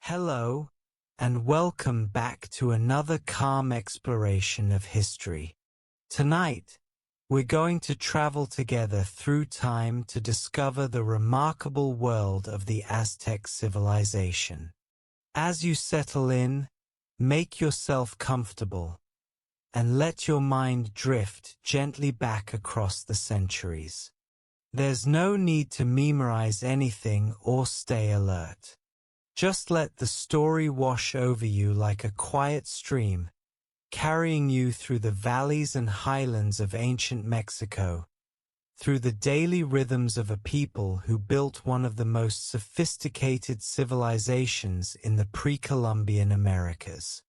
Hello, and welcome back to another calm exploration of history. Tonight, we're going to travel together through time to discover the remarkable world of the Aztec civilization. As you settle in, make yourself comfortable, and let your mind drift gently back across the centuries. There's no need to memorize anything or stay alert. Just let the story wash over you like a quiet stream, carrying you through the valleys and highlands of ancient Mexico, through the daily rhythms of a people who built one of the most sophisticated civilizations in the pre-Columbian Americas.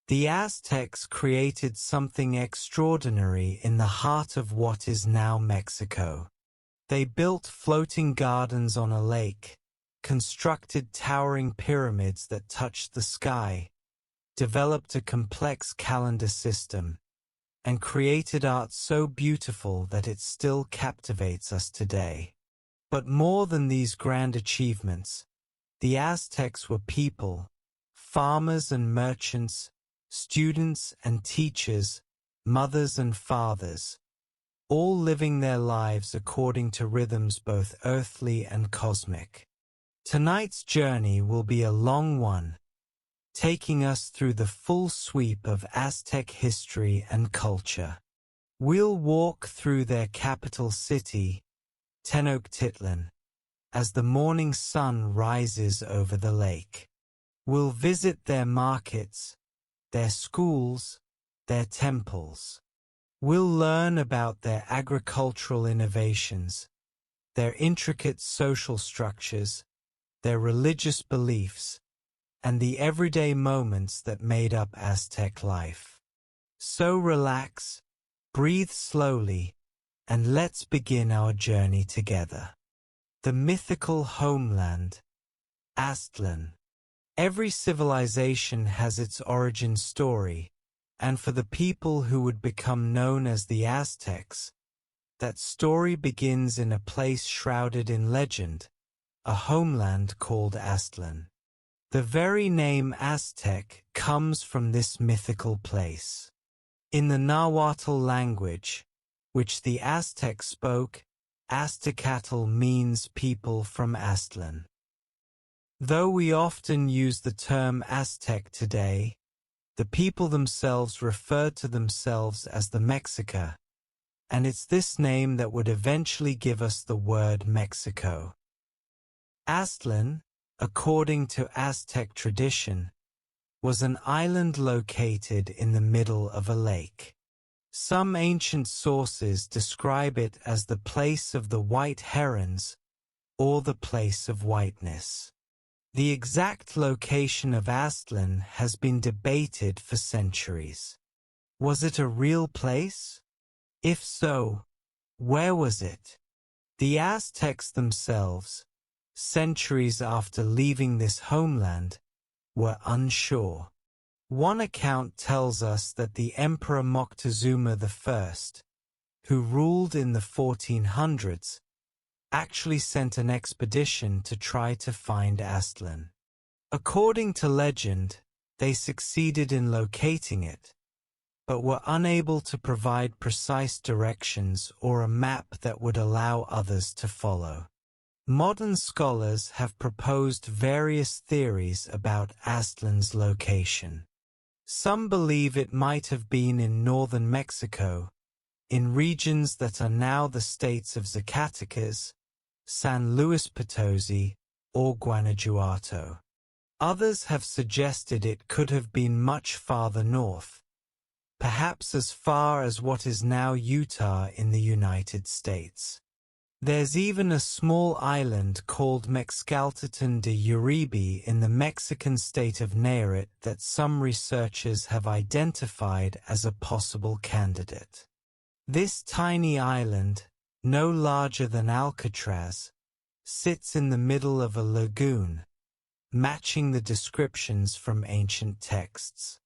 The Aztecs created something extraordinary in the heart of what is now Mexico. They built floating gardens on a lake, constructed towering pyramids that touched the sky, developed a complex calendar system, and created art so beautiful that it still captivates us today. But more than these grand achievements, the Aztecs were people, farmers and merchants, students and teachers, mothers and fathers, all living their lives according to rhythms both earthly and cosmic. Tonight's journey will be a long one, taking us through the full sweep of Aztec history and culture. We'll walk through their capital city, Tenochtitlan, as the morning sun rises over the lake. We'll visit their markets, their schools, their temples. We'll learn about their agricultural innovations, their intricate social structures, their religious beliefs, and the everyday moments that made up Aztec life. So relax, breathe slowly, and let's begin our journey together. The mythical homeland, Aztlan. Every civilization has its origin story, and for the people who would become known as the Aztecs, that story begins in a place shrouded in legend, a homeland called Aztlan. The very name Aztec comes from this mythical place. In the Nahuatl language, which the Aztecs spoke, Aztecatl means people from Aztlan. Though we often use the term Aztec today, the people themselves referred to themselves as the Mexica, and it's this name that would eventually give us the word Mexico. Aztlan, according to Aztec tradition, was an island located in the middle of a lake. Some ancient sources describe it as the place of the white herons, or the place of whiteness. The exact location of Aztlan has been debated for centuries. Was it a real place? If so, where was it? The Aztecs themselves, centuries after leaving this homeland, were unsure. One account tells us that the Emperor Moctezuma I, who ruled in the 1400s, actually sent an expedition to try to find Aztlan. According to legend, they succeeded in locating it, but were unable to provide precise directions or a map that would allow others to follow. Modern scholars have proposed various theories about Aztlan's location. Some believe it might have been in northern Mexico, in regions that are now the states of Zacatecas, San Luis Potosi, or Guanajuato. Others have suggested it could have been much farther north, perhaps as far as what is now Utah in the United States. There's even a small island called Mexcaltitan de Uribe in the Mexican state of Nayarit that some researchers have identified as a possible candidate. This tiny island, no larger than Alcatraz, sits in the middle of a lagoon, matching the descriptions from ancient texts.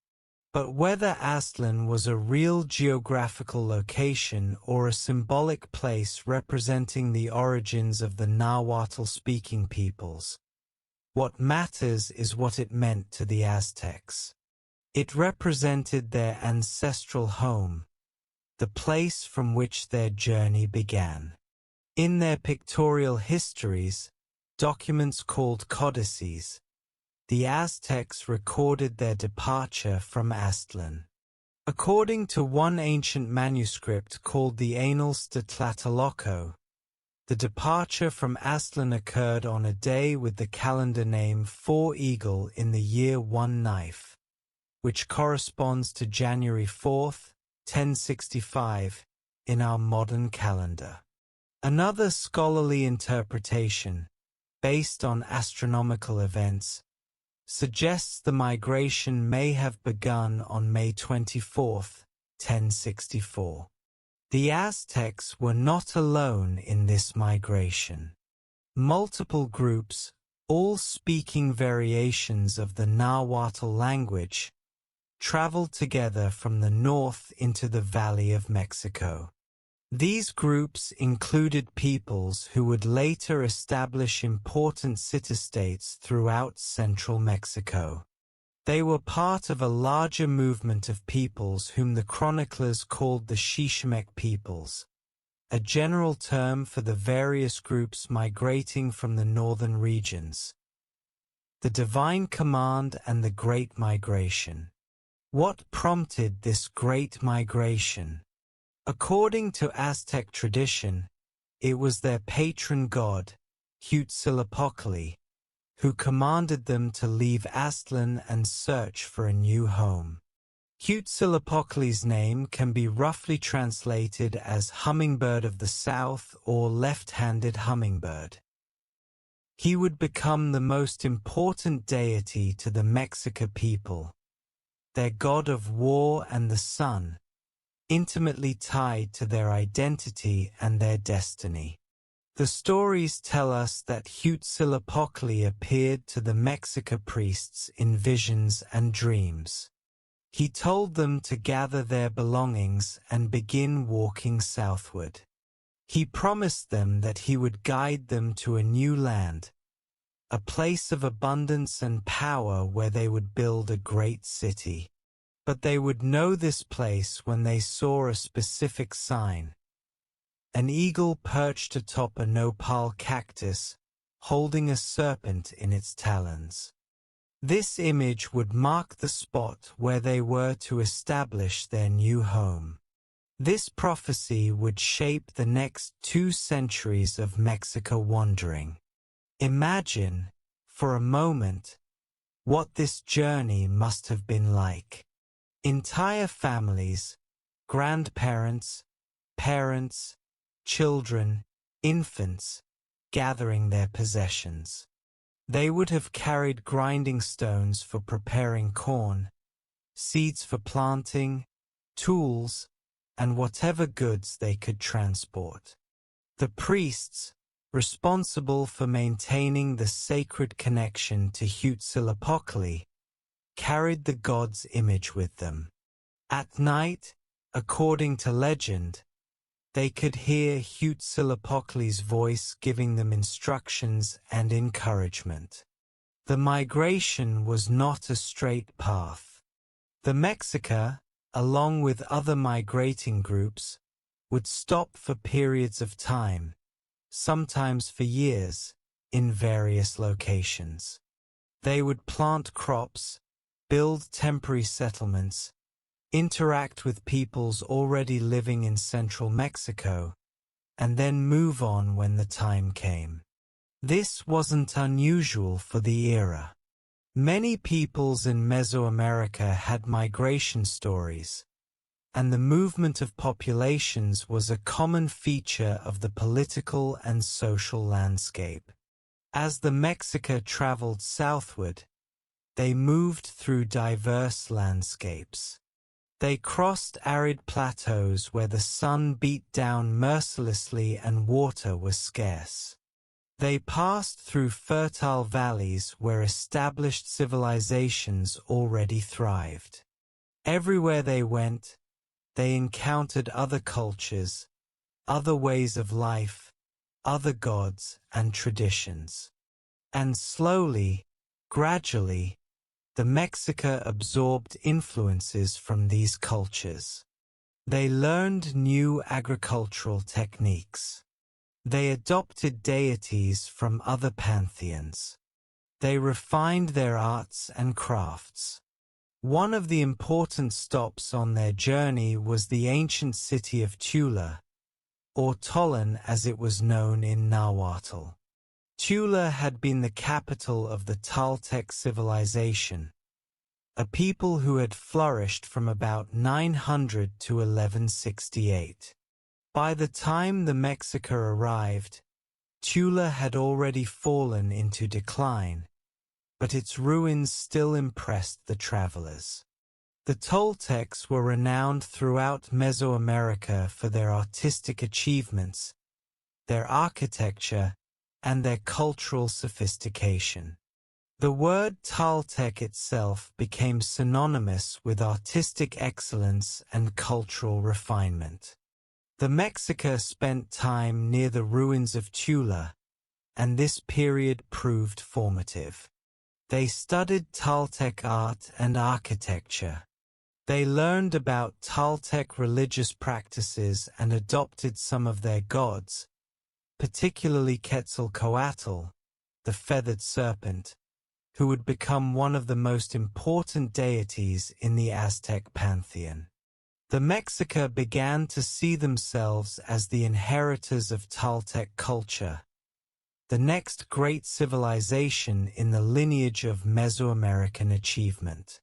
But whether Aztlan was a real geographical location or a symbolic place representing the origins of the Nahuatl-speaking peoples, What matters is what it meant to the Aztecs. It represented their ancestral home, the place from which their journey began. In their pictorial histories, documents called codices, the Aztecs recorded their departure from Aztlan. According to one ancient manuscript called the Annals de Tlatelolco, the departure from Aztlan occurred on a day with the calendar name 4 Eagle in the year 1 Knife, which corresponds to January 4th, 1065, in our modern calendar. Another scholarly interpretation, based on astronomical events, suggests the migration may have begun on May 24th, 1064. The Aztecs were not alone in this migration. Multiple groups, all speaking variations of the Nahuatl language, traveled together from the north into the Valley of Mexico. These groups included peoples who would later establish important city-states throughout central Mexico. They were part of a larger movement of peoples whom the chroniclers called the Shishimec peoples, a general term for the various groups migrating from the northern regions. The Divine Command and the Great Migration. What prompted this great migration? According to Aztec tradition, it was their patron god, Huitzilopochtli, who commanded them to leave Aztlan and search for a new home. Huitzilopochtli's name can be roughly translated as hummingbird of the south or left-handed hummingbird. He would become the most important deity to the Mexica people, their god of war and the sun, intimately tied to their identity and their destiny. The stories tell us that Huitzilopochtli appeared to the Mexica priests in visions and dreams. He told them to gather their belongings and begin walking southward. He promised them that he would guide them to a new land, a place of abundance and power where they would build a great city. But they would know this place when they saw a specific sign. An eagle perched atop a nopal cactus, holding a serpent in its talons. This image would mark the spot where they were to establish their new home. This prophecy would shape the next 2 centuries of Mexico wandering. Imagine, for a moment, what this journey must have been like. Entire families, grandparents, parents, children, infants, gathering their possessions. They would have carried grinding stones for preparing corn, seeds for planting, tools, and whatever goods they could transport. The priests, responsible for maintaining the sacred connection to Huitzilopochtli, carried the god's image with them. At night, according to legend, they could hear Huitzilopochtli's voice giving them instructions and encouragement. The migration was not a straight path. The Mexica, along with other migrating groups, would stop for periods of time, sometimes for years, in various locations. They would plant crops, build temporary settlements, interact with peoples already living in central Mexico, and then move on when the time came. This wasn't unusual for the era. Many peoples in Mesoamerica had migration stories, and the movement of populations was a common feature of the political and social landscape. As the Mexica traveled southward, they moved through diverse landscapes. They crossed arid plateaus where the sun beat down mercilessly and water was scarce. They passed through fertile valleys where established civilizations already thrived. Everywhere they went, they encountered other cultures, other ways of life, other gods and traditions. And slowly, Gradually, the Mexica absorbed influences from these cultures. They learned new agricultural techniques. They adopted deities from other pantheons. They refined their arts and crafts. One of the important stops on their journey was the ancient city of Tula, or Tollan as it was known in Nahuatl. Tula had been the capital of the Aztec Civilization, a people who had flourished from about 900 to 1168. By the time the Mexica arrived, Tula had already fallen into decline, but its ruins still impressed the travelers. The Toltecs were renowned throughout Mesoamerica for their artistic achievements, their architecture, and their cultural sophistication. The word Toltec itself became synonymous with artistic excellence and cultural refinement. The Mexica spent time near the ruins of Tula, and this period proved formative. They studied Toltec art and architecture. They learned about Toltec religious practices and adopted some of their gods, particularly Quetzalcoatl, the feathered serpent, who would become one of the most important deities in the Aztec pantheon. The Mexica began to see themselves as the inheritors of Toltec culture, the next great civilization in the lineage of Mesoamerican achievement.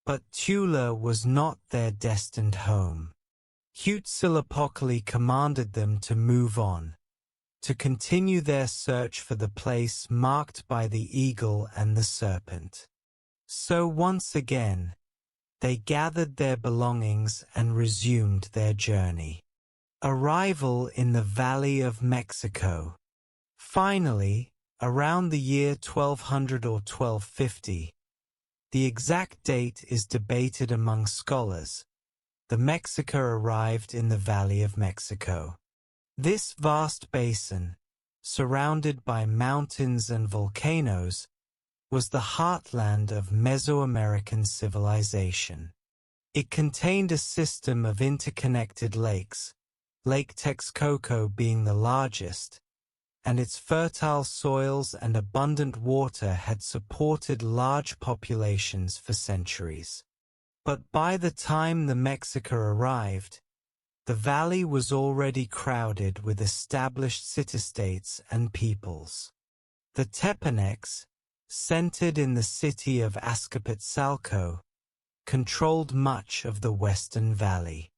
But Tula was not their destined home. Huitzilopochtli commanded them to move on, to continue their search for the place marked by the eagle and the serpent. So once again, they gathered their belongings and resumed their journey. Arrival in the Valley of Mexico. Finally, around the year 1200 or 1250, the exact date is debated among scholars, the Mexica arrived in the Valley of Mexico. This vast basin, surrounded by mountains and volcanoes, was the heartland of Mesoamerican civilization. It contained a system of interconnected lakes, Lake Texcoco being the largest, and its fertile soils and abundant water had supported large populations for centuries. But by the time the Mexica arrived, the valley was already crowded with established city-states and peoples. The Tepanecs, centered in the city of Azcapotzalco, controlled much of the western valley.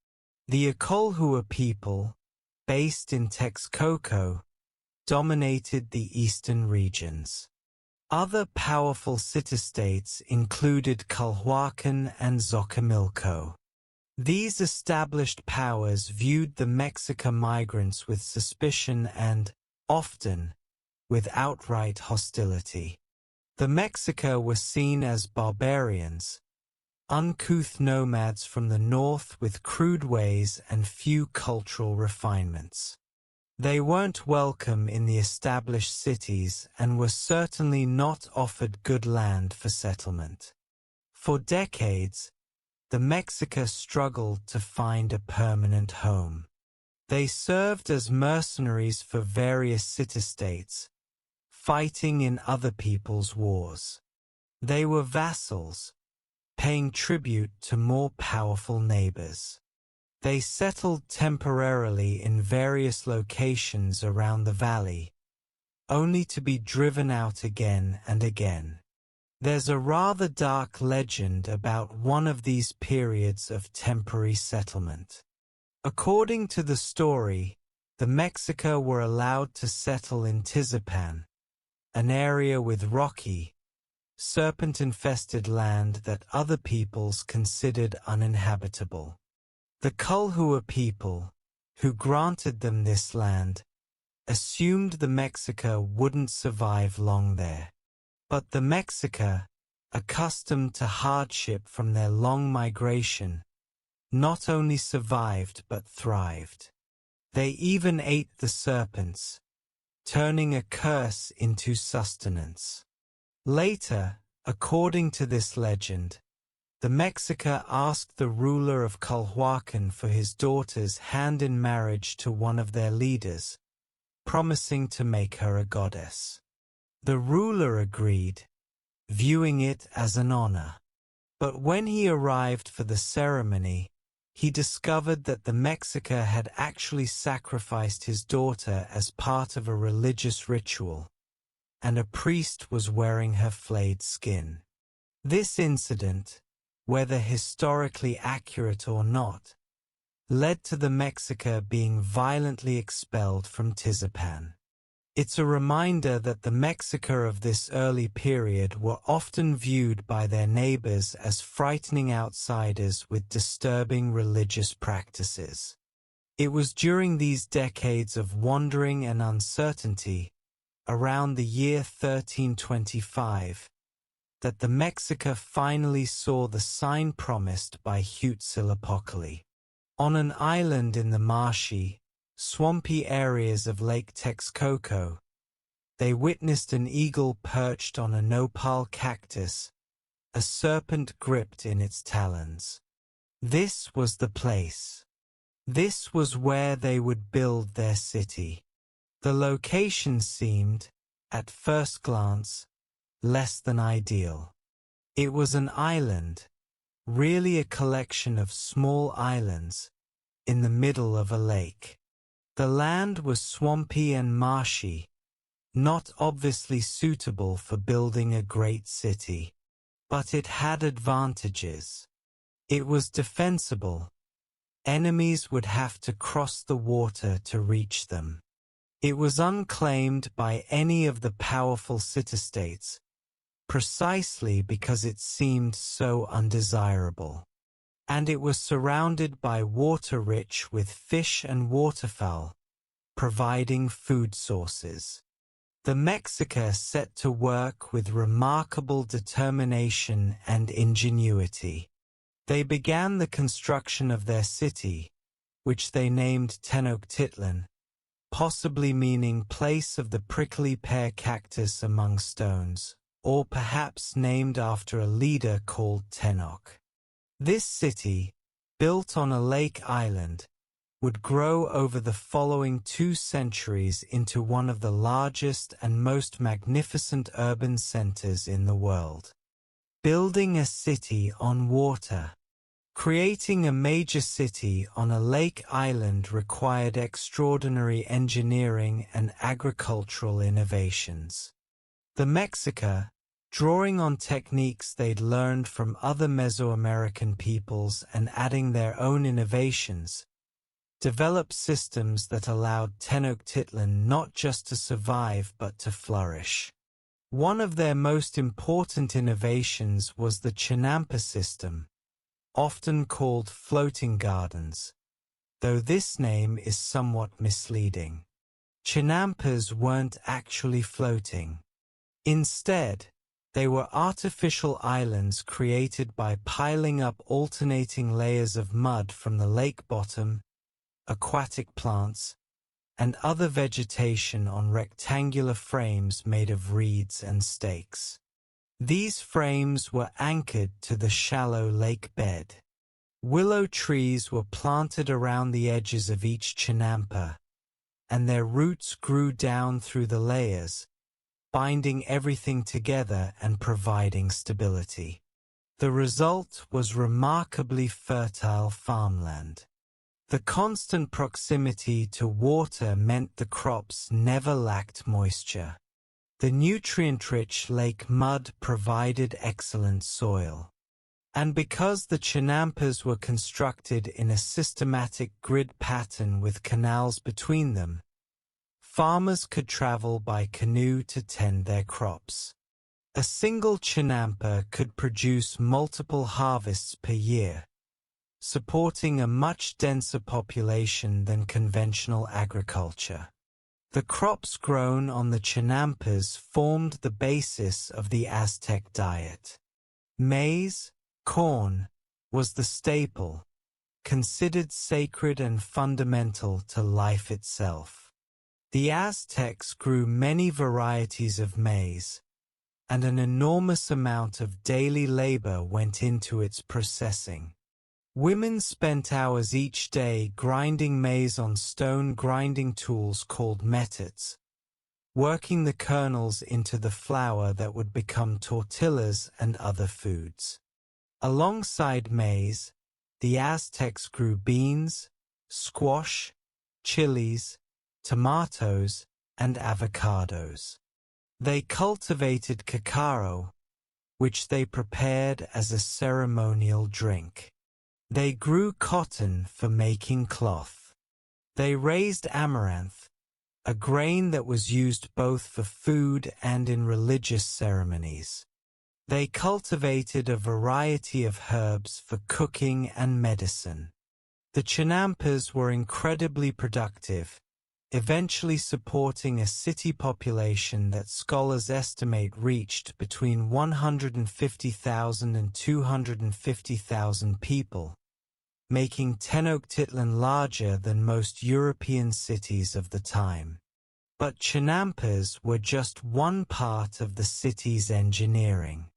The Acolhua people, based in Texcoco, dominated the eastern regions. Other powerful city-states included Culhuacan and Xochimilco. These established powers viewed the Mexica migrants with suspicion and, often, with outright hostility. The Mexica were seen as barbarians, uncouth nomads from the north with crude ways and few cultural refinements. They weren't welcome in the established cities and were certainly not offered good land for settlement. For decades, the Mexica struggled to find a permanent home. They served as mercenaries for various city-states, fighting in other people's wars. They were vassals, paying tribute to more powerful neighbors. They settled temporarily in various locations around the valley, only to be driven out again and again. There's a rather dark legend about one of these periods of temporary settlement. According to the story, the Mexica were allowed to settle in Tizapan, an area with rocky, serpent-infested land that other peoples considered uninhabitable. The Culhua people, who granted them this land, assumed the Mexica wouldn't survive long there. But the Mexica, accustomed to hardship from their long migration, not only survived but thrived. They even ate the serpents, turning a curse into sustenance. Later, According to this legend, the Mexica asked the ruler of Culhuacan for his daughter's hand in marriage to one of their leaders, promising to make her a goddess. The ruler agreed, viewing it as an honor. But when he arrived for the ceremony, he discovered that the Mexica had actually sacrificed his daughter as part of a religious ritual, and a priest was wearing her flayed skin. This incident, whether historically accurate or not, led to the Mexica being violently expelled from Tizapan. It's a reminder that the Mexica of this early period were often viewed by their neighbors as frightening outsiders with disturbing religious practices. It was during these decades of wandering and uncertainty, around the year 1325, that the Mexica finally saw the sign promised by Huitzilopochtli. On an island in the marshy, swampy areas of Lake Texcoco, they witnessed an eagle perched on a nopal cactus, a serpent gripped in its talons. This was the place. This was where they would build their city. The location seemed, at first glance, less than ideal. It was an island, really a collection of small islands, in the middle of a lake. The land was swampy and marshy, not obviously suitable for building a great city. But it had advantages. It was defensible. Enemies would have to cross the water to reach them. It was unclaimed by any of the powerful city-states, precisely because it seemed so undesirable. And it was surrounded by water rich with fish and waterfowl, providing food sources. The Mexica set to work with remarkable determination and ingenuity. They began the construction of their city, which they named Tenochtitlan, possibly meaning place of the prickly pear cactus among stones, or perhaps named after a leader called Tenoch. This city, built on a lake island, would grow over the following 2 centuries into one of the largest and most magnificent urban centers in the world. Building a city on water. Creating a major city on a lake island required extraordinary engineering and agricultural innovations. The Mexica, drawing on techniques they'd learned from other Mesoamerican peoples and adding their own innovations, developed systems that allowed Tenochtitlan not just to survive but to flourish. One of their most important innovations was the Chinampa system, often called floating gardens, though this name is somewhat misleading. Chinampas weren't actually floating. Instead, they were artificial islands created by piling up alternating layers of mud from the lake bottom, aquatic plants, and other vegetation on rectangular frames made of reeds and stakes. These frames were anchored to the shallow lake bed. Willow trees were planted around the edges of each chinampa, and their roots grew down through the layers, binding everything together and providing stability. The result was remarkably fertile farmland. The constant proximity to water meant the crops never lacked moisture. The nutrient-rich lake mud provided excellent soil. And because the chinampas were constructed in a systematic grid pattern with canals between them, farmers could travel by canoe to tend their crops. A single chinampa could produce multiple harvests per year, supporting a much denser population than conventional agriculture. The crops grown on the chinampas formed the basis of the Aztec diet. Maize, corn, was the staple, considered sacred and fundamental to life itself. The Aztecs grew many varieties of maize, and an enormous amount of daily labor went into its processing. Women spent hours each day grinding maize on stone grinding tools called methods, working the kernels into the flour that would become tortillas and other foods. Alongside maize, the Aztecs grew beans, squash, chilies, tomatoes, and avocados. They cultivated cacao, which they prepared as a ceremonial drink. They grew cotton for making cloth. They raised amaranth, a grain that was used both for food and in religious ceremonies. They cultivated a variety of herbs for cooking and medicine. The Chinampas were incredibly productive, eventually supporting a city population that scholars estimate reached between 150,000 and 250,000 people, making Tenochtitlan larger than most European cities of the time. But Chinampas were just one part of the city's engineering.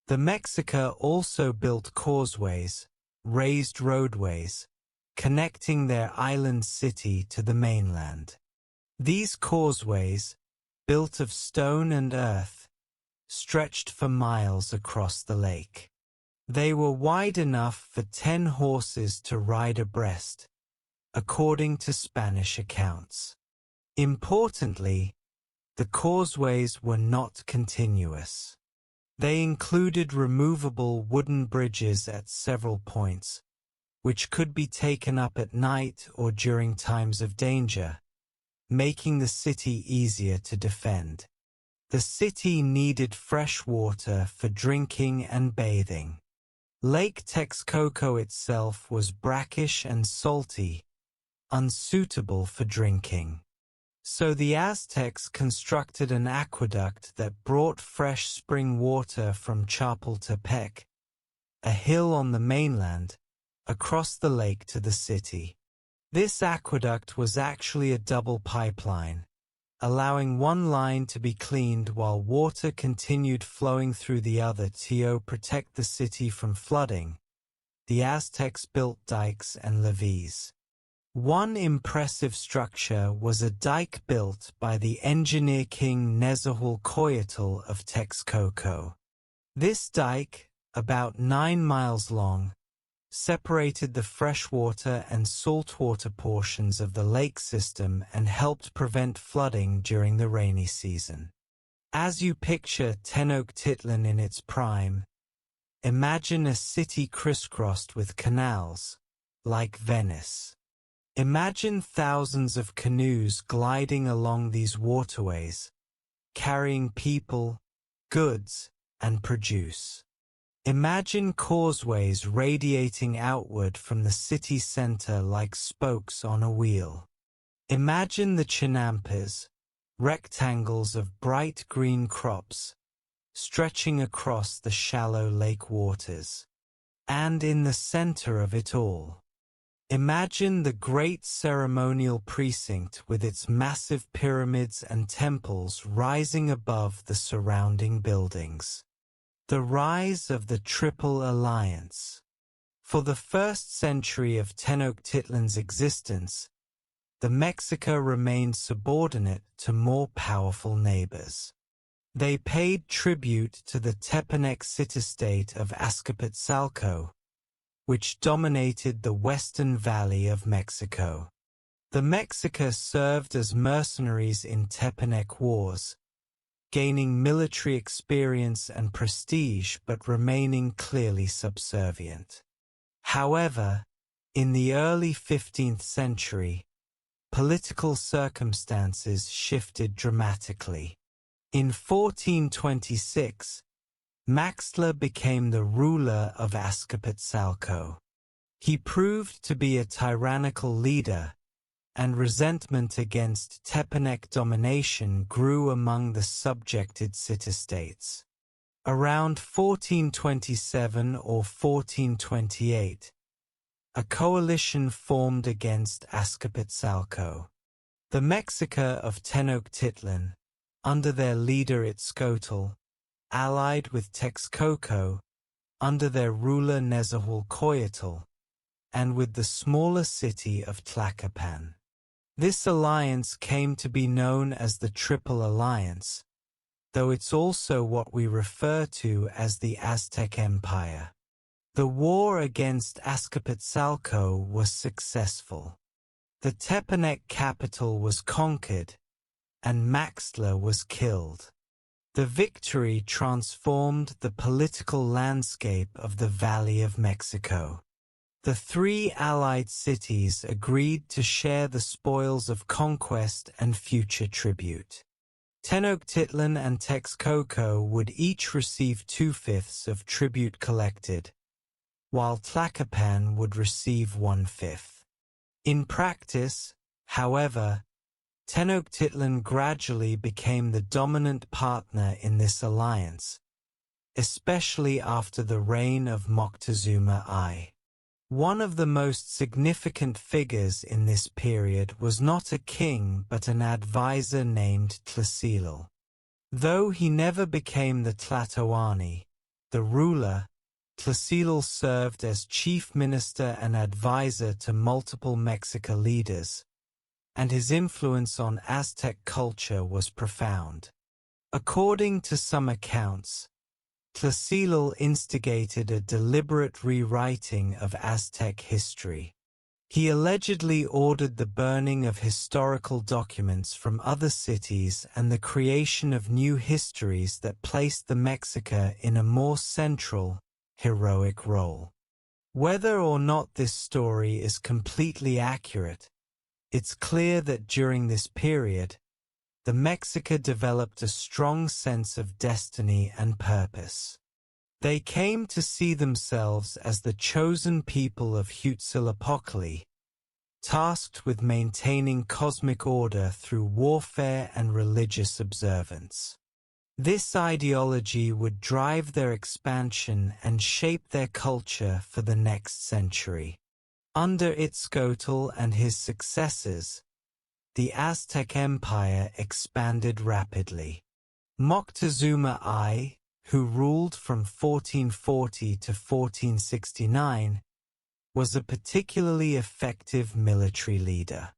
The Mexica also built causeways, raised roadways, connecting their island city to the mainland. These causeways, built of stone and earth, stretched for miles across the lake. They were wide enough for 10 horses to ride abreast, according to Spanish accounts. Importantly, the causeways were not continuous. They included removable wooden bridges at several points, which could be taken up at night or during times of danger, making the city easier to defend. The city needed fresh water for drinking and bathing. Lake Texcoco itself was brackish and salty, unsuitable for drinking. So the Aztecs constructed an aqueduct that brought fresh spring water from Chapultepec, a hill on the mainland, across the lake to the city. This aqueduct was actually a double pipeline, allowing one line to be cleaned while water continued flowing through the other to protect the city from flooding. The Aztecs built dikes and levees. One impressive structure was a dike built by the engineer King Nezahualcoyotl of Texcoco. This dike, about 9 miles long, separated the freshwater and saltwater portions of the lake system and helped prevent flooding during the rainy season. As you picture Tenochtitlan in its prime, imagine a city crisscrossed with canals, like Venice. Imagine thousands of canoes gliding along these waterways, carrying people, goods, and produce. Imagine causeways radiating outward from the city center like spokes on a wheel. Imagine the Chinampas, rectangles of bright green crops, stretching across the shallow lake waters. And in the center of it all, imagine the great ceremonial precinct with its massive pyramids and temples rising above the surrounding buildings. The rise of the Triple Alliance. For the first century of Tenochtitlan's existence, the Mexica remained subordinate to more powerful neighbors. They paid tribute to the Tepanec city-state of Azcapotzalco, which dominated the western valley of Mexico. The Mexica served as mercenaries in Tepanec wars, gaining military experience and prestige but remaining clearly subservient. However, in the early 15th century, political circumstances shifted dramatically. In 1426, Maxtla became the ruler of Azcapotzalco. He proved to be a tyrannical leader, and resentment against Tepanec domination grew among the subjected city-states. Around 1427 or 1428, a coalition formed against Azcapotzalco. The Mexica of Tenochtitlan, under their leader Itzcoatl, allied with Texcoco under their ruler Nezahualcoyotl, and with the smaller city of Tlacopan. This alliance came to be known as the Triple Alliance, though it's also what we refer to as the Aztec Empire. The war against Azcapotzalco was successful. The Tepanec capital was conquered, and Maxtla was killed. The victory transformed the political landscape of the Valley of Mexico. The three allied cities agreed to share the spoils of conquest and future tribute. Tenochtitlan and Texcoco would each receive 2/5 of tribute collected, while Tlacopan would receive 1/5. In practice, however, Tenochtitlan gradually became the dominant partner in this alliance, especially after the reign of Moctezuma I. One of the most significant figures in this period was not a king but an advisor named Tlasilal. Though he never became the Tlatoani, the ruler, Tlasilal served as chief minister and advisor to multiple Mexica leaders, and his influence on Aztec culture was profound. According to some accounts, Tlasilal instigated a deliberate rewriting of Aztec history. He allegedly ordered the burning of historical documents from other cities and the creation of new histories that placed the Mexica in a more central, heroic role. Whether or not this story is completely accurate, it's clear that during this period, the Mexica developed a strong sense of destiny and purpose. They came to see themselves as the chosen people of Huitzilopochtli, tasked with maintaining cosmic order through warfare and religious observance. This ideology would drive their expansion and shape their culture for the next century. Under Itzcoatl and his successors, the Aztec Empire expanded rapidly. Moctezuma I, who ruled from 1440 to 1469, was a particularly effective military leader.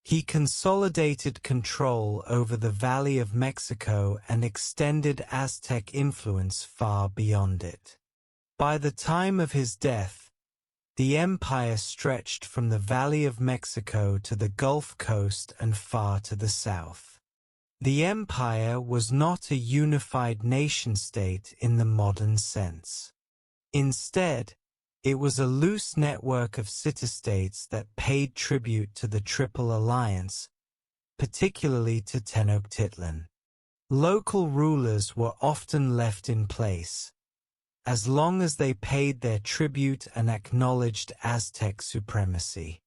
He consolidated control over the Valley of Mexico and extended Aztec influence far beyond it. By the time of his death, the empire stretched from the Valley of Mexico to the Gulf Coast and far to the south. The empire was not a unified nation-state in the modern sense. Instead, it was a loose network of city-states that paid tribute to the Triple Alliance, particularly to Tenochtitlan. Local rulers were often left in place, as long as they paid their tribute and acknowledged Aztec supremacy.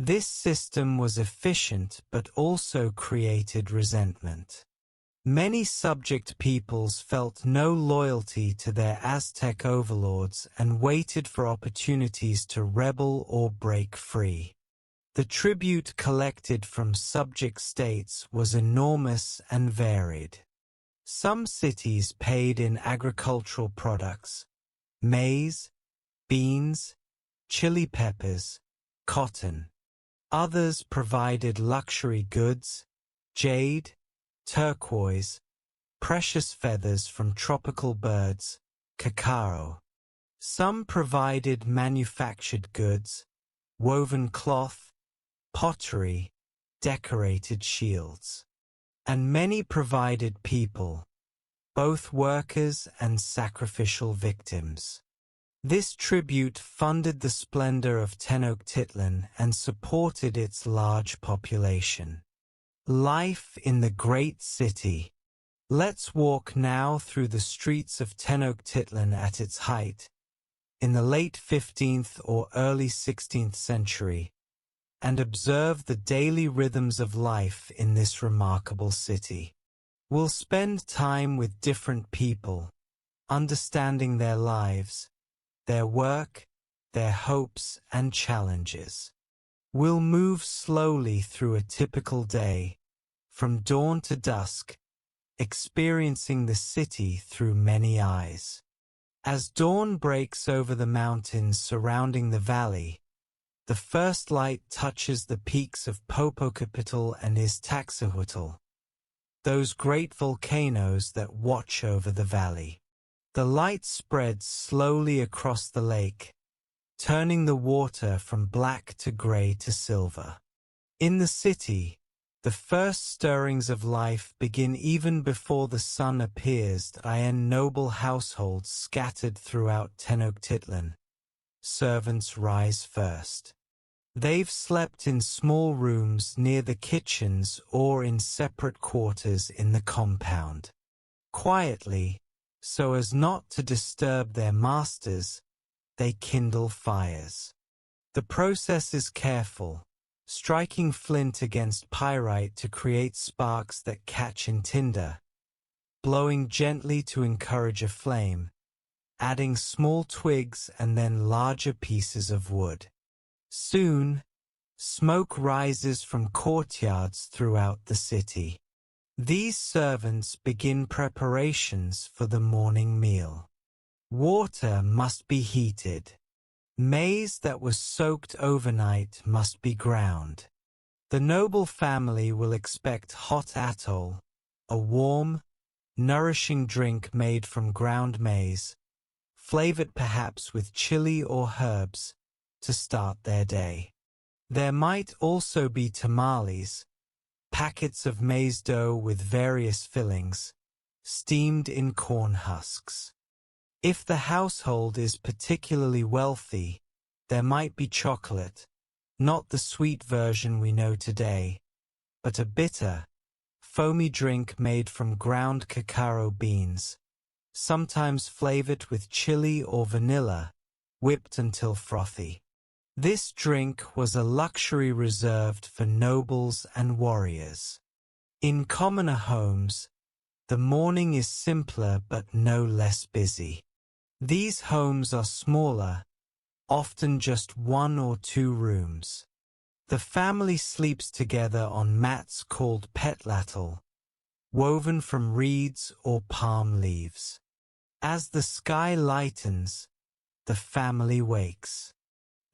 This system was efficient but also created resentment. Many subject peoples felt no loyalty to their Aztec overlords and waited for opportunities to rebel or break free. The tribute collected from subject states was enormous and varied. Some cities paid in agricultural products: maize, beans, chili peppers, cotton. Others provided luxury goods: jade, turquoise, precious feathers from tropical birds, cacao. Some provided manufactured goods: woven cloth, pottery, decorated shields. And many provided people, both workers and sacrificial victims. This tribute funded the splendor of Tenochtitlan and supported its large population. Life in the great city. Let's walk now through the streets of Tenochtitlan at its height, in the late 15th or early 16th century, and observe the daily rhythms of life in this remarkable city. We'll spend time with different people, understanding their lives, their work, their hopes and challenges. We'll move slowly through a typical day, from dawn to dusk, experiencing the city through many eyes. As dawn breaks over the mountains surrounding the valley, the first light touches the peaks of Popocatépetl and Iztaccíhuatl, those great volcanoes that watch over the valley. The light spreads slowly across the lake, turning the water from black to gray to silver. In the city, the first stirrings of life begin even before the sun appears. In noble households scattered throughout Tenochtitlan, servants rise first. They've slept in small rooms near the kitchens or in separate quarters in the compound. Quietly, so as not to disturb their masters, they kindle fires. The process is careful, striking flint against pyrite to create sparks that catch in tinder, blowing gently to encourage a flame, adding small twigs and then larger pieces of wood. Soon, smoke rises from courtyards throughout the city. These servants begin preparations for the morning meal. Water must be heated. Maize that was soaked overnight must be ground. The noble family will expect hot atol, a warm, nourishing drink made from ground maize, flavored perhaps with chili or herbs, to start their day. There might also be tamales, packets of maize dough with various fillings, steamed in corn husks. If the household is particularly wealthy, there might be chocolate, not the sweet version we know today, but a bitter, foamy drink made from ground cacao beans, sometimes flavored with chili or vanilla, whipped until frothy. This drink was a luxury reserved for nobles and warriors. In commoner homes, the morning is simpler but no less busy. These homes are smaller, often just 1 or 2 rooms. The family sleeps together on mats called petlatl, woven from reeds or palm leaves. As the sky lightens, the family wakes.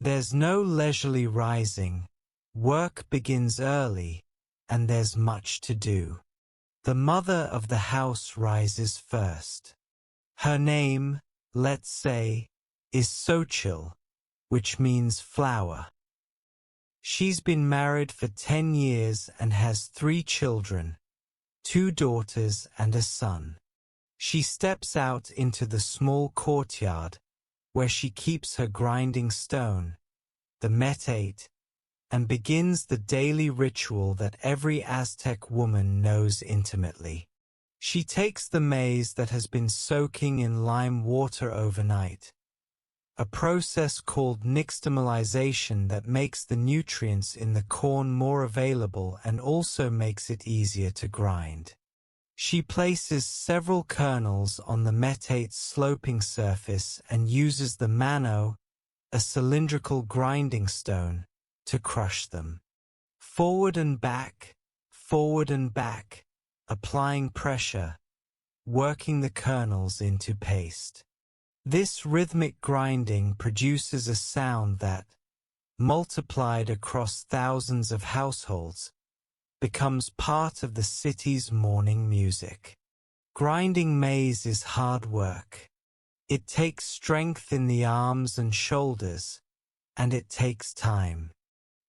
There's no leisurely rising, work begins early, and there's much to do. The mother of the house rises first. Her name, let's say, is Xochitl, which means flower. She's been married for 10 years and has 3 children, 2 daughters and a son. She steps out into the small courtyard, where she keeps her grinding stone, the metate, and begins the daily ritual that every Aztec woman knows intimately. She takes the maize that has been soaking in lime water overnight, a process called nixtamalization that makes the nutrients in the corn more available and also makes it easier to grind. She places several kernels on the metate's sloping surface and uses the mano, a cylindrical grinding stone, to crush them. Forward and back, applying pressure, working the kernels into paste. This rhythmic grinding produces a sound that, multiplied across thousands of households, becomes part of the city's morning music. Grinding maize is hard work. It takes strength in the arms and shoulders, and it takes time.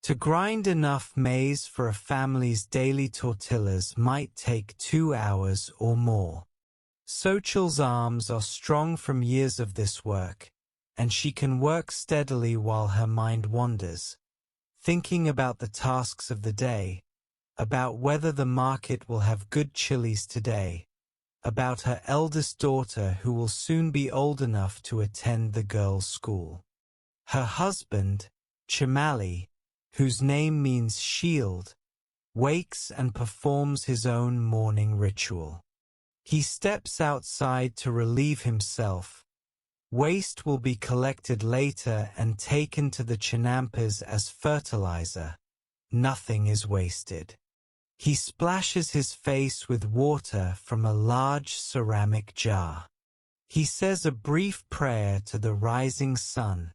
To grind enough maize for a family's daily tortillas might take 2 hours or more. Xochitl's arms are strong from years of this work, and she can work steadily while her mind wanders, thinking about the tasks of the day, about whether the market will have good chilies today, about her eldest daughter who will soon be old enough to attend the girls' school. Her husband, Chimali, whose name means shield, wakes and performs his own morning ritual. He steps outside to relieve himself. Waste will be collected later and taken to the chinampas as fertilizer. Nothing is wasted. He splashes his face with water from a large ceramic jar. He says a brief prayer to the rising sun,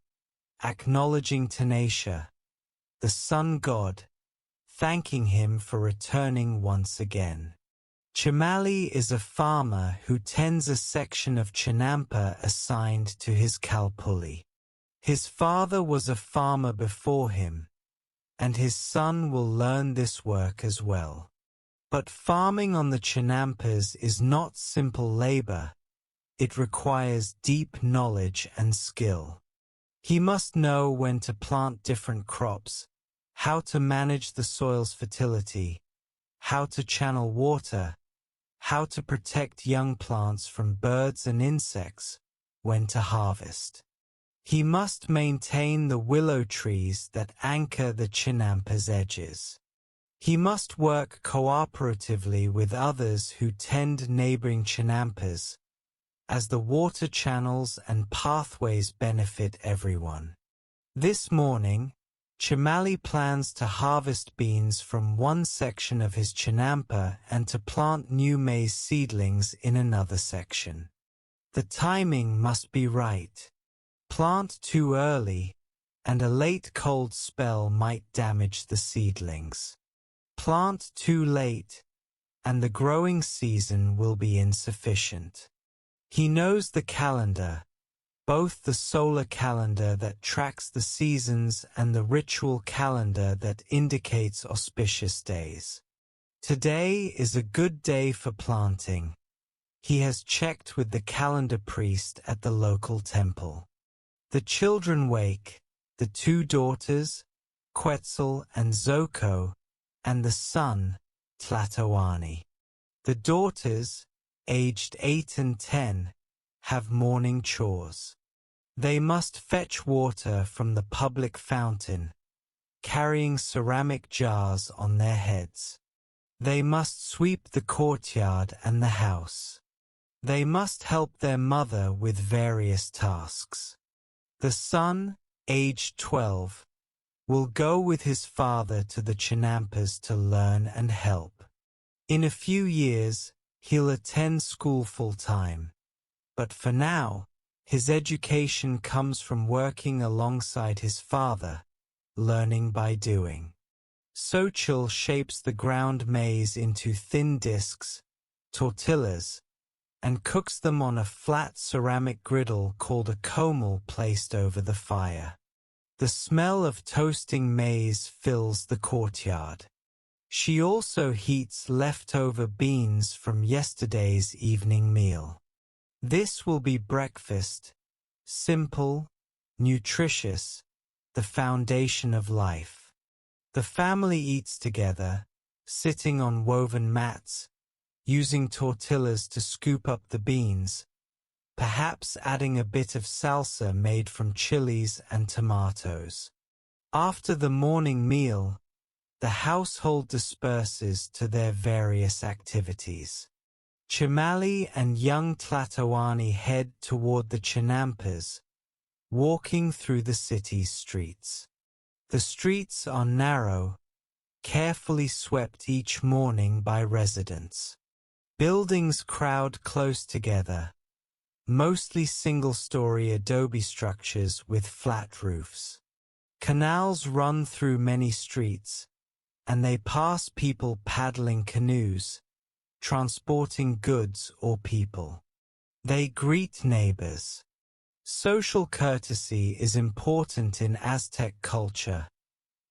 acknowledging Tanisha, the sun god, thanking him for returning once again. Chimali is a farmer who tends a section of Chinampa assigned to his Kalpuli. His father was a farmer before him, and his son will learn this work as well. But farming on the Chinampas is not simple labor. It requires deep knowledge and skill. He must know when to plant different crops, how to manage the soil's fertility, how to channel water, how to protect young plants from birds and insects, when to harvest. He must maintain the willow trees that anchor the Chinampa's edges. He must work cooperatively with others who tend neighboring Chinampas, as the water channels and pathways benefit everyone. This morning, Chimali plans to harvest beans from one section of his Chinampa and to plant new maize seedlings in another section. The timing must be right. Plant too early, and a late cold spell might damage the seedlings. Plant too late, and the growing season will be insufficient. He knows the calendar, both the solar calendar that tracks the seasons and the ritual calendar that indicates auspicious days. Today is a good day for planting. He has checked with the calendar priest at the local temple. The children wake, the two daughters, Quetzal and Zoko, and the son, Tlatoani. The daughters, aged 8 and 10, have morning chores. They must fetch water from the public fountain, carrying ceramic jars on their heads. They must sweep the courtyard and the house. They must help their mother with various tasks. The son, aged 12, will go with his father to the Chinampas to learn and help. In a few years, he'll attend school full-time. But for now, his education comes from working alongside his father, learning by doing. Xochitl shapes the ground maize into thin discs, tortillas, and cooks them on a flat ceramic griddle called a comal placed over the fire. The smell of toasting maize fills the courtyard. She also heats leftover beans from yesterday's evening meal. This will be breakfast, simple, nutritious, the foundation of life. The family eats together, sitting on woven mats, using tortillas to scoop up the beans, perhaps adding a bit of salsa made from chilies and tomatoes. After the morning meal, the household disperses to their various activities. Chimali and young Tlatoani head toward the Chinampas, walking through the city's streets. The streets are narrow, carefully swept each morning by residents. Buildings crowd close together, mostly single-story adobe structures with flat roofs. Canals run through many streets, and they pass people paddling canoes, transporting goods or people. They greet neighbors. Social courtesy is important in Aztec culture.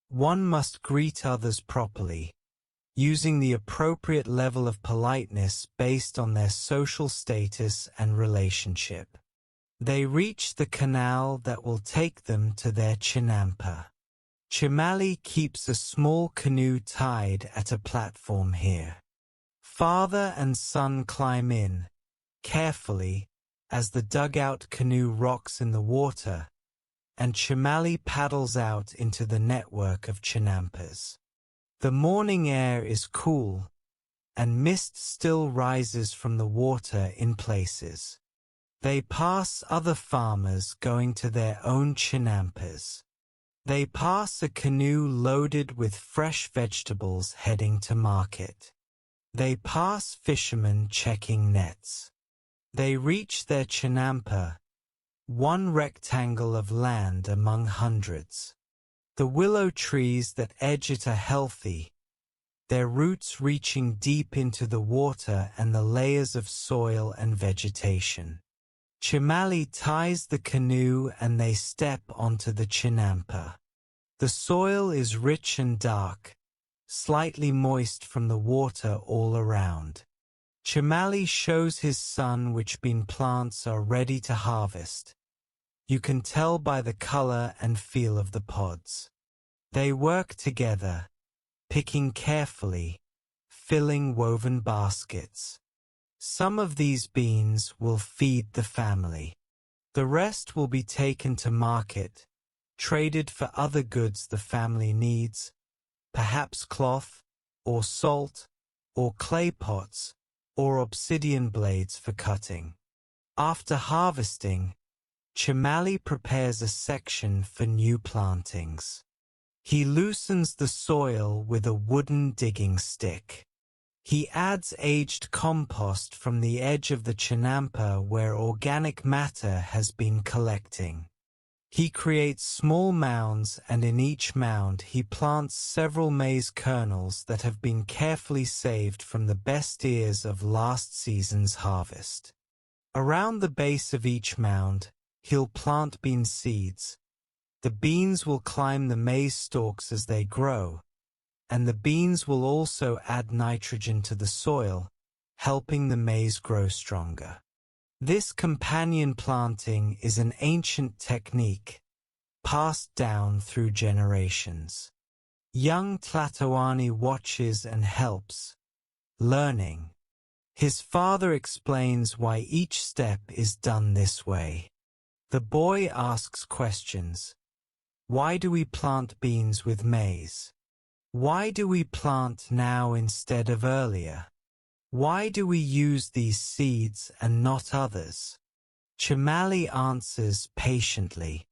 One must greet others properly, using the appropriate level of politeness based on their social status and relationship. They reach the canal that will take them to their Chinampa. Chimali keeps a small canoe tied at a platform here. Father and son climb in, carefully, as the dugout canoe rocks in the water, and Chimali paddles out into the network of Chinampas. The morning air is cool, and mist still rises from the water in places. They pass other farmers going to their own Chinampas. They pass a canoe loaded with fresh vegetables heading to market. They pass fishermen checking nets. They reach their chinampa, one rectangle of land among hundreds. The willow trees that edge it are healthy, their roots reaching deep into the water and the layers of soil and vegetation. Chimali ties the canoe and they step onto the chinampa. The soil is rich and dark, slightly moist from the water all around. Chimali shows his son which bean plants are ready to harvest. You can tell by the color and feel of the pods. They work together, picking carefully, filling woven baskets. Some of these beans will feed the family. The rest will be taken to market, traded for other goods the family needs, perhaps cloth, or salt, or clay pots, or obsidian blades for cutting. After harvesting, Chimali prepares a section for new plantings. He loosens the soil with a wooden digging stick. He adds aged compost from the edge of the chinampa where organic matter has been collecting. He creates small mounds, and in each mound he plants several maize kernels that have been carefully saved from the best ears of last season's harvest. Around the base of each mound, he'll plant bean seeds. The beans will climb the maize stalks as they grow, and the beans will also add nitrogen to the soil, helping the maize grow stronger. This companion planting is an ancient technique, passed down through generations. Young Tlatoani watches and helps, learning. His father explains why each step is done this way. The boy asks questions. Why do we plant beans with maize? Why do we plant now instead of earlier? Why do we use these seeds and not others? Chimali answers patiently.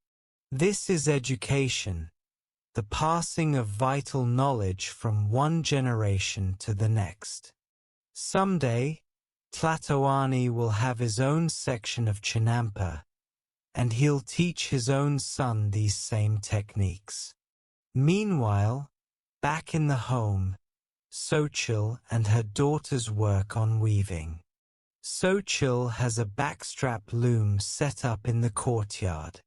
This is education, the passing of vital knowledge from one generation to the next. Someday, Tlatoani will have his own section of chinampa, and he'll teach his own son these same techniques. Meanwhile, back in the home, Xochitl and her daughters work on weaving. Xochitl has a backstrap loom set up in the courtyard.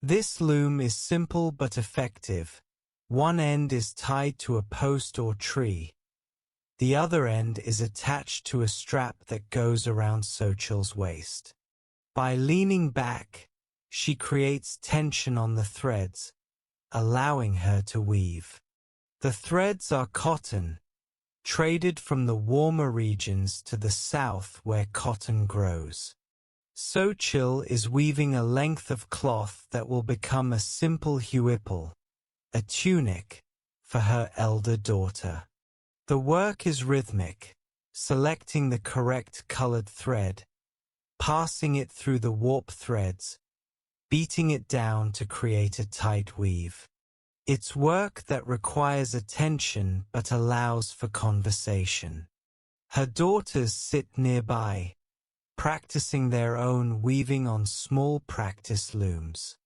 This loom is simple but effective. One end is tied to a post or tree. The other end is attached to a strap that goes around Xochitl's waist. By leaning back, she creates tension on the threads, allowing her to weave. The threads are cotton, traded from the warmer regions to the south where cotton grows. Xochitl is weaving a length of cloth that will become a simple huipil, a tunic, for her elder daughter. The work is rhythmic, selecting the correct colored thread, passing it through the warp threads, beating it down to create a tight weave. It's work that requires attention but allows for conversation. Her daughters sit nearby, practicing their own weaving on small practice looms.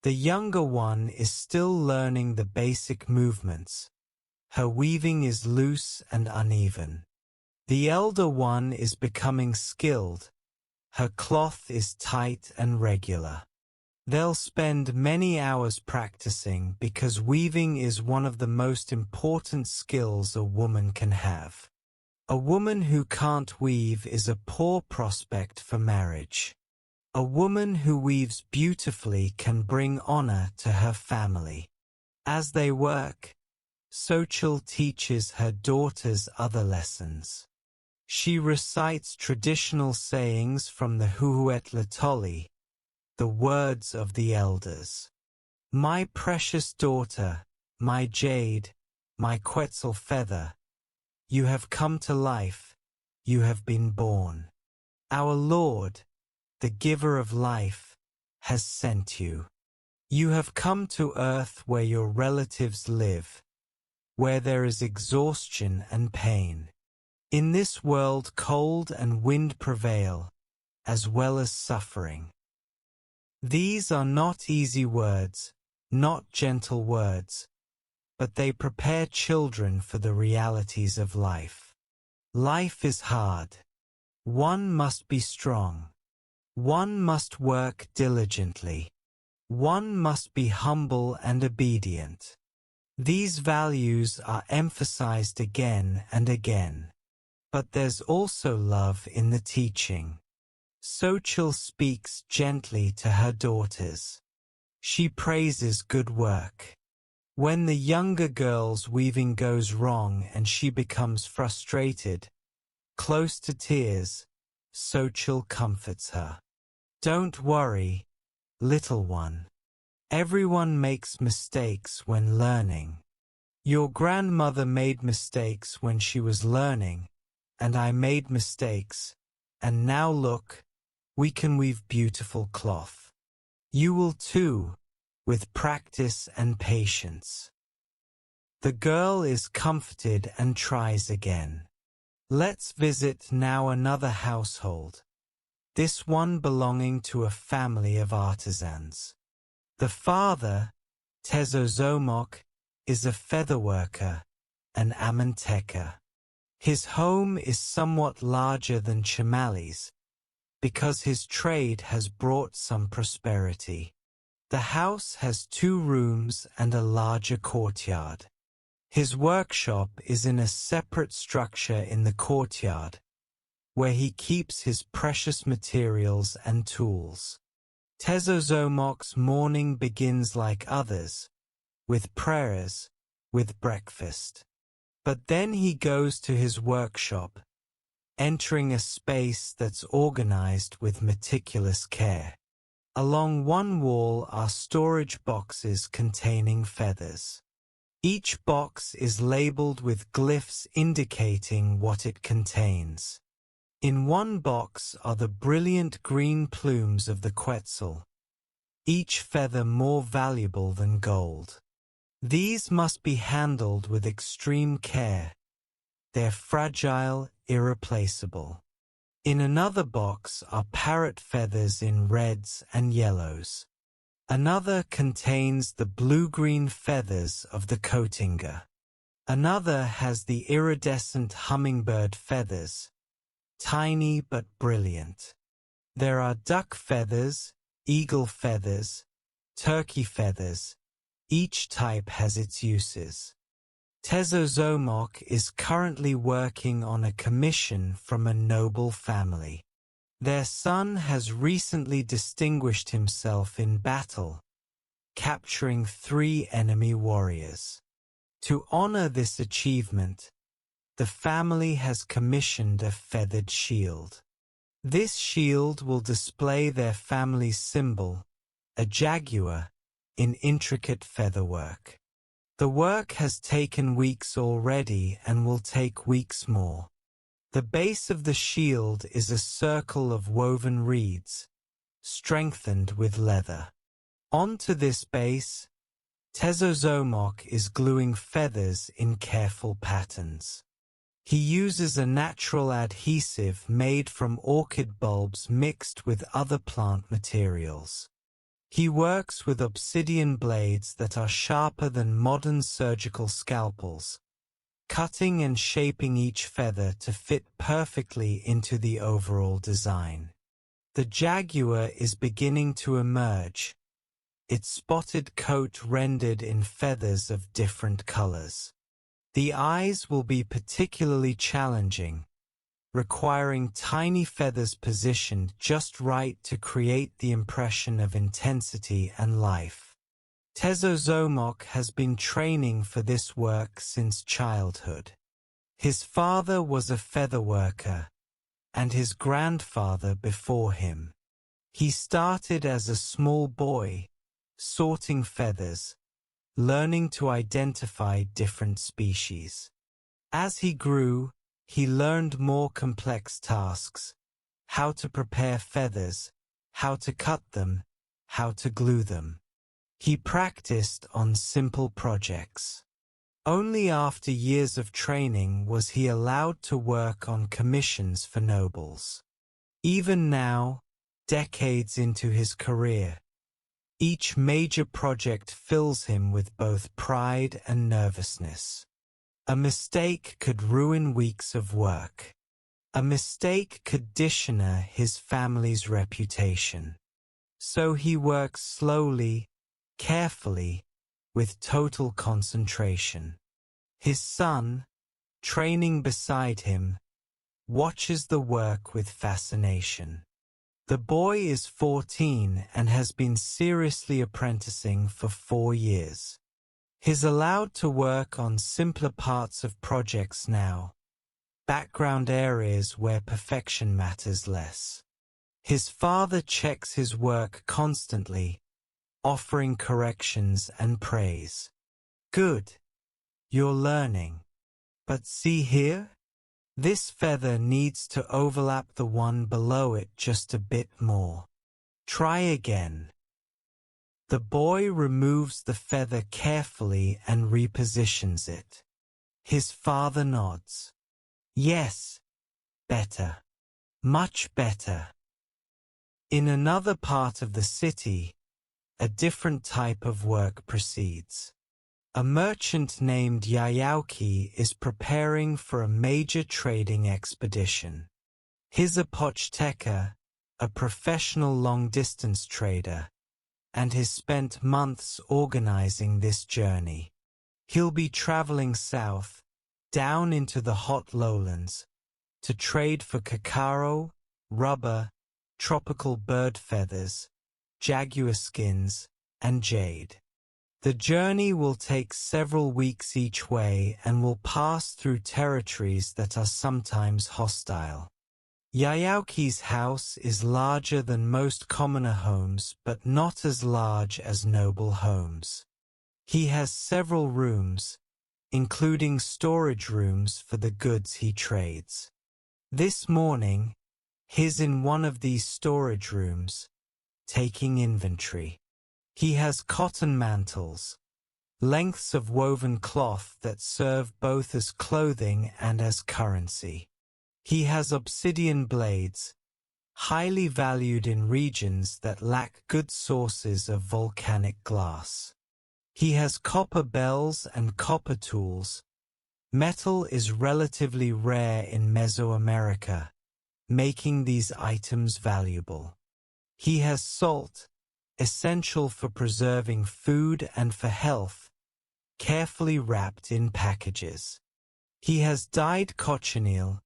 The younger one is still learning the basic movements. Her weaving is loose and uneven. The elder one is becoming skilled. Her cloth is tight and regular. They'll spend many hours practicing because weaving is one of the most important skills a woman can have. A woman who can't weave is a poor prospect for marriage. A woman who weaves beautifully can bring honor to her family. As they work, Xochitl teaches her daughters other lessons. She recites traditional sayings from the Huhuetlatoli, the words of the elders. My precious daughter, my jade, my Quetzal feather, you have come to life, you have been born. Our Lord, the giver of life, has sent you. You have come to Earth where your relatives live, where there is exhaustion and pain. In this world cold and wind prevail, as well as suffering. These are not easy words, not gentle words, but they prepare children for the realities of life. Life is hard. One must be strong. One must work diligently. One must be humble and obedient. These values are emphasized again and again. But there's also love in the teaching. Xochitl speaks gently to her daughters. She praises good work. When the younger girl's weaving goes wrong and she becomes frustrated, close to tears, Xochitl comforts her. Don't worry, little one. Everyone makes mistakes when learning. Your grandmother made mistakes when she was learning, and I made mistakes, and now look, we can weave beautiful cloth. You will too, with practice and patience. The girl is comforted and tries again. Let's visit now another household, this one belonging to a family of artisans. The father, Tezozomok, is a featherworker, an Amanteca. His home is somewhat larger than Chamali's, because his trade has brought some prosperity. The house has 2 rooms and a larger courtyard. His workshop is in a separate structure in the courtyard, where he keeps his precious materials and tools. Tezozomok's morning begins like others, with prayers, with breakfast. But then he goes to his workshop, entering a space that's organized with meticulous care. Along one wall are storage boxes containing feathers. Each box is labeled with glyphs indicating what it contains. In one box are the brilliant green plumes of the quetzal, each feather more valuable than gold. These must be handled with extreme care. They're fragile, irreplaceable. In another box are parrot feathers in reds and yellows. Another contains the blue-green feathers of the cotinga. Another has the iridescent hummingbird feathers, tiny but brilliant. There are duck feathers, eagle feathers, turkey feathers. Each type has its uses. Tezozomok is currently working on a commission from a noble family. Their son has recently distinguished himself in battle, capturing 3 enemy warriors. To honor this achievement, the family has commissioned a feathered shield. This shield will display their family's symbol, a jaguar, in intricate featherwork. The work has taken weeks already and will take weeks more. The base of the shield is a circle of woven reeds, strengthened with leather. Onto this base, Tezozomok is gluing feathers in careful patterns. He uses a natural adhesive made from orchid bulbs mixed with other plant materials. He works with obsidian blades that are sharper than modern surgical scalpels, cutting and shaping each feather to fit perfectly into the overall design. The jaguar is beginning to emerge, its spotted coat rendered in feathers of different colors. The eyes will be particularly challenging, requiring tiny feathers positioned just right to create the impression of intensity and life. Tezozomok has been training for this work since childhood. His father was a featherworker, and his grandfather before him. He started as a small boy, sorting feathers, learning to identify different species. As he grew, he learned more complex tasks: how to prepare feathers, how to cut them, how to glue them. He practiced on simple projects. Only after years of training was he allowed to work on commissions for nobles. Even now, decades into his career, each major project fills him with both pride and nervousness. A mistake could ruin weeks of work. A mistake could dishonor his family's reputation. So he works slowly, carefully, with total concentration. His son, training beside him, watches the work with fascination. The boy is 14 and has been seriously apprenticing for 4 years. He's allowed to work on simpler parts of projects now, background areas where perfection matters less. His father checks his work constantly, offering corrections and praise. Good. You're learning. But see here? This feather needs to overlap the one below it just a bit more. Try again. The boy removes the feather carefully and repositions it. His father nods. Yes. Better. Much better. In another part of the city, a different type of work proceeds. A merchant named Yayauki is preparing for a major trading expedition. He's a Pochteca, a professional long-distance trader, and has spent months organizing this journey. He'll be traveling south, down into the hot lowlands, to trade for cacao, rubber, tropical bird feathers, jaguar skins, and jade. The journey will take several weeks each way and will pass through territories that are sometimes hostile. Yayauki's house is larger than most commoner homes, but not as large as noble homes. He has several rooms, including storage rooms for the goods he trades. This morning, he's in one of these storage rooms, taking inventory. He has cotton mantles, lengths of woven cloth that serve both as clothing and as currency. He has obsidian blades, highly valued in regions that lack good sources of volcanic glass. He has copper bells and copper tools. Metal is relatively rare in Mesoamerica, making these items valuable. He has salt, essential for preserving food and for health, carefully wrapped in packages. He has dyed cochineal,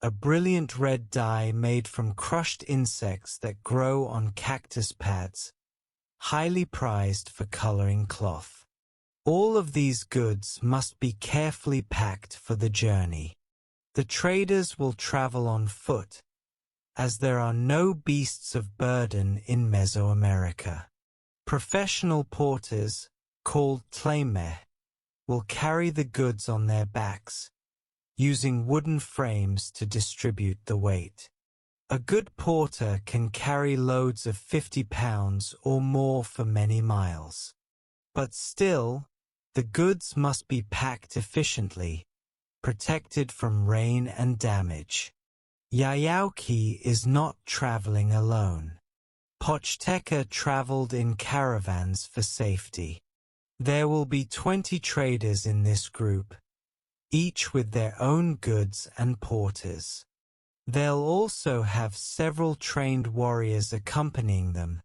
a brilliant red dye made from crushed insects that grow on cactus pads, highly prized for coloring cloth. All of these goods must be carefully packed for the journey. The traders will travel on foot, as there are no beasts of burden in Mesoamerica. Professional porters, called tleme, will carry the goods on their backs, using wooden frames to distribute the weight. A good porter can carry loads of 50 pounds or more for many miles. But still, the goods must be packed efficiently, protected from rain and damage. Yayauki is not traveling alone. Pochteca traveled in caravans for safety. There will be 20 traders in this group, each with their own goods and porters. They'll also have several trained warriors accompanying them,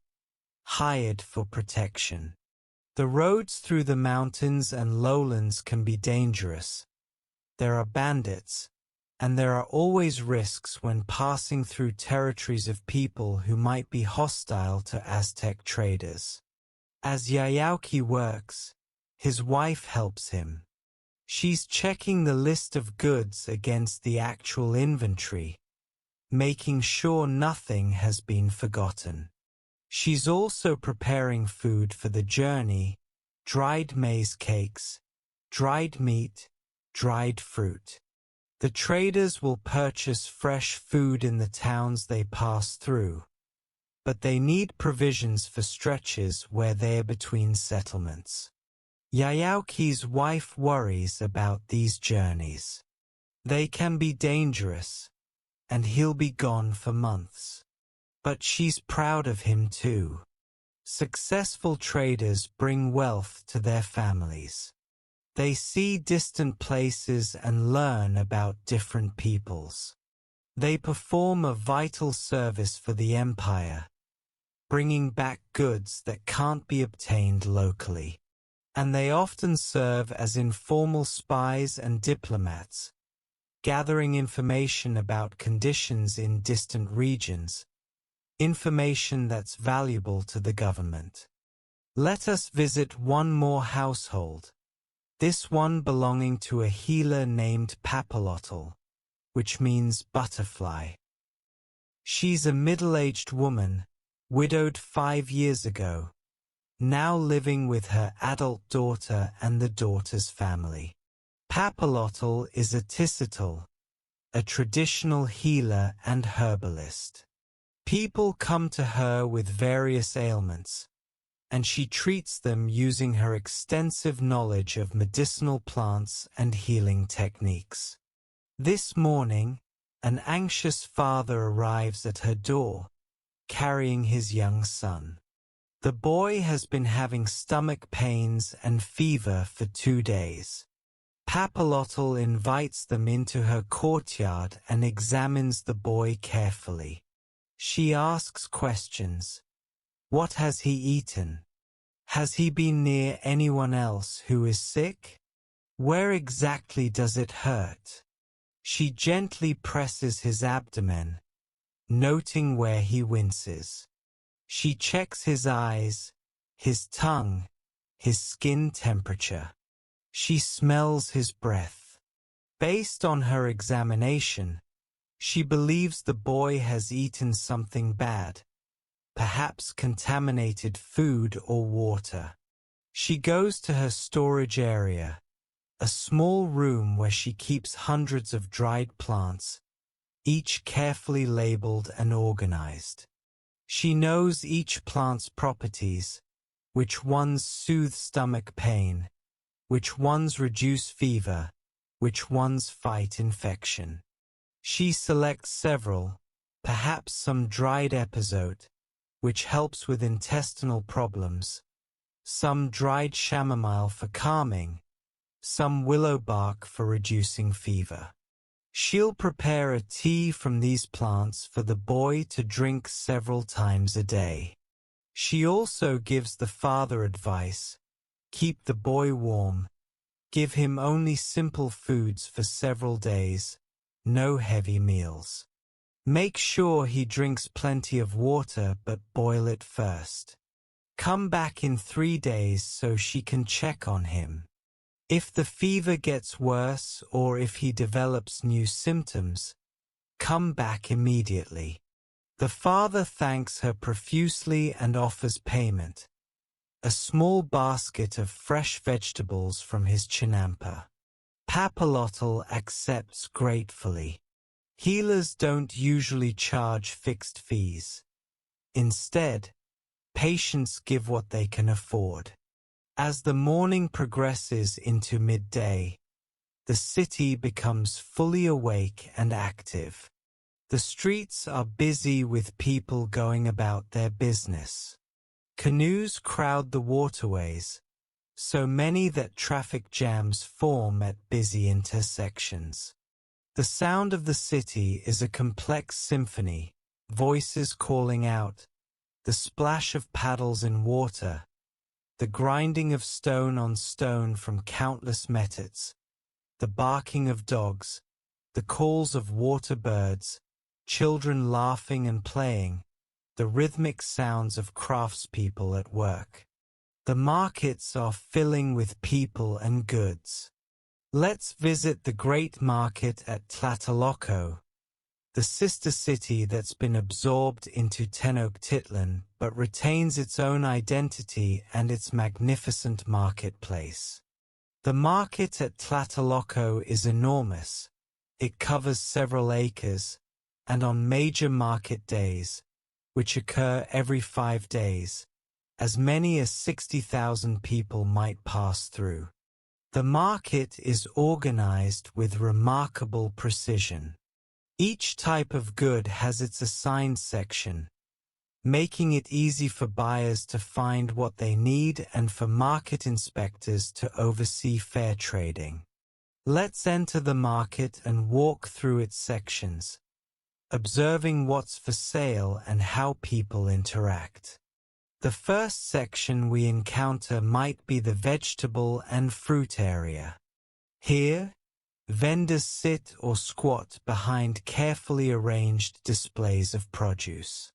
hired for protection. The roads through the mountains and lowlands can be dangerous. There are bandits, and there are always risks when passing through territories of people who might be hostile to Aztec traders. As Yayauki works, his wife helps him. She's checking the list of goods against the actual inventory, making sure nothing has been forgotten. She's also preparing food for the journey: dried maize cakes, dried meat, dried fruit. The traders will purchase fresh food in the towns they pass through, but they need provisions for stretches where they are between settlements. Yayauki's wife worries about these journeys. They can be dangerous, and he'll be gone for months. But she's proud of him too. Successful traders bring wealth to their families. They see distant places and learn about different peoples. They perform a vital service for the empire, bringing back goods that can't be obtained locally. And they often serve as informal spies and diplomats, gathering information about conditions in distant regions, information that's valuable to the government. Let us visit one more household, this one belonging to a healer named Papalotl, which means butterfly. She's a middle-aged woman, widowed 5 years ago, now living with her adult daughter and the daughter's family. Papalotl is a Tisitl, a traditional healer and herbalist. People come to her with various ailments, and she treats them using her extensive knowledge of medicinal plants and healing techniques. This morning, an anxious father arrives at her door, carrying his young son. The boy has been having stomach pains and fever for 2 days. Papalotl invites them into her courtyard and examines the boy carefully. She asks questions. What has he eaten? Has he been near anyone else who is sick? Where exactly does it hurt? She gently presses his abdomen, noting where he winces. She checks his eyes, his tongue, his skin temperature. She smells his breath. Based on her examination, she believes the boy has eaten something bad, perhaps contaminated food or water. She goes to her storage area, a small room where she keeps hundreds of dried plants, each carefully labeled and organized. She knows each plant's properties, which ones soothe stomach pain, which ones reduce fever, which ones fight infection. She selects several, perhaps some dried episode, which helps with intestinal problems, some dried chamomile for calming, some willow bark for reducing fever. She'll prepare a tea from these plants for the boy to drink several times a day. She also gives the father advice: keep the boy warm, give him only simple foods for several days, no heavy meals. Make sure he drinks plenty of water, but boil it first. Come back in 3 days so she can check on him. If the fever gets worse or if he develops new symptoms, come back immediately. The father thanks her profusely and offers payment, a small basket of fresh vegetables from his chinampa. Papalotl accepts gratefully. Healers don't usually charge fixed fees. Instead, patients give what they can afford. As the morning progresses into midday, the city becomes fully awake and active. The streets are busy with people going about their business. Canoes crowd the waterways, so many that traffic jams form at busy intersections. The sound of the city is a complex symphony, voices calling out, the splash of paddles in water, the grinding of stone on stone from countless methods, the barking of dogs, the calls of water birds, children laughing and playing, the rhythmic sounds of craftspeople at work. The markets are filling with people and goods. Let's visit the great market at Tlatelolco, the sister city that's been absorbed into Tenochtitlan but retains its own identity and its magnificent marketplace. The market at Tlatelolco is enormous. It covers several acres, and on major market days, which occur every 5 days. As many as 60,000 people might pass through. The market is organized with remarkable precision. Each type of good has its assigned section, making it easy for buyers to find what they need and for market inspectors to oversee fair trading. Let's enter the market and walk through its sections, observing what's for sale and how people interact. The first section we encounter might be the vegetable and fruit area. Here, vendors sit or squat behind carefully arranged displays of produce.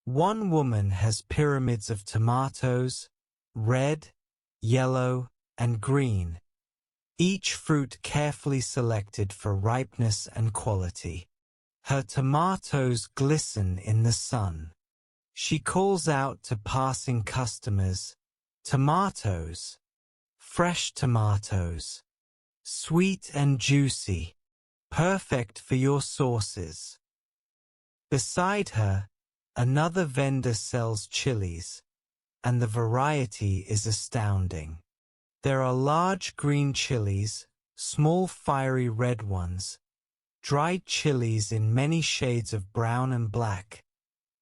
One woman has pyramids of tomatoes, red, yellow, and green, each fruit carefully selected for ripeness and quality. Her tomatoes glisten in the sun. She calls out to passing customers, "Tomatoes, fresh tomatoes, sweet and juicy, perfect for your sauces." Beside her, another vendor sells chilies, and the variety is astounding. There are large green chilies, small fiery red ones, dried chilies in many shades of brown and black,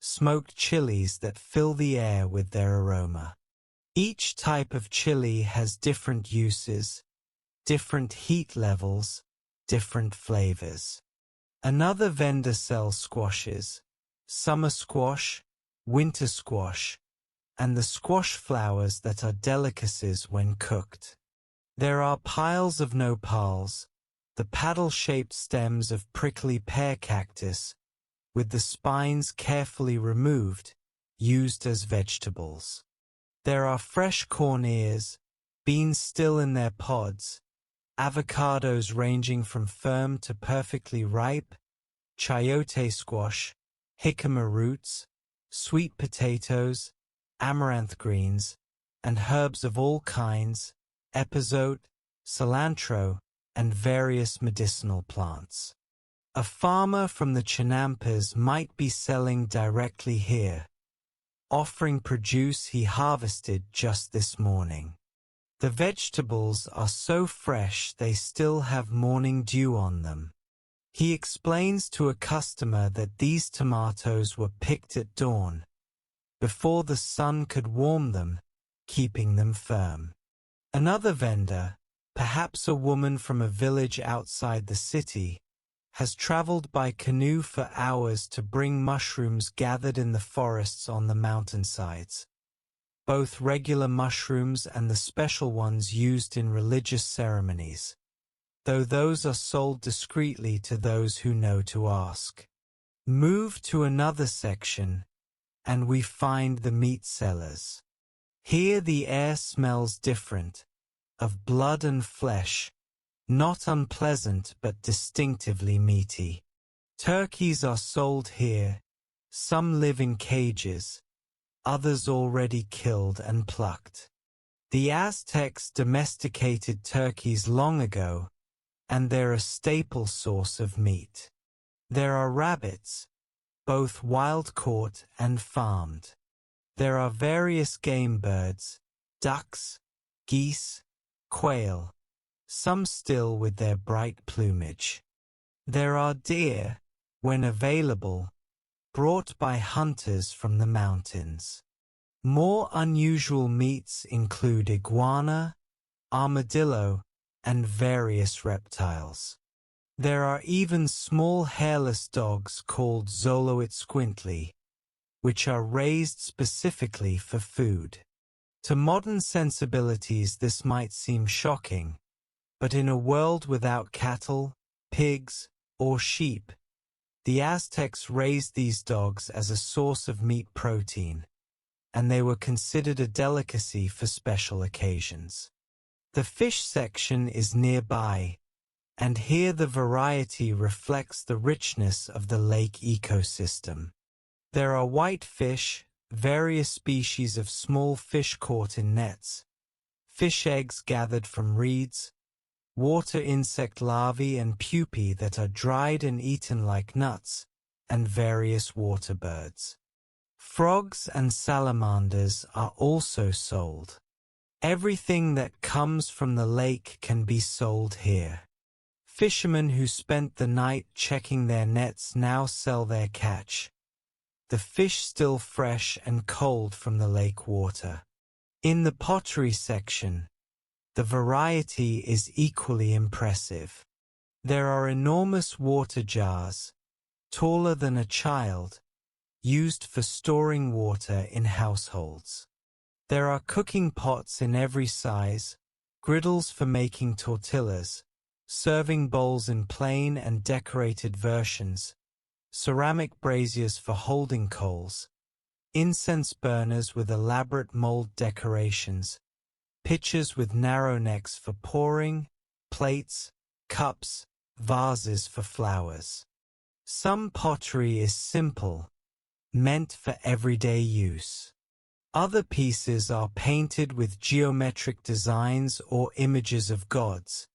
smoked chilies that fill the air with their aroma. Each type of chili has different uses, different heat levels, different flavors. Another vendor sells squashes, summer squash, winter squash, and the squash flowers that are delicacies when cooked. There are piles of nopals, the paddle-shaped stems of prickly pear cactus, with the spines carefully removed, used as vegetables. There are fresh corn ears, beans still in their pods, avocados ranging from firm to perfectly ripe, chayote squash, jicama roots, sweet potatoes, amaranth greens, and herbs of all kinds, epazote, cilantro, and various medicinal plants. A farmer from the Chinampas might be selling directly here, offering produce he harvested just this morning. The vegetables are so fresh they still have morning dew on them. He explains to a customer that these tomatoes were picked at dawn, before the sun could warm them, keeping them firm. Another vendor, perhaps a woman from a village outside the city, has traveled by canoe for hours to bring mushrooms gathered in the forests on the mountainsides. Both regular mushrooms and the special ones used in religious ceremonies, though those are sold discreetly to those who know to ask. Move to another section, and we find the meat sellers. Here the air smells different, of blood and flesh, not unpleasant but distinctively meaty. Turkeys are sold here, some live in cages, others already killed and plucked. The Aztecs domesticated turkeys long ago, and they're a staple source of meat. There are rabbits, both wild-caught and farmed. There are various game birds, ducks, geese, quail, some still with their bright plumage. There are deer, when available, brought by hunters from the mountains. More unusual meats include iguana, armadillo, and various reptiles. There are even small hairless dogs called Xoloitzcuintli, which are raised specifically for food. To modern sensibilities this might seem shocking, but in a world without cattle, pigs, or sheep, the Aztecs raised these dogs as a source of meat protein, and they were considered a delicacy for special occasions. The fish section is nearby, and here the variety reflects the richness of the lake ecosystem. There are whitefish, various species of small fish caught in nets, fish eggs gathered from reeds, water insect larvae and pupae that are dried and eaten like nuts, and various water birds. Frogs and salamanders are also sold. Everything that comes from the lake can be sold here. Fishermen who spent the night checking their nets now sell their catch. The fish still fresh and cold from the lake water. In the pottery section, the variety is equally impressive. There are enormous water jars, taller than a child, used for storing water in households. There are cooking pots in every size, griddles for making tortillas, serving bowls in plain and decorated versions, ceramic braziers for holding coals, incense burners with elaborate mold decorations, pitchers with narrow necks for pouring, plates, cups, vases for flowers. Some pottery is simple, meant for everyday use. Other pieces are painted with geometric designs or images of gods,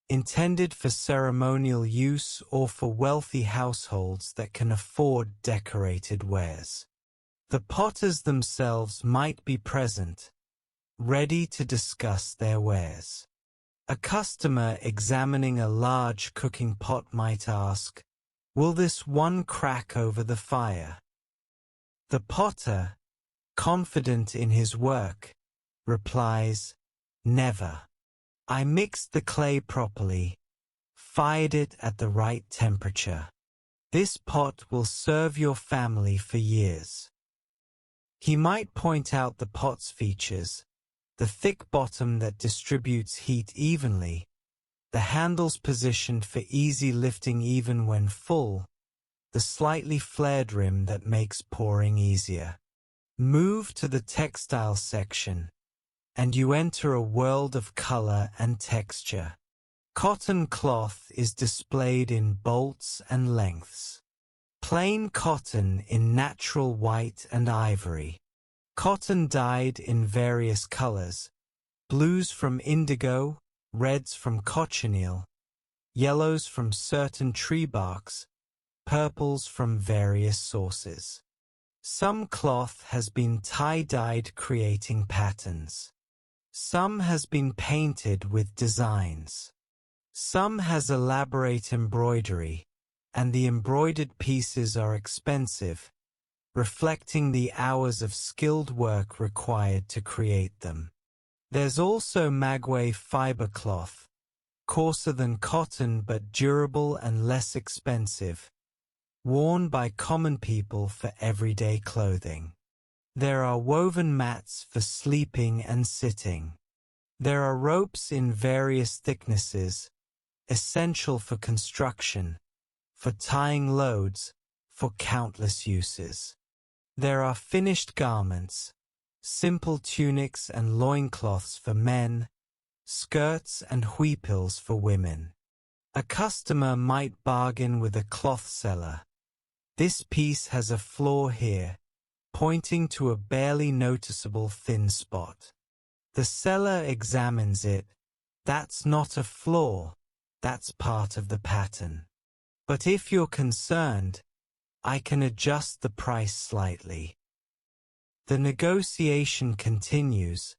intended for ceremonial use or for wealthy households that can afford decorated wares. The potters themselves might be present, ready to discuss their wares. A customer examining a large cooking pot might ask, "Will this one crack over the fire?" The potter, confident in his work, replies, "Never. I mixed the clay properly, fired it at the right temperature. This pot will serve your family for years." He might point out the pot's features: the thick bottom that distributes heat evenly, the handles positioned for easy lifting even when full, the slightly flared rim that makes pouring easier. Move to the textile section, and you enter a world of color and texture. Cotton cloth is displayed in bolts and lengths. Plain cotton in natural white and ivory. Cotton dyed in various colors: blues from indigo, reds from cochineal, yellows from certain tree barks, purples from various sources. Some cloth has been tie-dyed, creating patterns. Some has been painted with designs. Some has elaborate embroidery, and the embroidered pieces are expensive, reflecting the hours of skilled work required to create them. There's also maguey fiber cloth, coarser than cotton but durable and less expensive, worn by common people for everyday clothing. There are woven mats for sleeping and sitting. There are ropes in various thicknesses, essential for construction, for tying loads, for countless uses. There are finished garments, simple tunics and loincloths for men, skirts and huipils for women. A customer might bargain with a cloth seller. "This piece has a flaw here," pointing to a barely noticeable thin spot. The seller examines it. "That's not a flaw, that's part of the pattern. But if you're concerned, I can adjust the price slightly." The negotiation continues,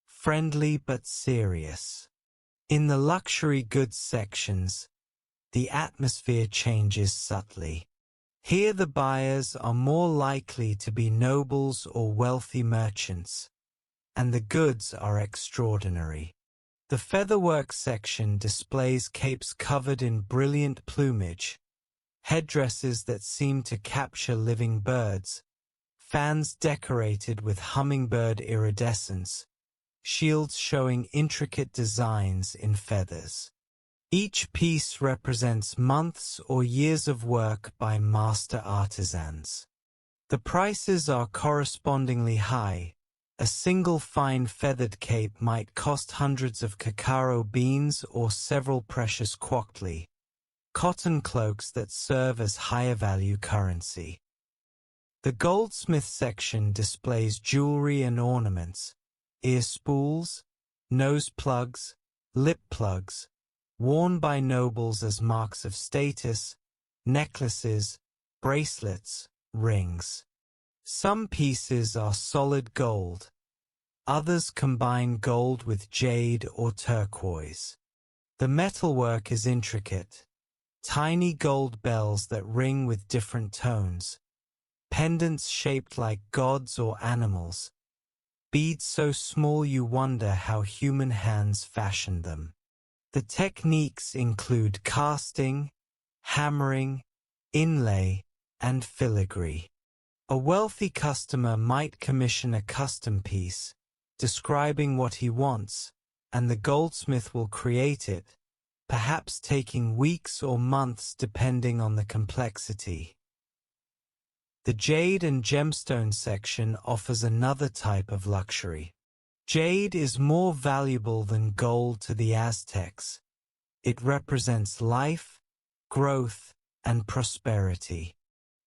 friendly but serious. In the luxury goods sections, the atmosphere changes subtly. Here the buyers are more likely to be nobles or wealthy merchants, and the goods are extraordinary. The featherwork section displays capes covered in brilliant plumage, headdresses that seem to capture living birds, fans decorated with hummingbird iridescence, shields showing intricate designs in feathers. Each piece represents months or years of work by master artisans. The prices are correspondingly high. A single fine feathered cape might cost hundreds of cacao beans or several precious quoktli, cotton cloaks that serve as higher value currency. The goldsmith section displays jewelry and ornaments, ear spools, nose plugs, lip plugs, worn by nobles as marks of status, necklaces, bracelets, rings. Some pieces are solid gold. Others combine gold with jade or turquoise. The metalwork is intricate. Tiny gold bells that ring with different tones. Pendants shaped like gods or animals. Beads so small you wonder how human hands fashioned them. The techniques include casting, hammering, inlay, and filigree. A wealthy customer might commission a custom piece, describing what he wants, and the goldsmith will create it, perhaps taking weeks or months depending on the complexity. The jade and gemstone section offers another type of luxury. Jade is more valuable than gold to the Aztecs. It represents life, growth, and prosperity.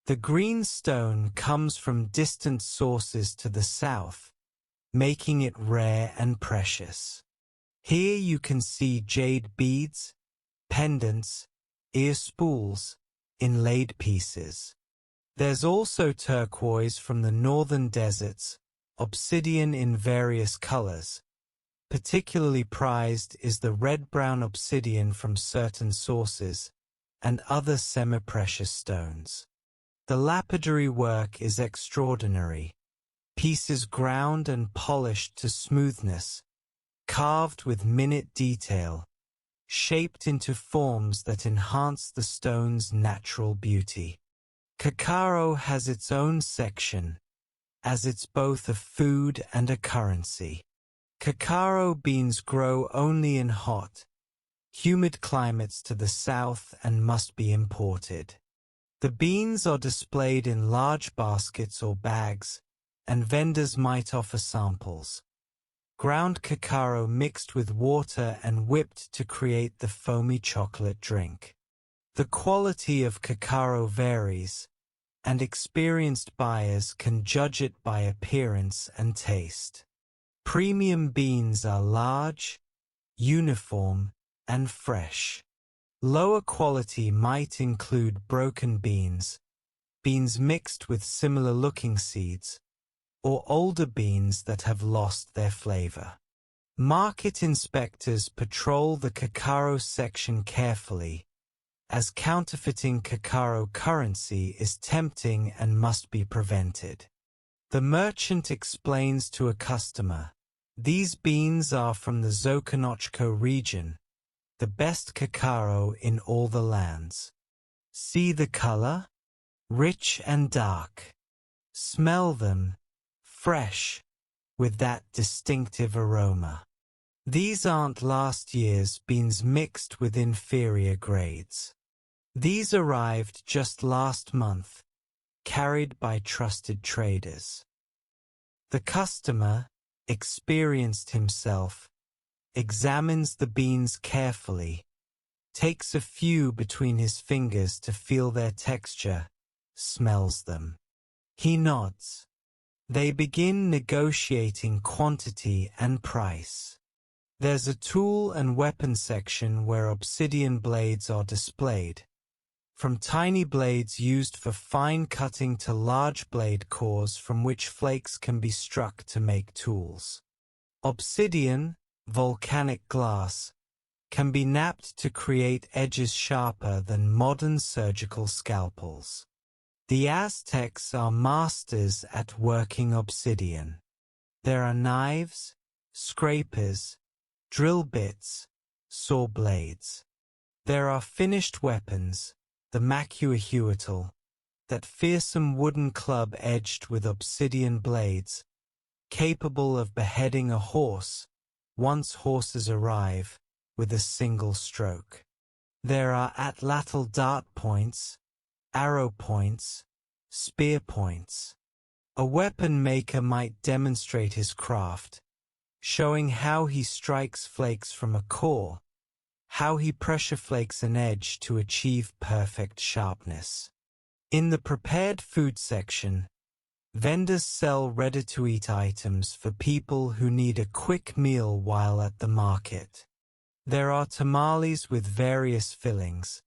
The green stone comes from distant sources to the south, making it rare and precious. Here you can see jade beads, pendants, ear spools, inlaid pieces. There's also turquoise from the northern deserts, obsidian in various colors. Particularly prized is the red-brown obsidian from certain sources, and other semi-precious stones. The lapidary work is extraordinary. Pieces ground and polished to smoothness, carved with minute detail, shaped into forms that enhance the stone's natural beauty. Cacao has its own section, as it's both a food and a currency. Cacao beans grow only in hot, humid climates to the south and must be imported. The beans are displayed in large baskets or bags, and vendors might offer samples. Ground cacao mixed with water and whipped to create the foamy chocolate drink. The quality of cacao varies, and experienced buyers can judge it by appearance and taste. Premium beans are large, uniform, and fresh. Lower quality might include broken beans, beans mixed with similar-looking seeds, or older beans that have lost their flavor. Market inspectors patrol the cacao section carefully, as counterfeiting cacao currency is tempting and must be prevented. The merchant explains to a customer, "These beans are from the Zoconochco region, the best cacao in all the lands. See the color? Rich and dark. Smell them, fresh, with that distinctive aroma. These aren't last year's beans mixed with inferior grades. These arrived just last month, carried by trusted traders." The customer, experienced himself, examines the beans carefully, takes a few between his fingers to feel their texture, smells them. He nods. They begin negotiating quantity and price. There's a tool and weapon section where obsidian blades are displayed, from tiny blades used for fine cutting to large blade cores from which flakes can be struck to make tools. Obsidian, volcanic glass, can be knapped to create edges sharper than modern surgical scalpels. The Aztecs are masters at working obsidian. There are knives, scrapers, drill bits, saw blades. There are finished weapons, the macuahuitl, that fearsome wooden club edged with obsidian blades, capable of beheading a horse, once horses arrive, with a single stroke. There are atlatl dart points, arrow points, spear points. A weapon maker might demonstrate his craft, showing how he strikes flakes from a core, how he pressure flakes an edge to achieve perfect sharpness. In the prepared food section, vendors sell ready-to-eat items for people who need a quick meal while at the market. There are tamales with various fillings,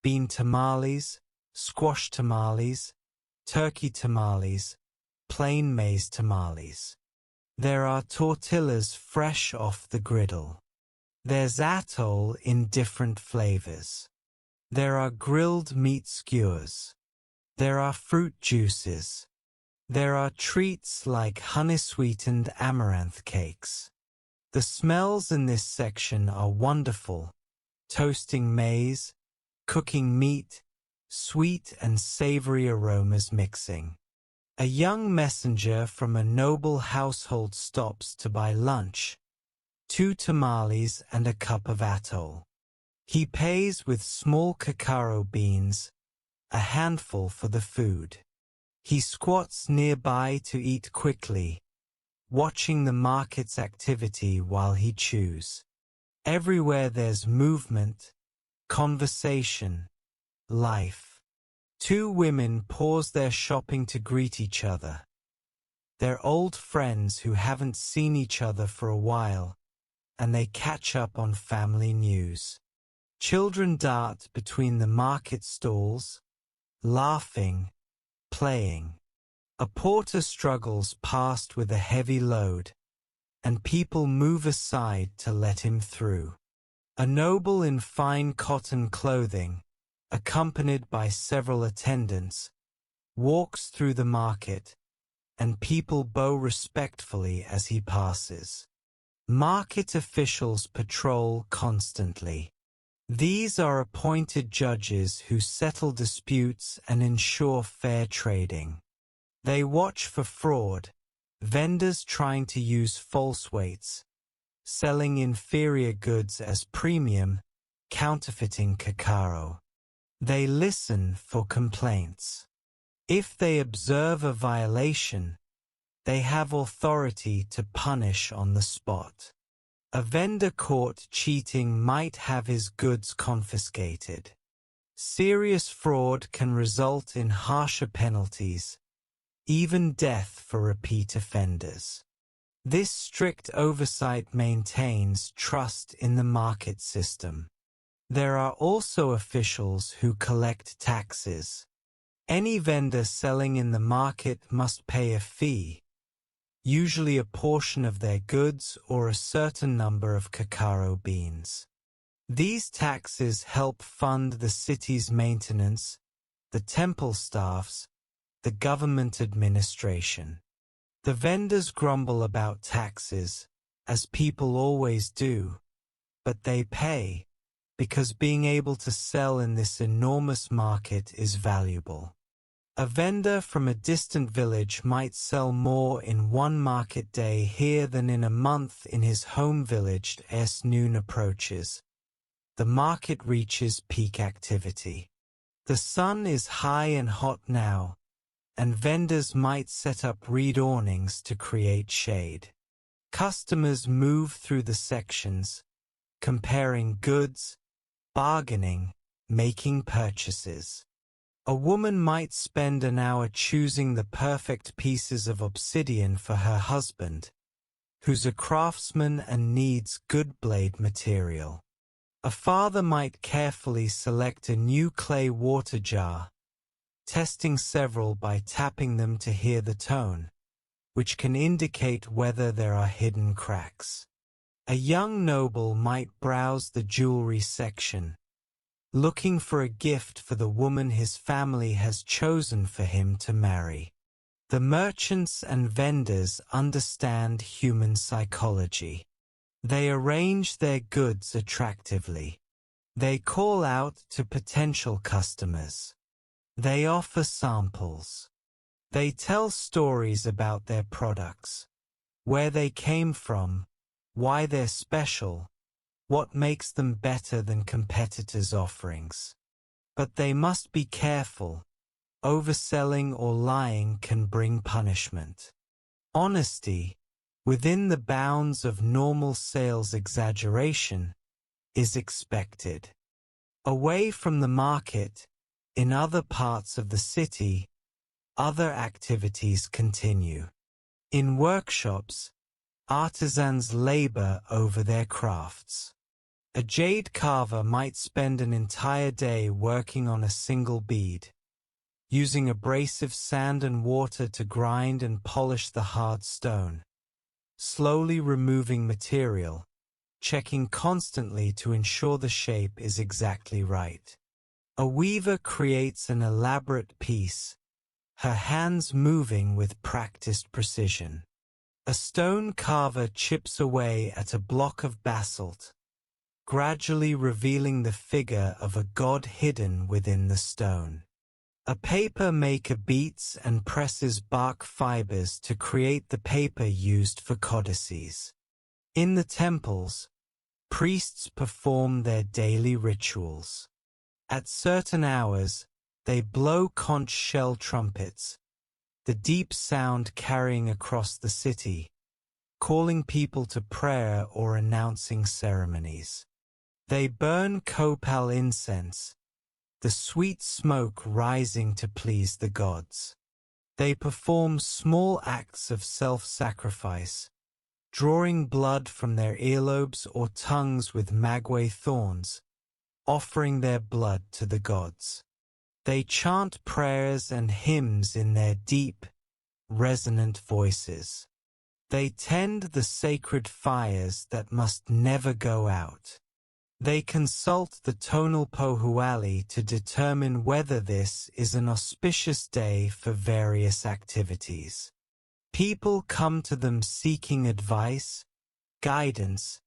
bean tamales, squash tamales, turkey tamales, plain maize tamales. There are tortillas fresh off the griddle. There's atoll in different flavors. There are grilled meat skewers. There are fruit juices. There are treats like honey-sweetened amaranth cakes. The smells in this section are wonderful. Toasting maize, cooking meat, sweet and savory aromas mixing. A young messenger from a noble household stops to buy lunch, 2 tamales and a cup of atoll. He pays with small cacao beans, a handful for the food. He squats nearby to eat quickly, watching the market's activity while he chews. Everywhere there's movement, conversation, life. 2 women pause their shopping to greet each other. They're old friends who haven't seen each other for a while, and they catch up on family news. Children dart between the market stalls, laughing, playing. A porter struggles past with a heavy load, and people move aside to let him through. A noble in fine cotton clothing, accompanied by several attendants, walks through the market, and people bow respectfully as he passes. Market officials patrol constantly. These are appointed judges who settle disputes and ensure fair trading. They watch for fraud, vendors trying to use false weights, selling inferior goods as premium, counterfeiting cacao. They listen for complaints. If they observe a violation, they have authority to punish on the spot. A vendor caught cheating might have his goods confiscated. Serious fraud can result in harsher penalties, even death for repeat offenders. This strict oversight maintains trust in the market system. There are also officials who collect taxes. Any vendor selling in the market must pay a fee, usually a portion of their goods or a certain number of cacao beans. These taxes help fund the city's maintenance, the temple staffs, the government administration. The vendors grumble about taxes, as people always do, but they pay, because being able to sell in this enormous market is valuable. A vendor from a distant village might sell more in one market day here than in a month in his home village as noon approaches. The market reaches peak activity. The sun is high and hot now, and vendors might set up reed awnings to create shade. Customers move through the sections, comparing goods, bargaining, making purchases. A woman might spend an hour choosing the perfect pieces of obsidian for her husband, who's a craftsman and needs good blade material. A father might carefully select a new clay water jar, testing several by tapping them to hear the tone, which can indicate whether there are hidden cracks. A young noble might browse the jewelry section, looking for a gift for the woman his family has chosen for him to marry. The merchants and vendors understand human psychology. They arrange their goods attractively. They call out to potential customers. They offer samples. They tell stories about their products, where they came from, why they're special, what makes them better than competitors' offerings. But they must be careful. Overselling or lying can bring punishment. Honesty, within the bounds of normal sales exaggeration, is expected. Away from the market, in other parts of the city, other activities continue. In workshops, artisans labor over their crafts. A jade carver might spend an entire day working on a single bead. using abrasive sand and water to grind and polish the hard stone, slowly removing material, checking constantly to ensure the shape is exactly right. A weaver creates an elaborate piece, her hands moving with practiced precision. A stone carver chips away at a block of basalt, gradually revealing the figure of a god hidden within the stone. A paper maker beats and presses bark fibers to create the paper used for codices. In the temples, priests perform their daily rituals. At certain hours, they blow conch shell trumpets, the deep sound carrying across the city, calling people to prayer or announcing ceremonies. They burn copal incense, the sweet smoke rising to please the gods. They perform small acts of self-sacrifice, drawing blood from their earlobes or tongues with maguey thorns, offering their blood to the gods. They chant prayers and hymns in their deep, resonant voices. They tend the sacred fires that must never go out. They consult the tonal pohuali to determine whether this is an auspicious day for various activities. People come to them seeking advice, guidance,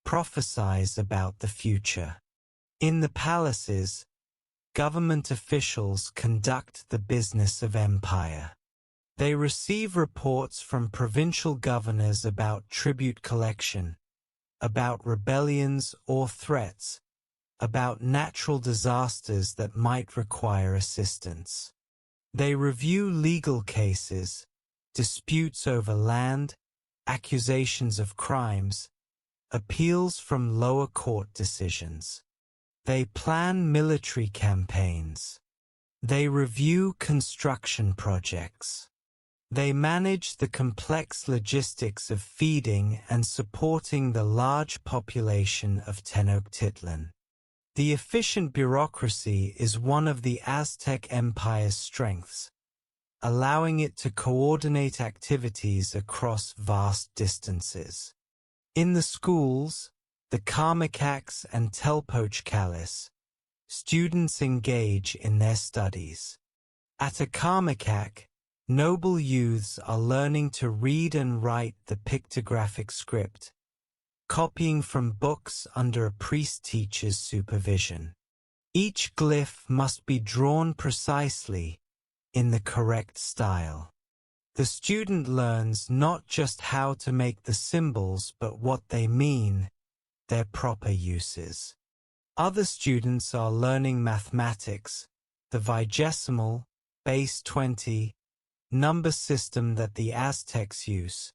prophesies about the future. In the palaces, government officials conduct the business of empire. They receive reports from provincial governors about tribute collection, about rebellions or threats, about natural disasters that might require assistance. They review legal cases, disputes over land, accusations of crimes, appeals from lower court decisions. They plan military campaigns. They review construction projects. They manage the complex logistics of feeding and supporting the large population of Tenochtitlan. The efficient bureaucracy is one of the Aztec Empire's strengths, allowing it to coordinate activities across vast distances. In the schools, the Karmakax and Telpochcalis, students engage in their studies. At a Karmakak, noble youths are learning to read and write the pictographic script, copying from books under a priest-teacher's supervision. Each glyph must be drawn precisely, in the correct style. The student learns not just how to make the symbols but what they mean, their proper uses. Other students are learning mathematics, the vigesimal, base 20, number system that the Aztecs use,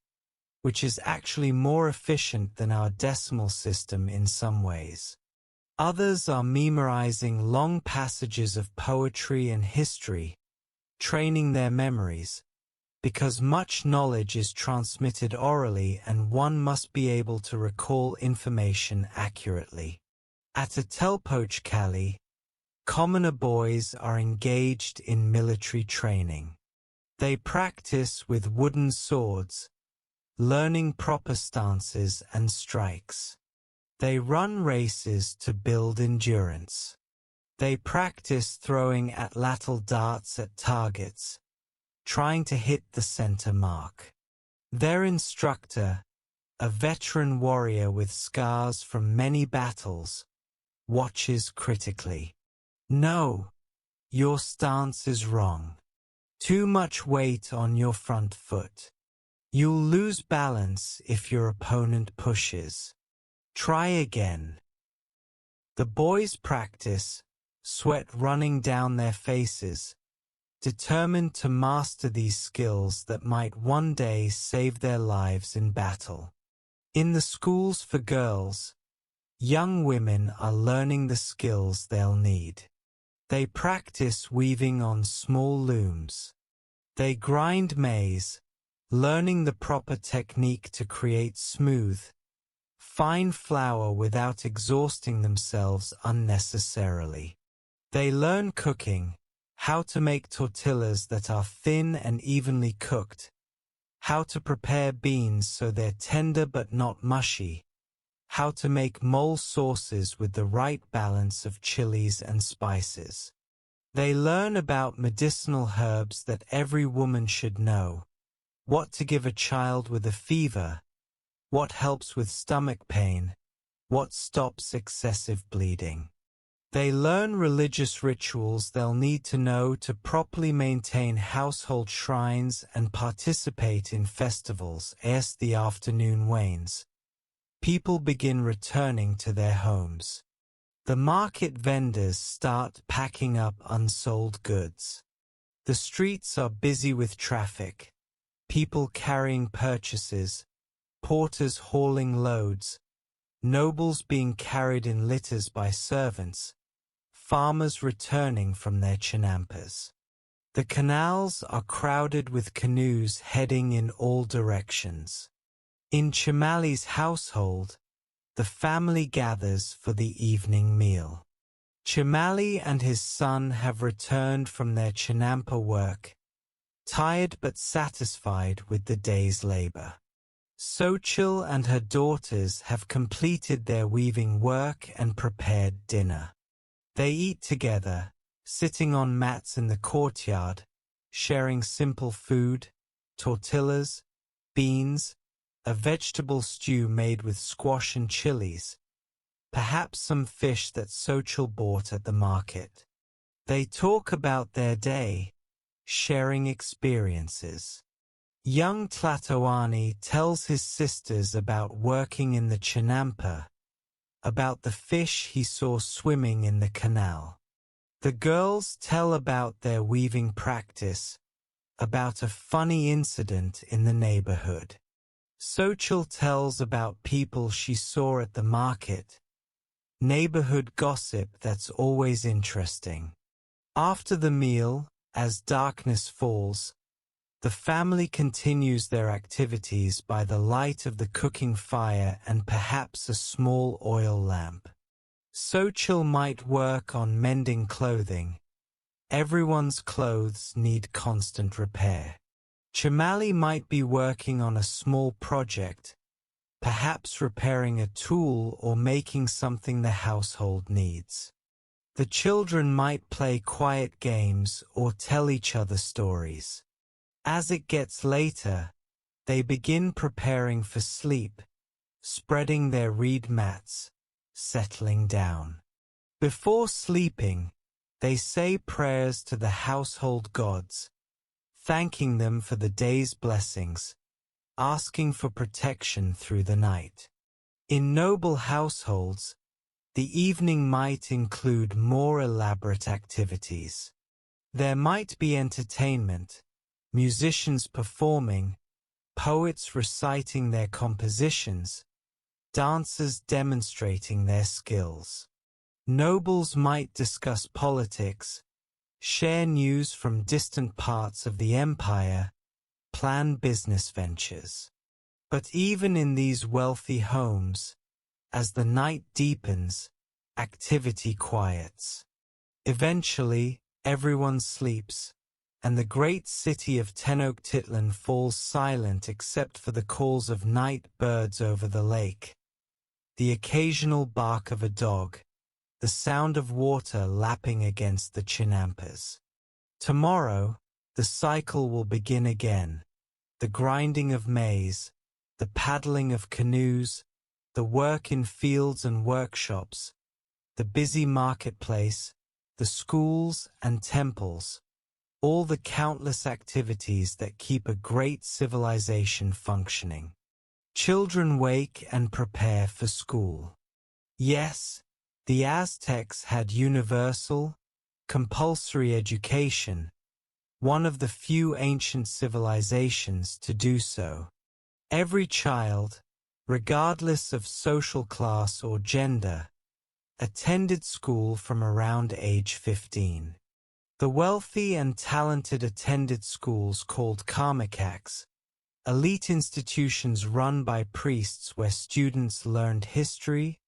which is actually more efficient than our decimal system in some ways. Others are memorizing long passages of poetry and history, training their memories, because much knowledge is transmitted orally and one must be able to recall information accurately. At a Telpochcali, commoner boys are engaged in military training. They practice with wooden swords, learning proper stances and strikes. They run races to build endurance. They practice throwing atlatl darts at targets, trying to hit the center mark. Their instructor, a veteran warrior with scars from many battles, watches critically. No, your stance is wrong. Too much weight on your front foot. You'll lose balance if your opponent pushes. Try again. The boys practice, sweat running down their faces, determined to master these skills that might one day save their lives in battle. In the schools for girls, young women are learning the skills they'll need. They practice weaving on small looms. They grind maize, learning the proper technique to create smooth, fine flour without exhausting themselves unnecessarily. They learn cooking, how to make tortillas that are thin and evenly cooked, how to prepare beans so they're tender but not mushy, how to make mole sauces with the right balance of chilies and spices. They learn about medicinal herbs that every woman should know, what to give a child with a fever, what helps with stomach pain, what stops excessive bleeding. They learn religious rituals they'll need to know to properly maintain household shrines and participate in festivals. As the afternoon wanes, people begin returning to their homes. The market vendors start packing up unsold goods. The streets are busy with traffic, people carrying purchases, porters hauling loads, nobles being carried in litters by servants, farmers returning from their chinampas. The canals are crowded with canoes heading in all directions. In Chimali's household, the family gathers for the evening meal. Chimali and his son have returned from their chinampa work, tired but satisfied with the day's labor. Xochitl and her daughters have completed their weaving work and prepared dinner. They eat together, sitting on mats in the courtyard, sharing simple food, tortillas, beans, a vegetable stew made with squash and chilies, perhaps some fish that Xochitl bought at the market. They talk about their day, sharing experiences. Young Tlatoani tells his sisters about working in the chinampa, about the fish he saw swimming in the canal. The girls tell about their weaving practice, about a funny incident in the neighborhood. Xochitl tells about people she saw at the market, neighborhood gossip that's always interesting. After the meal, as darkness falls, the family continues their activities by the light of the cooking fire and perhaps a small oil lamp. Xochitl might work on mending clothing. Everyone's clothes need constant repair. Chimali might be working on a small project, perhaps repairing a tool or making something the household needs. The children might play quiet games or tell each other stories. As it gets later, they begin preparing for sleep, spreading their reed mats, settling down. Before sleeping, they say prayers to the household gods, thanking them for the day's blessings, asking for protection through the night. In noble households, the evening might include more elaborate activities. There might be entertainment, musicians performing, poets reciting their compositions, dancers demonstrating their skills. Nobles might discuss politics, share news from distant parts of the empire, plan business ventures. But even in these wealthy homes, as the night deepens, activity quiets. Eventually, everyone sleeps, and the great city of Tenochtitlan falls silent except for the calls of night birds over the lake, the occasional bark of a dog, the sound of water lapping against the chinampas. Tomorrow, the cycle will begin again, the grinding of maize, the paddling of canoes, the work in fields and workshops, the busy marketplace, the schools and temples, all the countless activities that keep a great civilization functioning. Children wake and prepare for school. Yes, the Aztecs had universal, compulsory education, one of the few ancient civilizations to do so. Every child, regardless of social class or gender, attended school from around age 15. The wealthy and talented attended schools called Karmakaks, elite institutions run by priests where students learned history,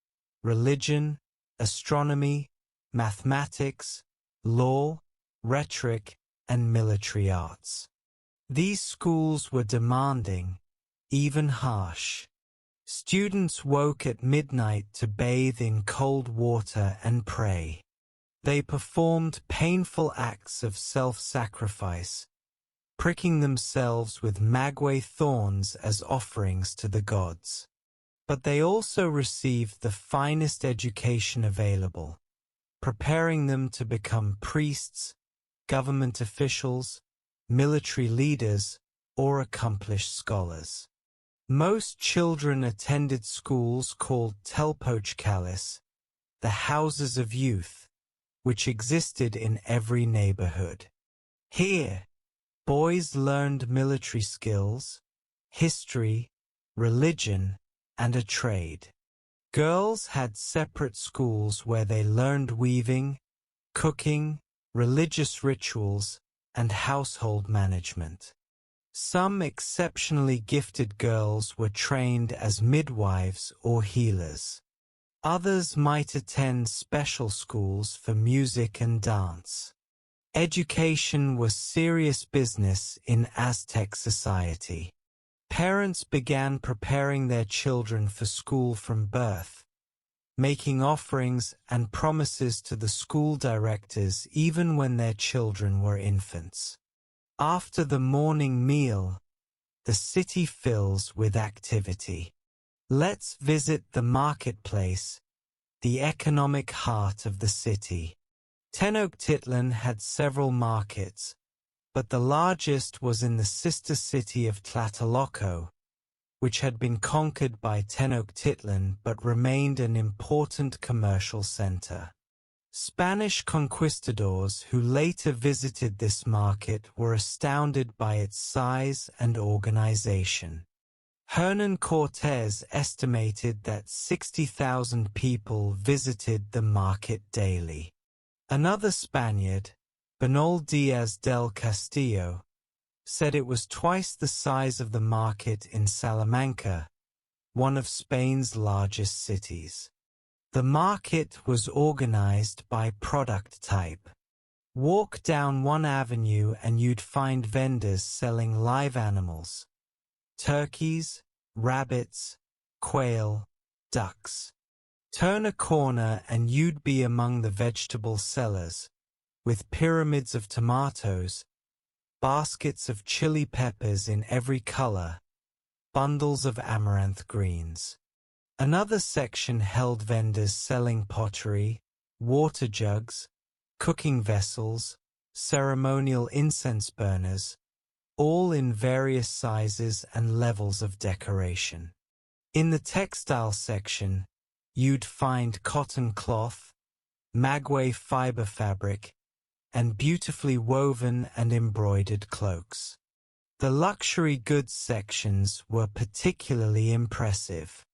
religion, astronomy, mathematics, law, rhetoric, and military arts. These schools were demanding, even harsh. Students woke at midnight to bathe in cold water and pray. They performed painful acts of self-sacrifice, pricking themselves with maguey thorns as offerings to the gods. But they also received the finest education available, preparing them to become priests, government officials, military leaders, or accomplished scholars. Most children attended schools called telpochcalis, the houses of youth, which existed in every neighborhood. Here, boys learned military skills, history, religion, and a trade. Girls had separate schools where they learned weaving, cooking, religious rituals, and household management. Some exceptionally gifted girls were trained as midwives or healers. Others might attend special schools for music and dance. Education was serious business in Aztec society. Parents began preparing their children for school from birth, making offerings and promises to the school directors even when their children were infants. After the morning meal, the city fills with activity. Let's visit the marketplace, the economic heart of the city. Tenochtitlan had several markets, but the largest was in the sister city of Tlatelolco, which had been conquered by Tenochtitlan but remained an important commercial center. Spanish conquistadors who later visited this market were astounded by its size and organization. Hernan Cortés estimated that 60,000 people visited the market daily. Another Spaniard, Bernal Díaz del Castillo, said it was twice the size of the market in Salamanca, one of Spain's largest cities. The market was organized by product type. Walk down one avenue and you'd find vendors selling live animals: turkeys, rabbits, quail, ducks. Turn a corner and you'd be among the vegetable sellers, with pyramids of tomatoes, baskets of chili peppers in every color, bundles of amaranth greens. Another section held vendors selling pottery, water jugs, cooking vessels, ceremonial incense burners, all in various sizes and levels of decoration. In the textile section, you'd find cotton cloth, maguey fiber fabric, and beautifully woven and embroidered cloaks. The luxury goods sections were particularly impressive.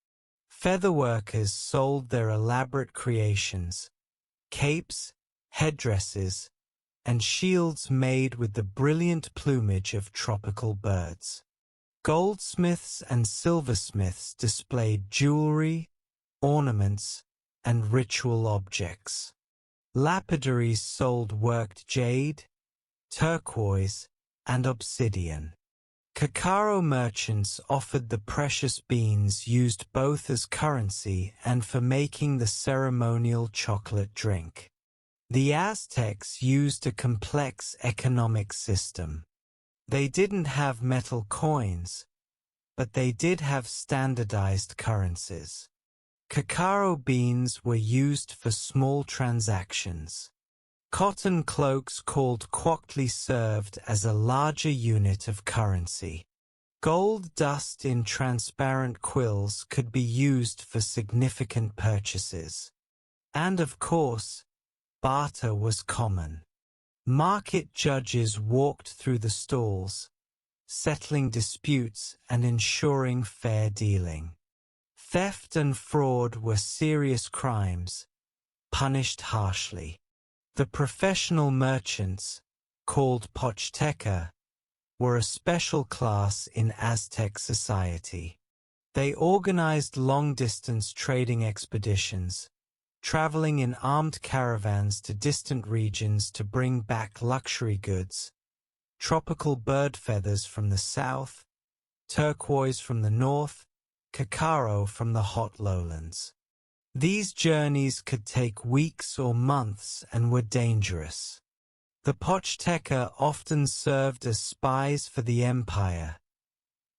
Featherworkers sold their elaborate creations, capes, headdresses, and shields made with the brilliant plumage of tropical birds. Goldsmiths and silversmiths displayed jewelry, ornaments, and ritual objects. Lapidaries sold worked jade, turquoise, and obsidian. Cacao merchants offered the precious beans used both as currency and for making the ceremonial chocolate drink. The Aztecs used a complex economic system. They didn't have metal coins, but they did have standardized currencies. Cacao beans were used for small transactions. Cotton cloaks called quochtli served as a larger unit of currency. Gold dust in transparent quills could be used for significant purchases. And of course, barter was common. Market judges walked through the stalls, settling disputes and ensuring fair dealing. Theft and fraud were serious crimes, punished harshly. The professional merchants, called pochteca, were a special class in Aztec society. They organized long-distance trading expeditions, traveling in armed caravans to distant regions to bring back luxury goods, tropical bird feathers from the south, turquoise from the north, cacao from the hot lowlands. These journeys could take weeks or months and were dangerous. The Pochteca often served as spies for the empire,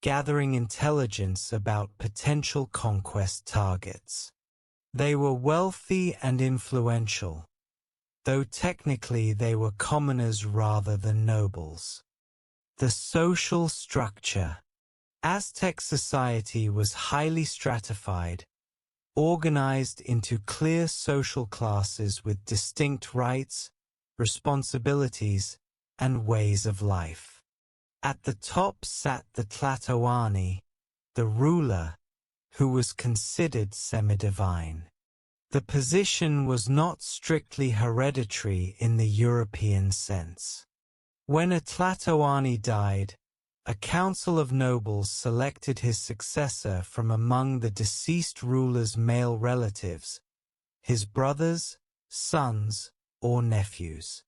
gathering intelligence about potential conquest targets. They were wealthy and influential, though technically they were commoners rather than nobles. The social structure. Aztec society was highly stratified, organized into clear social classes with distinct rights, responsibilities, and ways of life. At the top sat the Tlatoani, the ruler, who was considered semi-divine. The position was not strictly hereditary in the European sense. When a Tlatoani died, a council of nobles selected his successor from among the deceased ruler's male relatives, his brothers, sons, or nephews.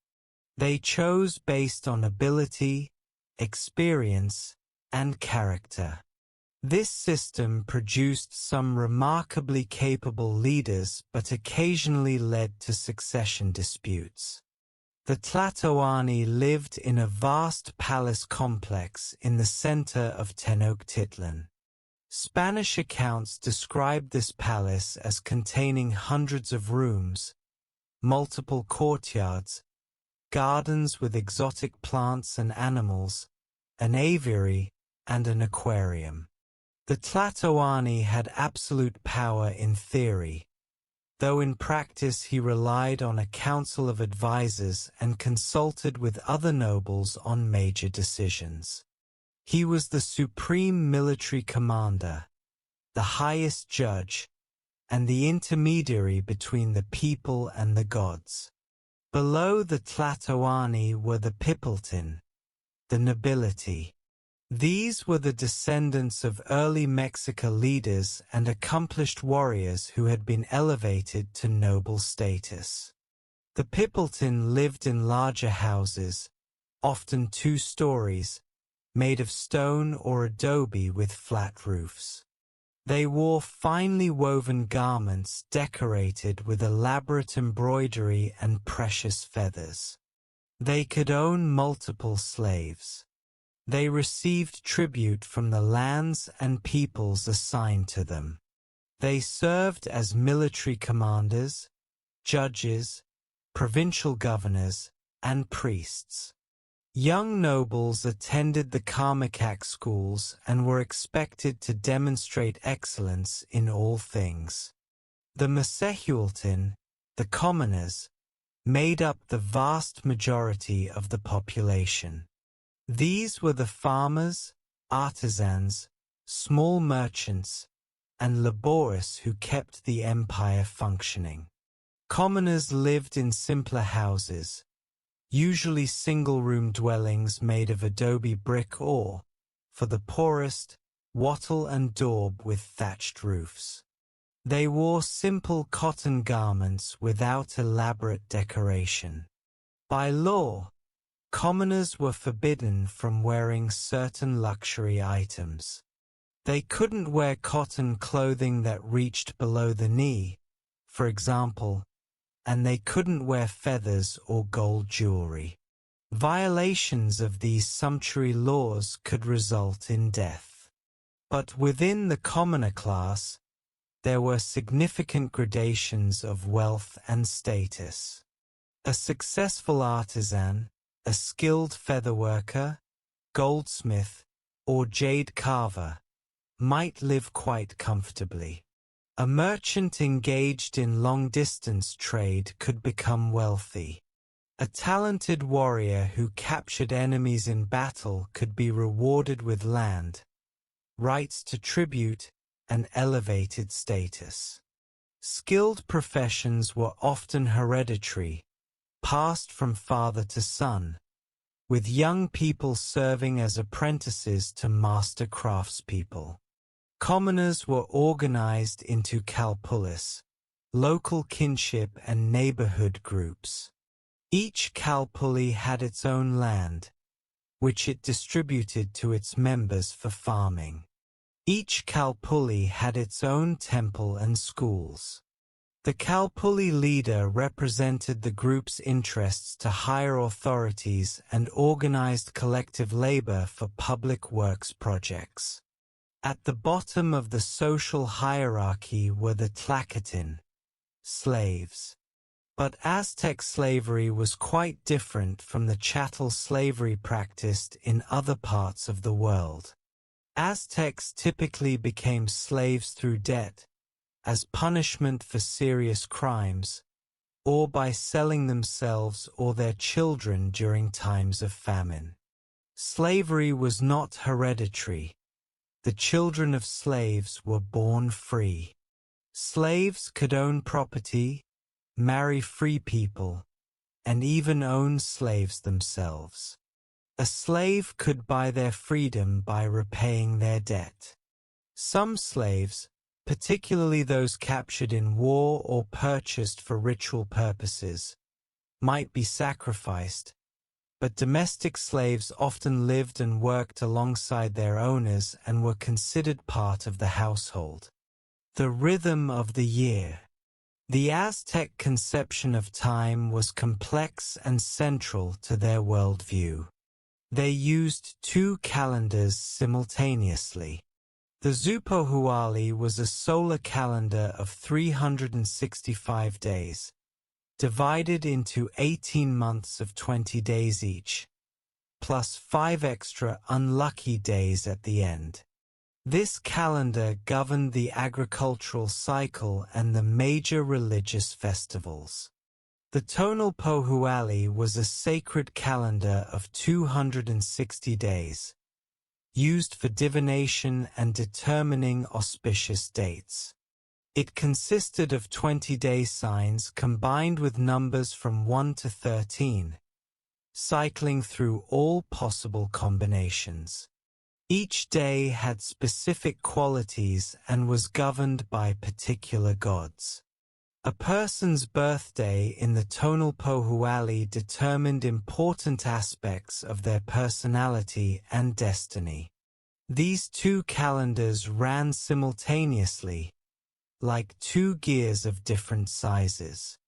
They chose based on ability, experience, and character. This system produced some remarkably capable leaders but occasionally led to succession disputes. The Tlatoani lived in a vast palace complex in the center of Tenochtitlan. Spanish accounts describe this palace as containing hundreds of rooms, multiple courtyards, gardens with exotic plants and animals, an aviary, and an aquarium. The Tlatoani had absolute power in theory, though in practice he relied on a council of advisors and consulted with other nobles on major decisions. He was the supreme military commander, the highest judge, and the intermediary between the people and the gods. Below the Tlatoani were the Pipiltin, the nobility. These were the descendants of early Mexica leaders and accomplished warriors who had been elevated to noble status. The Pipiltin lived in larger houses, often 2 stories, made of stone or adobe with flat roofs. They wore finely woven garments decorated with elaborate embroidery and precious feathers. They could own multiple slaves. They received tribute from the lands and peoples assigned to them. They served as military commanders, judges, provincial governors, and priests. Young nobles attended the Karmakak schools and were expected to demonstrate excellence in all things. The Massahualtin, the commoners, made up the vast majority of the population. These were the farmers, artisans, small merchants, and laborers who kept the empire functioning. Commoners lived in simpler houses, usually single-room dwellings made of adobe brick or, for the poorest, wattle and daub with thatched roofs. They wore simple cotton garments without elaborate decoration. By law, commoners were forbidden from wearing certain luxury items. They couldn't wear cotton clothing that reached below the knee, for example, and they couldn't wear feathers or gold jewelry. Violations of these sumptuary laws could result in death. But within the commoner class, there were significant gradations of wealth and status. A successful artisan, a skilled featherworker, goldsmith, or jade carver might live quite comfortably. A merchant engaged in long-distance trade could become wealthy. A talented warrior who captured enemies in battle could be rewarded with land, rights to tribute, and elevated status. Skilled professions were often hereditary, passed from father to son, with young people serving as apprentices to master craftspeople. Commoners were organized into calpulis, local kinship and neighborhood groups. Each Calpulli had its own land, which it distributed to its members for farming. Each Calpulli had its own temple and schools. The Calpulli leader represented the group's interests to higher authorities and organized collective labor for public works projects. At the bottom of the social hierarchy were the Tlacatin, slaves. But Aztec slavery was quite different from the chattel slavery practiced in other parts of the world. Aztecs typically became slaves through debt, as punishment for serious crimes, or by selling themselves or their children during times of famine. Slavery was not hereditary. The children of slaves were born free. Slaves could own property, marry free people, and even own slaves themselves. A slave could buy their freedom by repaying their debt. Some slaves, particularly those captured in war or purchased for ritual purposes, might be sacrificed, but domestic slaves often lived and worked alongside their owners and were considered part of the household. The rhythm of the year. The Aztec conception of time was complex and central to their worldview. They used 2 calendars simultaneously. The Zupohualli was a solar calendar of 365 days, divided into 18 months of 20 days each, plus 5 extra unlucky days at the end. This calendar governed the agricultural cycle and the major religious festivals. The tonal Pohualli was a sacred calendar of 260 days, used for divination and determining auspicious dates. It consisted of 20-day signs combined with numbers from 1 to 13, cycling through all possible combinations. Each day had specific qualities and was governed by particular gods. A person's birthday in the tonal Pohualli determined important aspects of their personality and destiny. These 2 calendars ran simultaneously, like 2 gears of different sizes.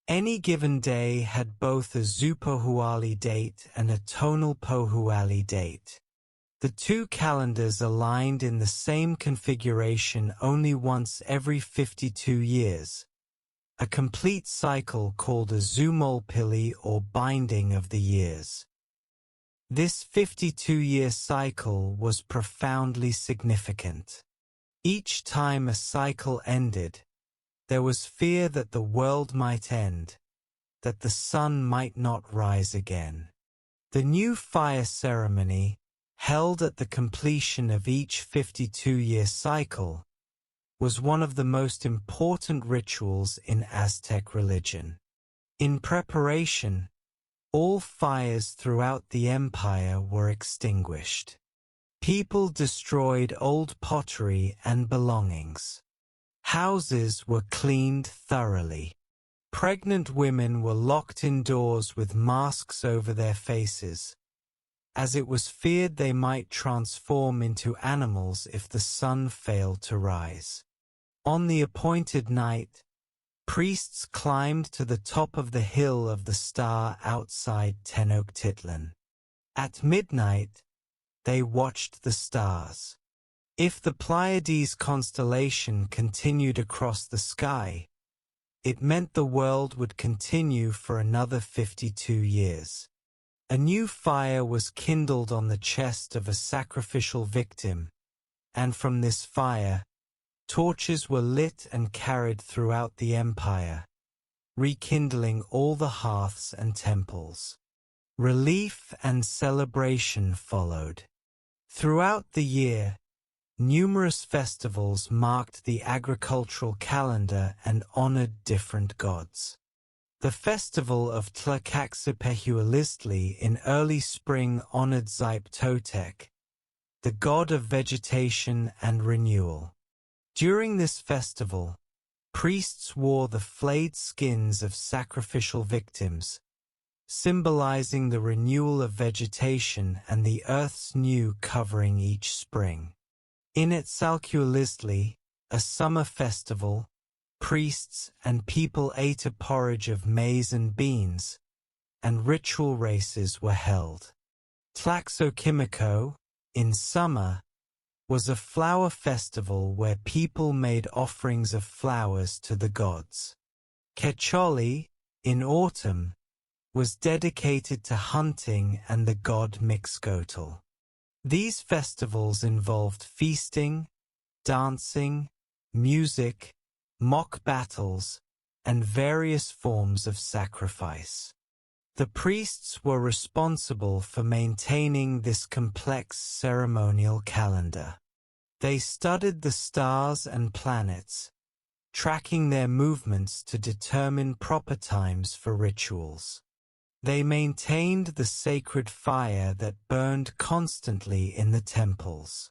Any given day had both a Zupohualli date and a tonal Pohualli date. The 2 calendars aligned in the same configuration only once every 52 years. A complete cycle called a Zumolpili or binding of the years. This 52-year cycle was profoundly significant. Each time a cycle ended, there was fear that the world might end, that the sun might not rise again. The new fire ceremony, held at the completion of each 52-year cycle, was one of the most important rituals in Aztec religion. In preparation, all fires throughout the empire were extinguished. People destroyed old pottery and belongings. Houses were cleaned thoroughly. Pregnant women were locked indoors with masks over their faces, as it was feared they might transform into animals if the sun failed to rise. On the appointed night, priests climbed to the top of the hill of the star outside Tenochtitlan. At midnight, they watched the stars. If the Pleiades constellation continued across the sky, it meant the world would continue for another 52 years. A new fire was kindled on the chest of a sacrificial victim, and from this fire, torches were lit and carried throughout the empire, rekindling all the hearths and temples. Relief and celebration followed. Throughout the year, numerous festivals marked the agricultural calendar and honored different gods. The festival of Tlacaxipehualistli in early spring honored Xipe Totec, the god of vegetation and renewal. During this festival, Priests wore the flayed skins of sacrificial victims, symbolizing the renewal of vegetation and the earth's new covering each spring. In Quetzalcoatl, a summer festival, priests and people ate a porridge of maize and beans, and ritual races were held. Tlaxoquimico, in summer, was a flower festival where people made offerings of flowers to the gods. Quecholi, in autumn, was dedicated to hunting and the god Mixcoatl. These festivals involved feasting, dancing, music, mock battles, and various forms of sacrifice. The priests were responsible for maintaining this complex ceremonial calendar. They studied the stars and planets, tracking their movements to determine proper times for rituals. They maintained the sacred fire that burned constantly in the temples.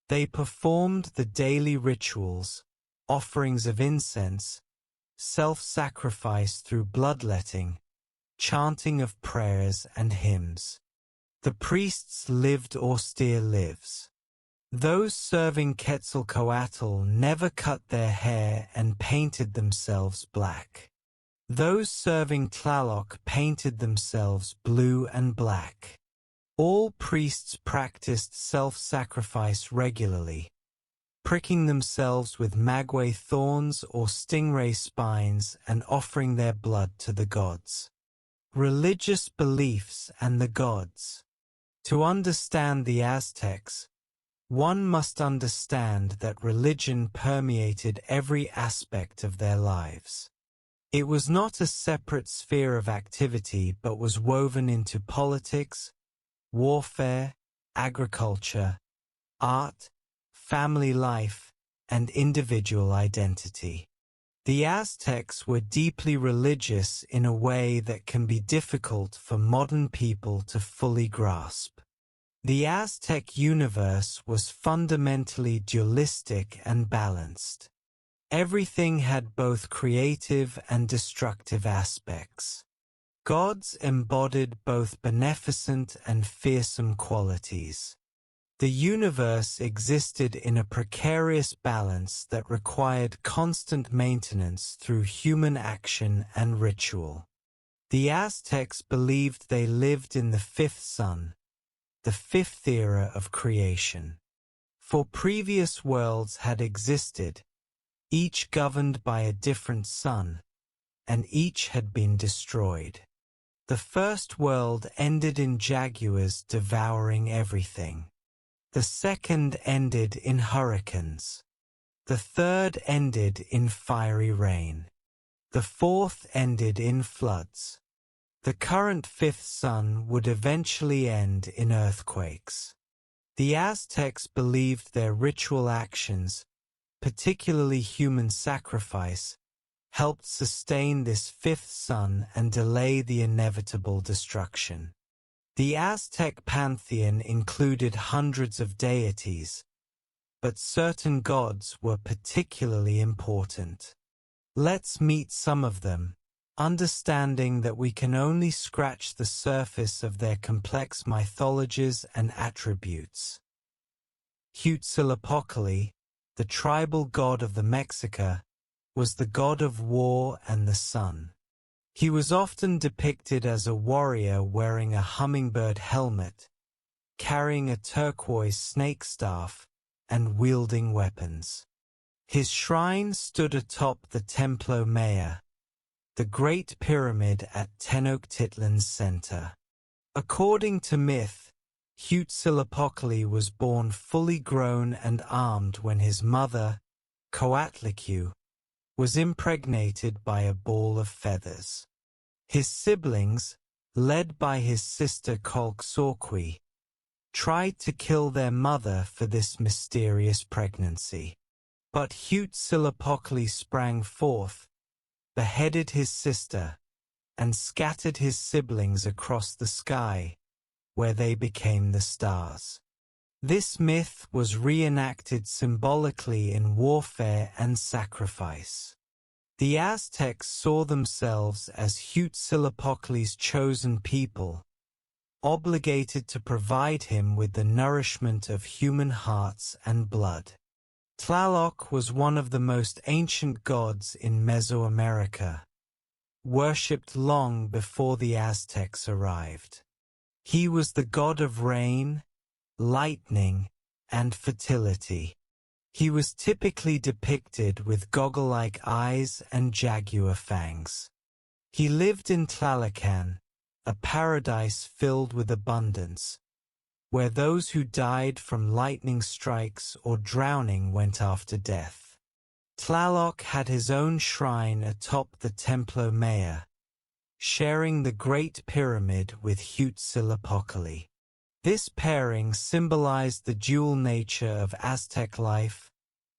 They performed the daily rituals, offerings of incense, self-sacrifice through bloodletting, chanting of prayers and hymns. The priests lived austere lives. Those serving Quetzalcoatl never cut their hair and painted themselves black. Those serving Tlaloc painted themselves blue and black. All priests practiced self-sacrifice regularly, pricking themselves with maguey thorns or stingray spines and offering their blood to the gods. Religious beliefs and the gods. To understand the Aztecs, one must understand that religion permeated every aspect of their lives. It was not a separate sphere of activity but was woven into politics, warfare, agriculture, art, family life, and individual identity. The Aztecs were deeply religious in a way that can be difficult for modern people to fully grasp. The Aztec universe was fundamentally dualistic and balanced. Everything had both creative and destructive aspects. Gods embodied both beneficent and fearsome qualities. The universe existed in a precarious balance that required constant maintenance through human action and ritual. The Aztecs believed they lived in the fifth sun, the fifth era of creation. For previous worlds had existed, each governed by a different sun, and each had been destroyed. The first world ended in jaguars devouring everything. The second ended in hurricanes. The third ended in fiery rain. The fourth ended in floods. The current fifth sun would eventually end in earthquakes. The Aztecs believed their ritual actions, particularly human sacrifice, helped sustain this fifth sun and delay the inevitable destruction. The Aztec pantheon included hundreds of deities, but certain gods were particularly important. Let's meet some of them, understanding that we can only scratch the surface of their complex mythologies and attributes. Huitzilopochtli, the tribal god of the Mexica, was the god of war and the sun. He was often depicted as a warrior wearing a hummingbird helmet, carrying a turquoise snake staff, and wielding weapons. His shrine stood atop the Templo Maya, the Great Pyramid at Tenochtitlan's center. According to myth, Huitzilopochtli was born fully grown and armed when his mother, Coatlicue, was impregnated by a ball of feathers. His siblings, led by his sister Colxauhqui, tried to kill their mother for this mysterious pregnancy. But Huitzilopochtli sprang forth, beheaded his sister, and scattered his siblings across the sky, where they became the stars. This myth was reenacted symbolically in warfare and sacrifice. The Aztecs saw themselves as Huitzilopochtli's chosen people, obligated to provide him with the nourishment of human hearts and blood. Tlaloc was one of the most ancient gods in Mesoamerica, worshipped long before the Aztecs arrived. He was the god of rain, lightning, and fertility. He was typically depicted with goggle-like eyes and jaguar fangs. He lived in Tlalocan, a paradise filled with abundance, where those who died from lightning strikes or drowning went after death. Tlaloc had his own shrine atop the Templo Maya, sharing the Great Pyramid with Huitzilopochtli. This pairing symbolized the dual nature of Aztec life,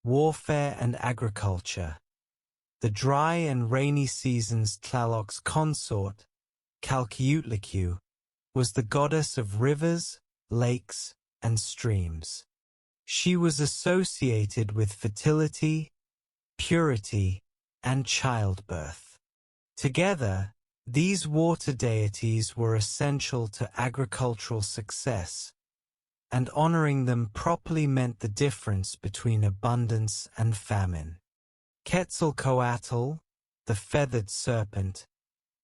warfare and agriculture. The dry and rainy seasons. Tlaloc's consort, Calciutlicu, was the goddess of rivers, lakes, and streams. She was associated with fertility, purity, and childbirth. Together, these water deities were essential to agricultural success, and honoring them properly meant the difference between abundance and famine. Quetzalcoatl, the feathered serpent,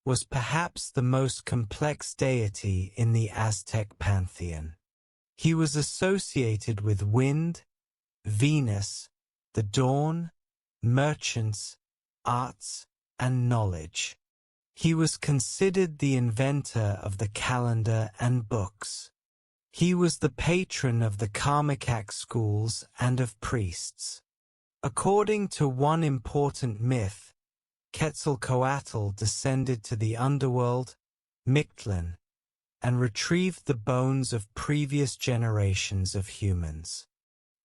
was perhaps the most complex deity in the Aztec pantheon. He was associated with wind, Venus, the dawn, merchants, arts, and knowledge. He was considered the inventor of the calendar and books. He was the patron of the Karmakak schools and of priests. According to one important myth, Quetzalcoatl descended to the underworld, Mictlan, and retrieved the bones of previous generations of humans.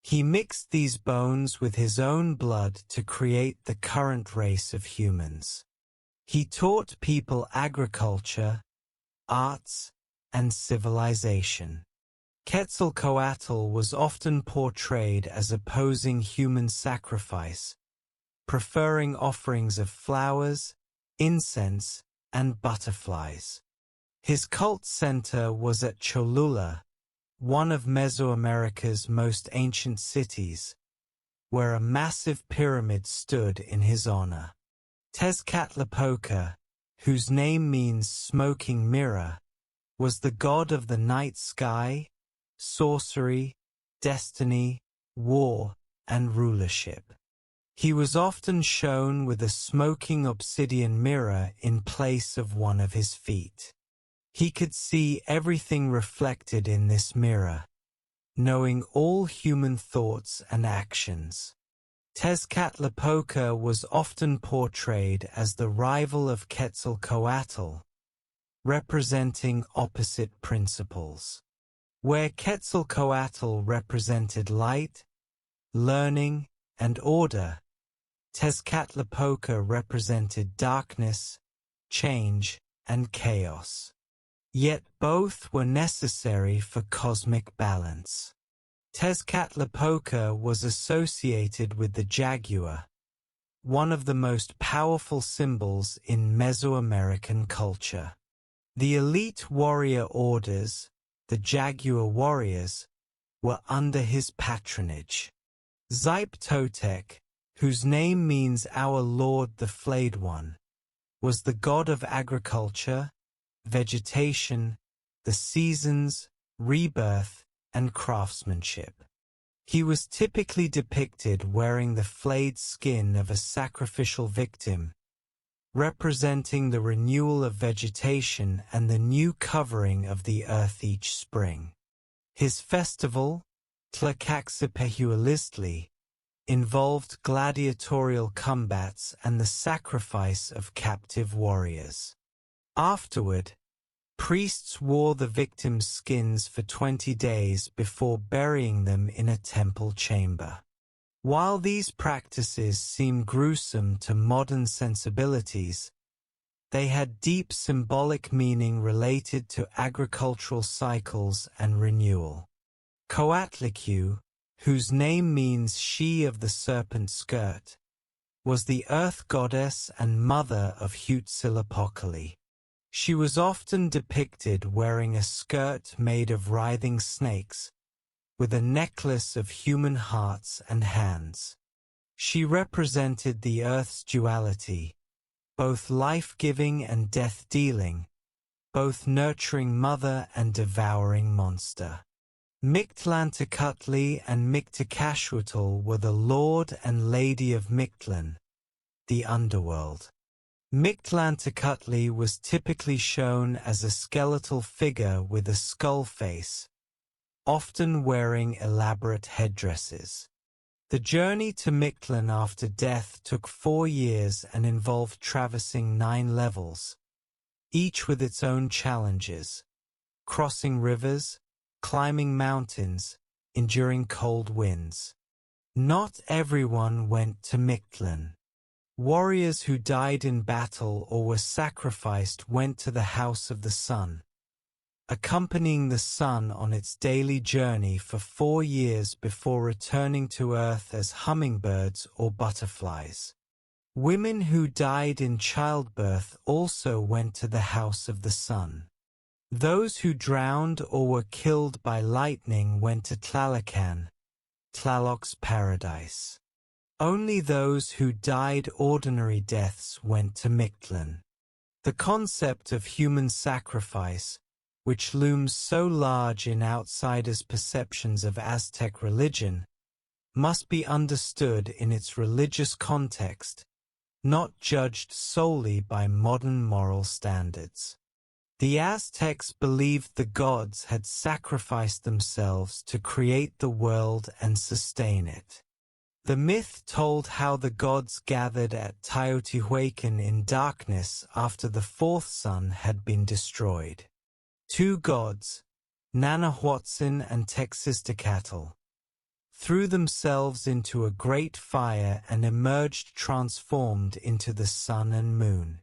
He mixed these bones with his own blood to create the current race of humans. He taught people agriculture, arts, and civilization. Quetzalcoatl was often portrayed as opposing human sacrifice, preferring offerings of flowers, incense, and butterflies. His cult center was at Cholula, one of Mesoamerica's most ancient cities, where a massive pyramid stood in his honor. Tezcatlipoca, whose name means smoking mirror, was the god of the night sky, sorcery, destiny, war, and rulership. He was often shown with a smoking obsidian mirror in place of one of his feet. He could see everything reflected in this mirror, knowing all human thoughts and actions. Tezcatlipoca was often portrayed as the rival of Quetzalcoatl, representing opposite principles. Where Quetzalcoatl represented light, learning, and order, Tezcatlipoca represented darkness, change, and chaos. Yet both were necessary for cosmic balance. Tezcatlipoca was associated with the jaguar, one of the most powerful symbols in Mesoamerican culture. The elite warrior orders, the jaguar warriors, were under his patronage. Xipe-Totec, whose name means Our Lord the Flayed One, was the god of agriculture, vegetation, the seasons, rebirth, and craftsmanship. He was typically depicted wearing the flayed skin of a sacrificial victim, representing the renewal of vegetation and the new covering of the earth each spring. His festival, Tlacaxipehulistli, involved gladiatorial combats and the sacrifice of captive warriors. Afterward, priests wore the victims' skins for 20 days before burying them in a temple chamber. While these practices seem gruesome to modern sensibilities, they had deep symbolic meaning related to agricultural cycles and renewal. Coatlicue, whose name means she of the serpent skirt, was the earth goddess and mother of Huitzilopochtli. She was often depicted wearing a skirt made of writhing snakes, with a necklace of human hearts and hands. She represented the earth's duality, both life-giving and death-dealing, both nurturing mother and devouring monster. Mictlantecuhtli and Mictlantecuhtli were the lord and lady of Mictlan, the underworld. Mictlantecuhtli was typically shown as a skeletal figure with a skull face, often wearing elaborate headdresses. The journey to Mictlan after death took 4 years and involved traversing 9 levels, each with its own challenges: crossing rivers, climbing mountains, enduring cold winds. Not everyone went to Mictlan. Warriors who died in battle or were sacrificed went to the House of the Sun, accompanying the sun on its daily journey for 4 years before returning to Earth as hummingbirds or butterflies. Women who died in childbirth also went to the House of the Sun. Those who drowned or were killed by lightning went to Tlalocan, Tlaloc's paradise. Only those who died ordinary deaths went to Mictlan. The concept of human sacrifice, which looms so large in outsiders' perceptions of Aztec religion, must be understood in its religious context, not judged solely by modern moral standards. The Aztecs believed the gods had sacrificed themselves to create the world and sustain it. The myth told how the gods gathered at Teotihuacan in darkness after the 4th sun had been destroyed. 2 gods, Nanahuatzin and Texistecatl, threw themselves into a great fire and emerged transformed into the sun and moon.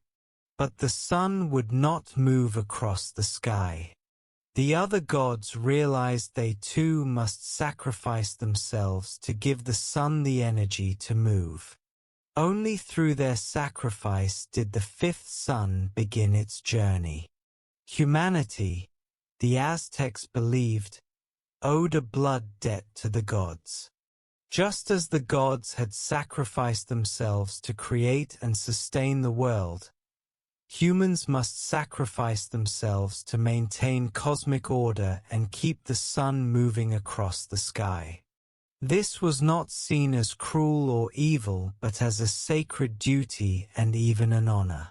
But the sun would not move across the sky. The other gods realized they too must sacrifice themselves to give the sun the energy to move. Only through their sacrifice did the 5th sun begin its journey. Humanity, the Aztecs believed, owed a blood debt to the gods. Just as the gods had sacrificed themselves to create and sustain the world, humans must sacrifice themselves to maintain cosmic order and keep the sun moving across the sky. This was not seen as cruel or evil, but as a sacred duty and even an honor.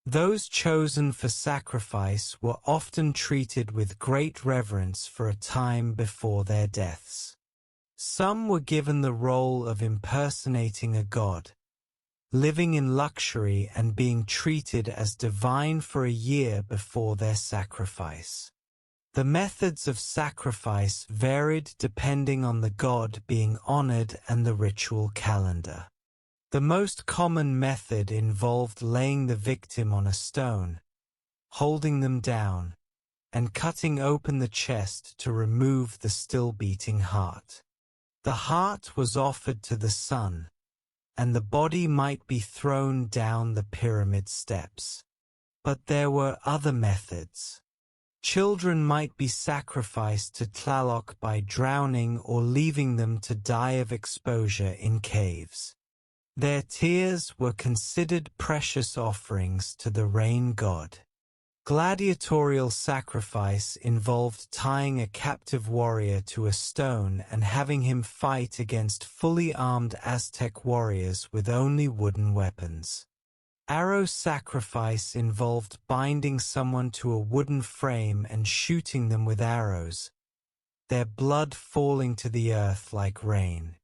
Those chosen for sacrifice were often treated with great reverence for a time before their deaths. Some were given the role of impersonating a god, living in luxury and being treated as divine for a year before their sacrifice. The methods of sacrifice varied depending on the god being honored and the ritual calendar. The most common method involved laying the victim on a stone, holding them down, and cutting open the chest to remove the still beating heart. The heart was offered to the sun, and the body might be thrown down the pyramid steps. But there were other methods. Children might be sacrificed to Tlaloc by drowning or leaving them to die of exposure in caves. Their tears were considered precious offerings to the rain god. Gladiatorial sacrifice involved tying a captive warrior to a stone and having him fight against fully armed Aztec warriors with only wooden weapons. Arrow sacrifice involved binding someone to a wooden frame and shooting them with arrows, their blood falling to the earth like rain.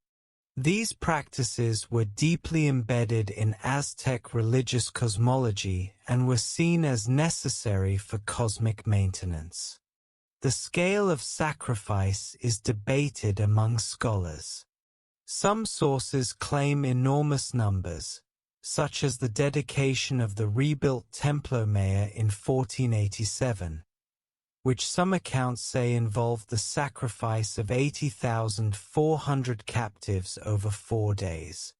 These practices were deeply embedded in Aztec religious cosmology and were seen as necessary for cosmic maintenance. The scale of sacrifice is debated among scholars. Some sources claim enormous numbers, such as the dedication of the rebuilt Templo Mayor in 1487, which some accounts say involved the sacrifice of 80,400 captives over 4 days.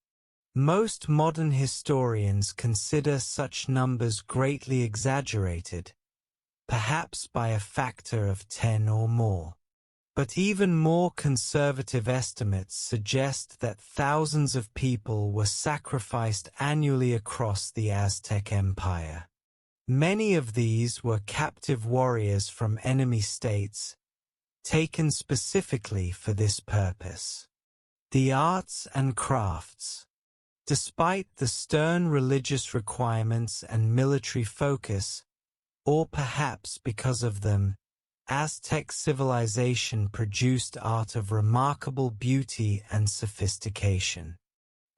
Most modern historians consider such numbers greatly exaggerated, perhaps by a factor of 10 or more. But even more conservative estimates suggest that thousands of people were sacrificed annually across the Aztec Empire. Many of these were captive warriors from enemy states, taken specifically for this purpose. The arts and crafts. Despite the stern religious requirements and military focus, or perhaps because of them, Aztec civilization produced art of remarkable beauty and sophistication.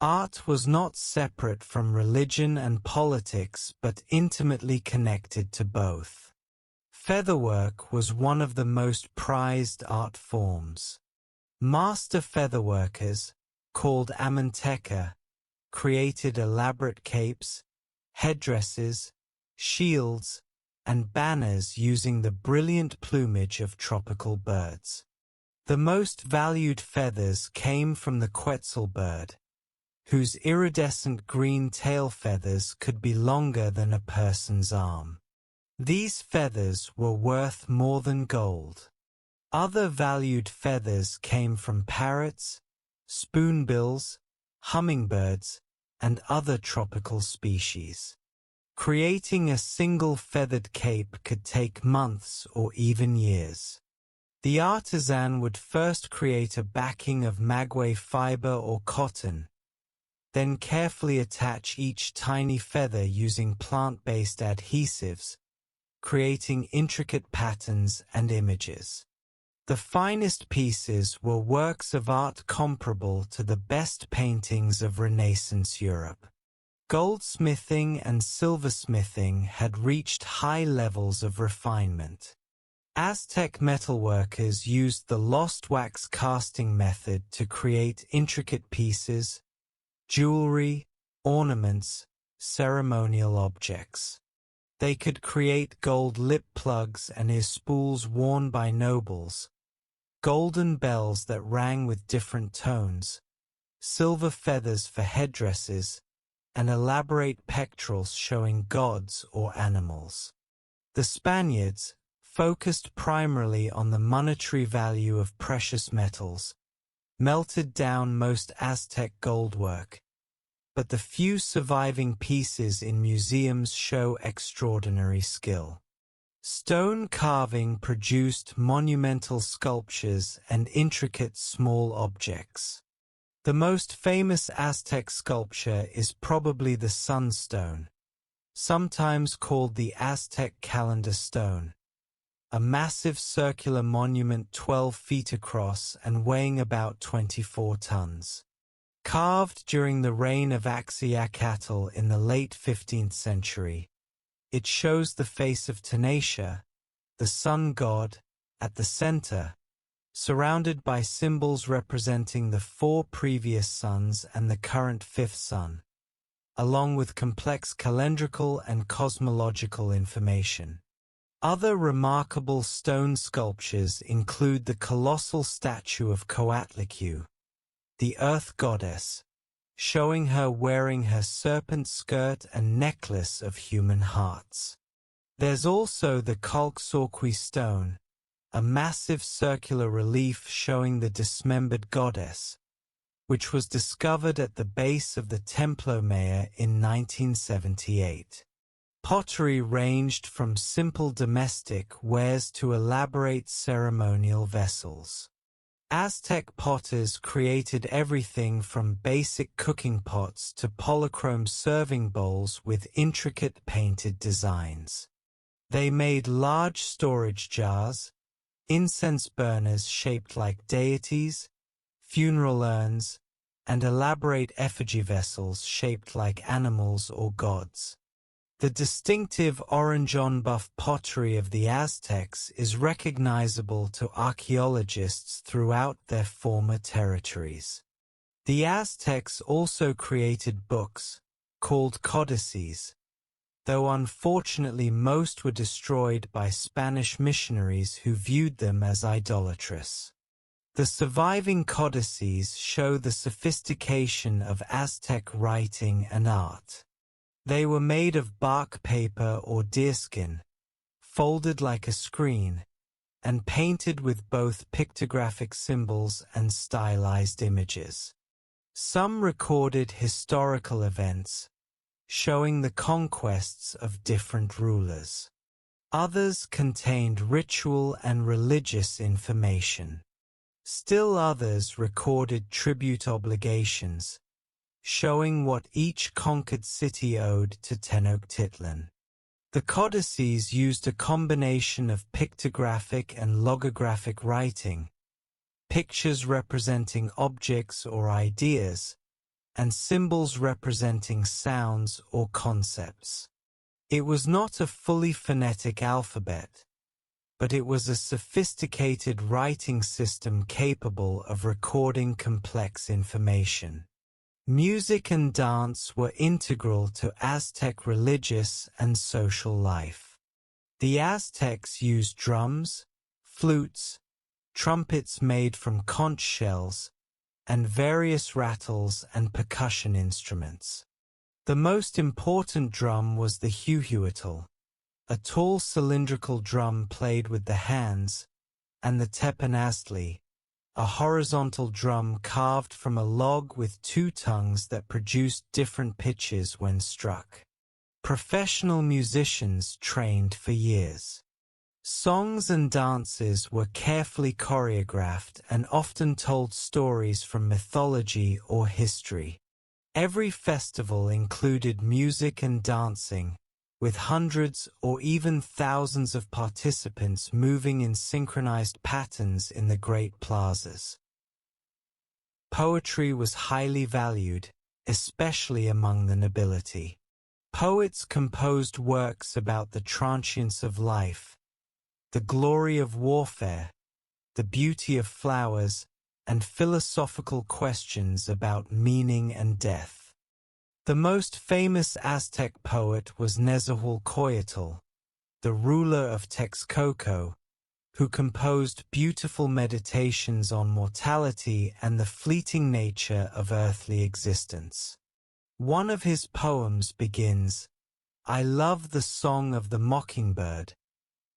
Art was not separate from religion and politics but intimately connected to both. Featherwork was one of the most prized art forms. Master featherworkers, called Amanteca, created elaborate capes, headdresses, shields, and banners using the brilliant plumage of tropical birds. The most valued feathers came from the Quetzal bird, whose iridescent green tail feathers could be longer than a person's arm. These feathers were worth more than gold. Other valued feathers came from parrots, spoonbills, hummingbirds, and other tropical species. Creating a single feathered cape could take months or even years. The artisan would first create a backing of maguey fiber or cotton, then carefully attach each tiny feather using plant-based adhesives, creating intricate patterns and images. The finest pieces were works of art comparable to the best paintings of Renaissance Europe. Goldsmithing and silversmithing had reached high levels of refinement. Aztec metalworkers used the lost wax casting method to create intricate pieces, jewelry, ornaments, ceremonial objects. They could create gold lip plugs and ear spools worn by nobles, golden bells that rang with different tones, silver feathers for headdresses, and elaborate pectorals showing gods or animals. The Spaniards, focused primarily on the monetary value of precious metals, melted down most Aztec goldwork, but the few surviving pieces in museums show extraordinary skill. Stone carving produced monumental sculptures and intricate small objects. The most famous Aztec sculpture is probably the Sunstone, sometimes called the Aztec Calendar Stone, a massive circular monument 12 feet across and weighing about 24 tons. Carved during the reign of Axayacatl in the late 15th century, it shows the face of Tanatia, the sun god, at the center, surrounded by symbols representing the 4 previous suns and the current 5th sun, along with complex calendrical and cosmological information. Other remarkable stone sculptures include the colossal statue of Coatlicue, the earth goddess, showing her wearing her serpent skirt and necklace of human hearts. There's also the Calxorqui stone, a massive circular relief showing the dismembered goddess, which was discovered at the base of the Templo Mayor in 1978. Pottery ranged from simple domestic wares to elaborate ceremonial vessels. Aztec potters created everything from basic cooking pots to polychrome serving bowls with intricate painted designs. They made large storage jars, incense burners shaped like deities, funeral urns, and elaborate effigy vessels shaped like animals or gods. The distinctive orange-on-buff pottery of the Aztecs is recognizable to archaeologists throughout their former territories. The Aztecs also created books, called codices, though unfortunately most were destroyed by Spanish missionaries who viewed them as idolatrous. The surviving codices show the sophistication of Aztec writing and art. They were made of bark paper or deerskin, folded like a screen, and painted with both pictographic symbols and stylized images. Some recorded historical events, showing the conquests of different rulers. Others contained ritual and religious information. Still others recorded tribute obligations, showing what each conquered city owed to Tenochtitlan. The codices used a combination of pictographic and logographic writing, pictures representing objects or ideas, and symbols representing sounds or concepts. It was not a fully phonetic alphabet, but it was a sophisticated writing system capable of recording complex information. Music and dance were integral to Aztec religious and social life. The Aztecs used drums, flutes, trumpets made from conch shells, and various rattles and percussion instruments. The most important drum was the huhuatl, a tall cylindrical drum played with the hands, and the teponaztli, a horizontal drum carved from a log with two tongues that produced different pitches when struck. Professional musicians trained for years. Songs and dances were carefully choreographed and often told stories from mythology or history. Every festival included music and dancing, with hundreds or even thousands of participants moving in synchronized patterns in the great plazas. Poetry was highly valued, especially among the nobility. Poets composed works about the transience of life, the glory of warfare, the beauty of flowers, and philosophical questions about meaning and death. The most famous Aztec poet was Nezahualcóyotl, the ruler of Texcoco, who composed beautiful meditations on mortality and the fleeting nature of earthly existence. One of his poems begins, "I love the song of the mockingbird,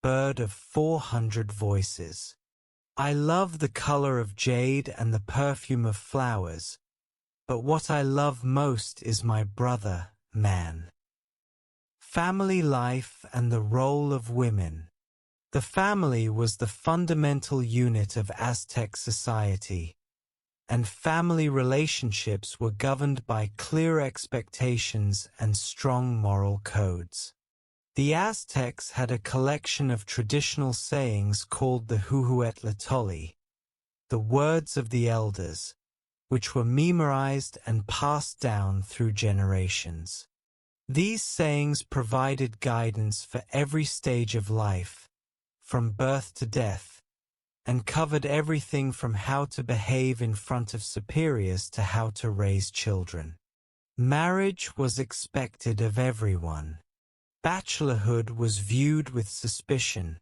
bird of 400 voices. I love the color of jade and the perfume of flowers, but what I love most is my brother, man." Family life and the role of women. The family was the fundamental unit of Aztec society, and family relationships were governed by clear expectations and strong moral codes. The Aztecs had a collection of traditional sayings called the Huhuetl, the words of the elders, which were memorized and passed down through generations. These sayings provided guidance for every stage of life, from birth to death, and covered everything from how to behave in front of superiors to how to raise children. Marriage was expected of everyone. Bachelorhood was viewed with suspicion,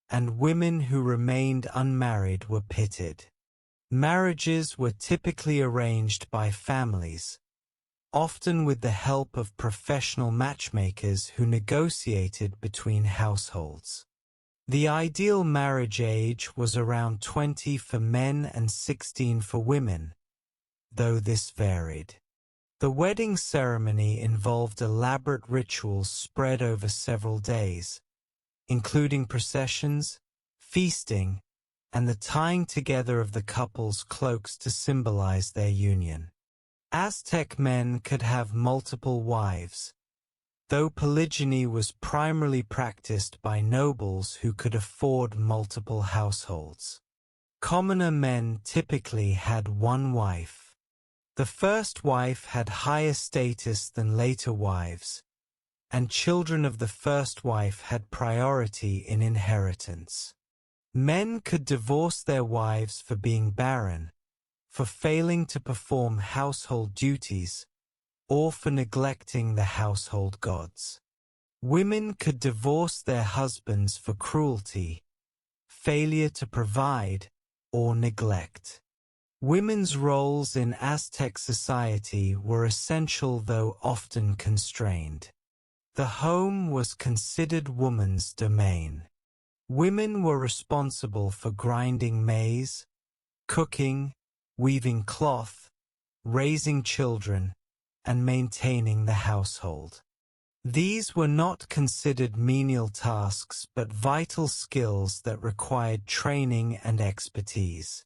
and women who remained unmarried were pitted. Marriages were typically arranged by families, often with the help of professional matchmakers who negotiated between households. The ideal marriage age was around 20 for men and 16 for women, though this varied. The wedding ceremony involved elaborate rituals spread over several days, including processions, feasting, and the tying together of the couple's cloaks to symbolize their union. Aztec men could have multiple wives, though polygyny was primarily practiced by nobles who could afford multiple households. Commoner men typically had one wife. The first wife had higher status than later wives, and children of the first wife had priority in inheritance. Men could divorce their wives for being barren, for failing to perform household duties, or for neglecting the household gods. Women could divorce their husbands for cruelty, failure to provide, or neglect. Women's roles in Aztec society were essential though often constrained. The home was considered woman's domain. Women were responsible for grinding maize, cooking, weaving cloth, raising children, and maintaining the household. These were not considered menial tasks but vital skills that required training and expertise.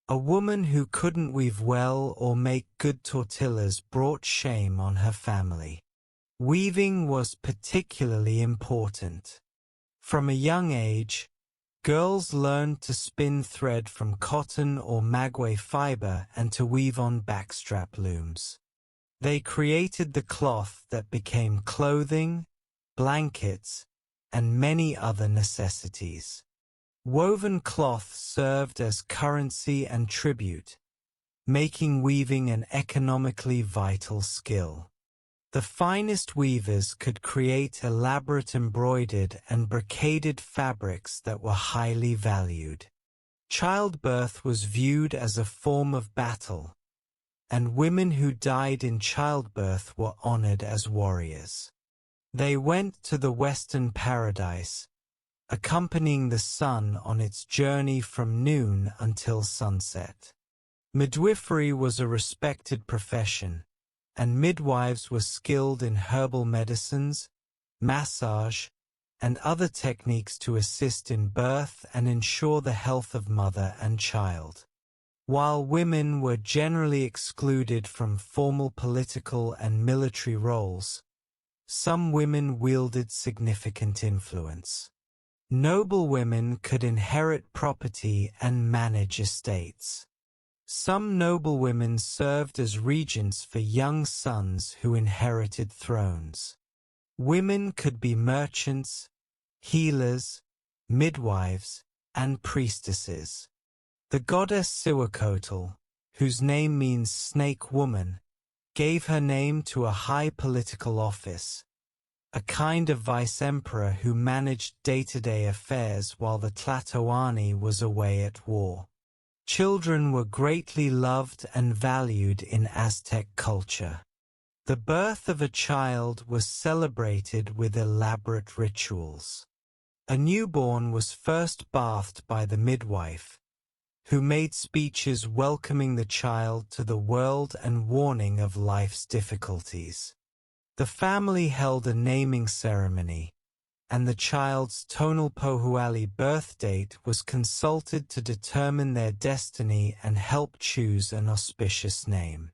A woman who couldn't weave well or make good tortillas brought shame on her family. Weaving was particularly important. From a young age, girls learned to spin thread from cotton or maguey fiber and to weave on backstrap looms. They created the cloth that became clothing, blankets, and many other necessities. Woven cloth served as currency and tribute, making weaving an economically vital skill. The finest weavers could create elaborate embroidered and brocaded fabrics that were highly valued. Childbirth was viewed as a form of battle, and women who died in childbirth were honored as warriors. They went to the Western Paradise, accompanying the sun on its journey from noon until sunset. Midwifery was a respected profession, and midwives were skilled in herbal medicines, massage, and other techniques to assist in birth and ensure the health of mother and child. While women were generally excluded from formal political and military roles, some women wielded significant influence. Noble women could inherit property and manage estates. Some noble women served as regents for young sons who inherited thrones. Women could be merchants, healers, midwives, and priestesses. The goddess Cihuacotl, whose name means snake woman, gave her name to a high political office, a kind of vice-emperor who managed day-to-day affairs while the Tlatoani was away at war. Children were greatly loved and valued in Aztec culture. The birth of a child was celebrated with elaborate rituals. A newborn was first bathed by the midwife, who made speeches welcoming the child to the world and warning of life's difficulties. The family held a naming ceremony, and the child's tonal pohuali birth date was consulted to determine their destiny and help choose an auspicious name.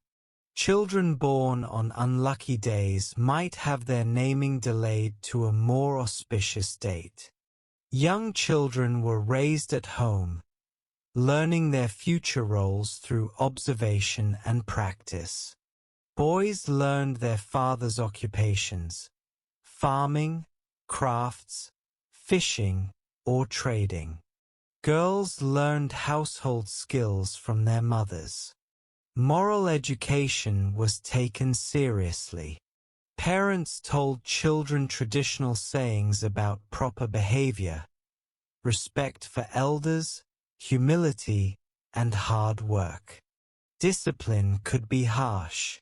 Children born on unlucky days might have their naming delayed to a more auspicious date. Young children were raised at home, learning their future roles through observation and practice. Boys learned their father's occupations: farming, crafts, fishing, or trading. Girls learned household skills from their mothers. Moral education was taken seriously. Parents told children traditional sayings about proper behavior, respect for elders, humility, and hard work. Discipline could be harsh.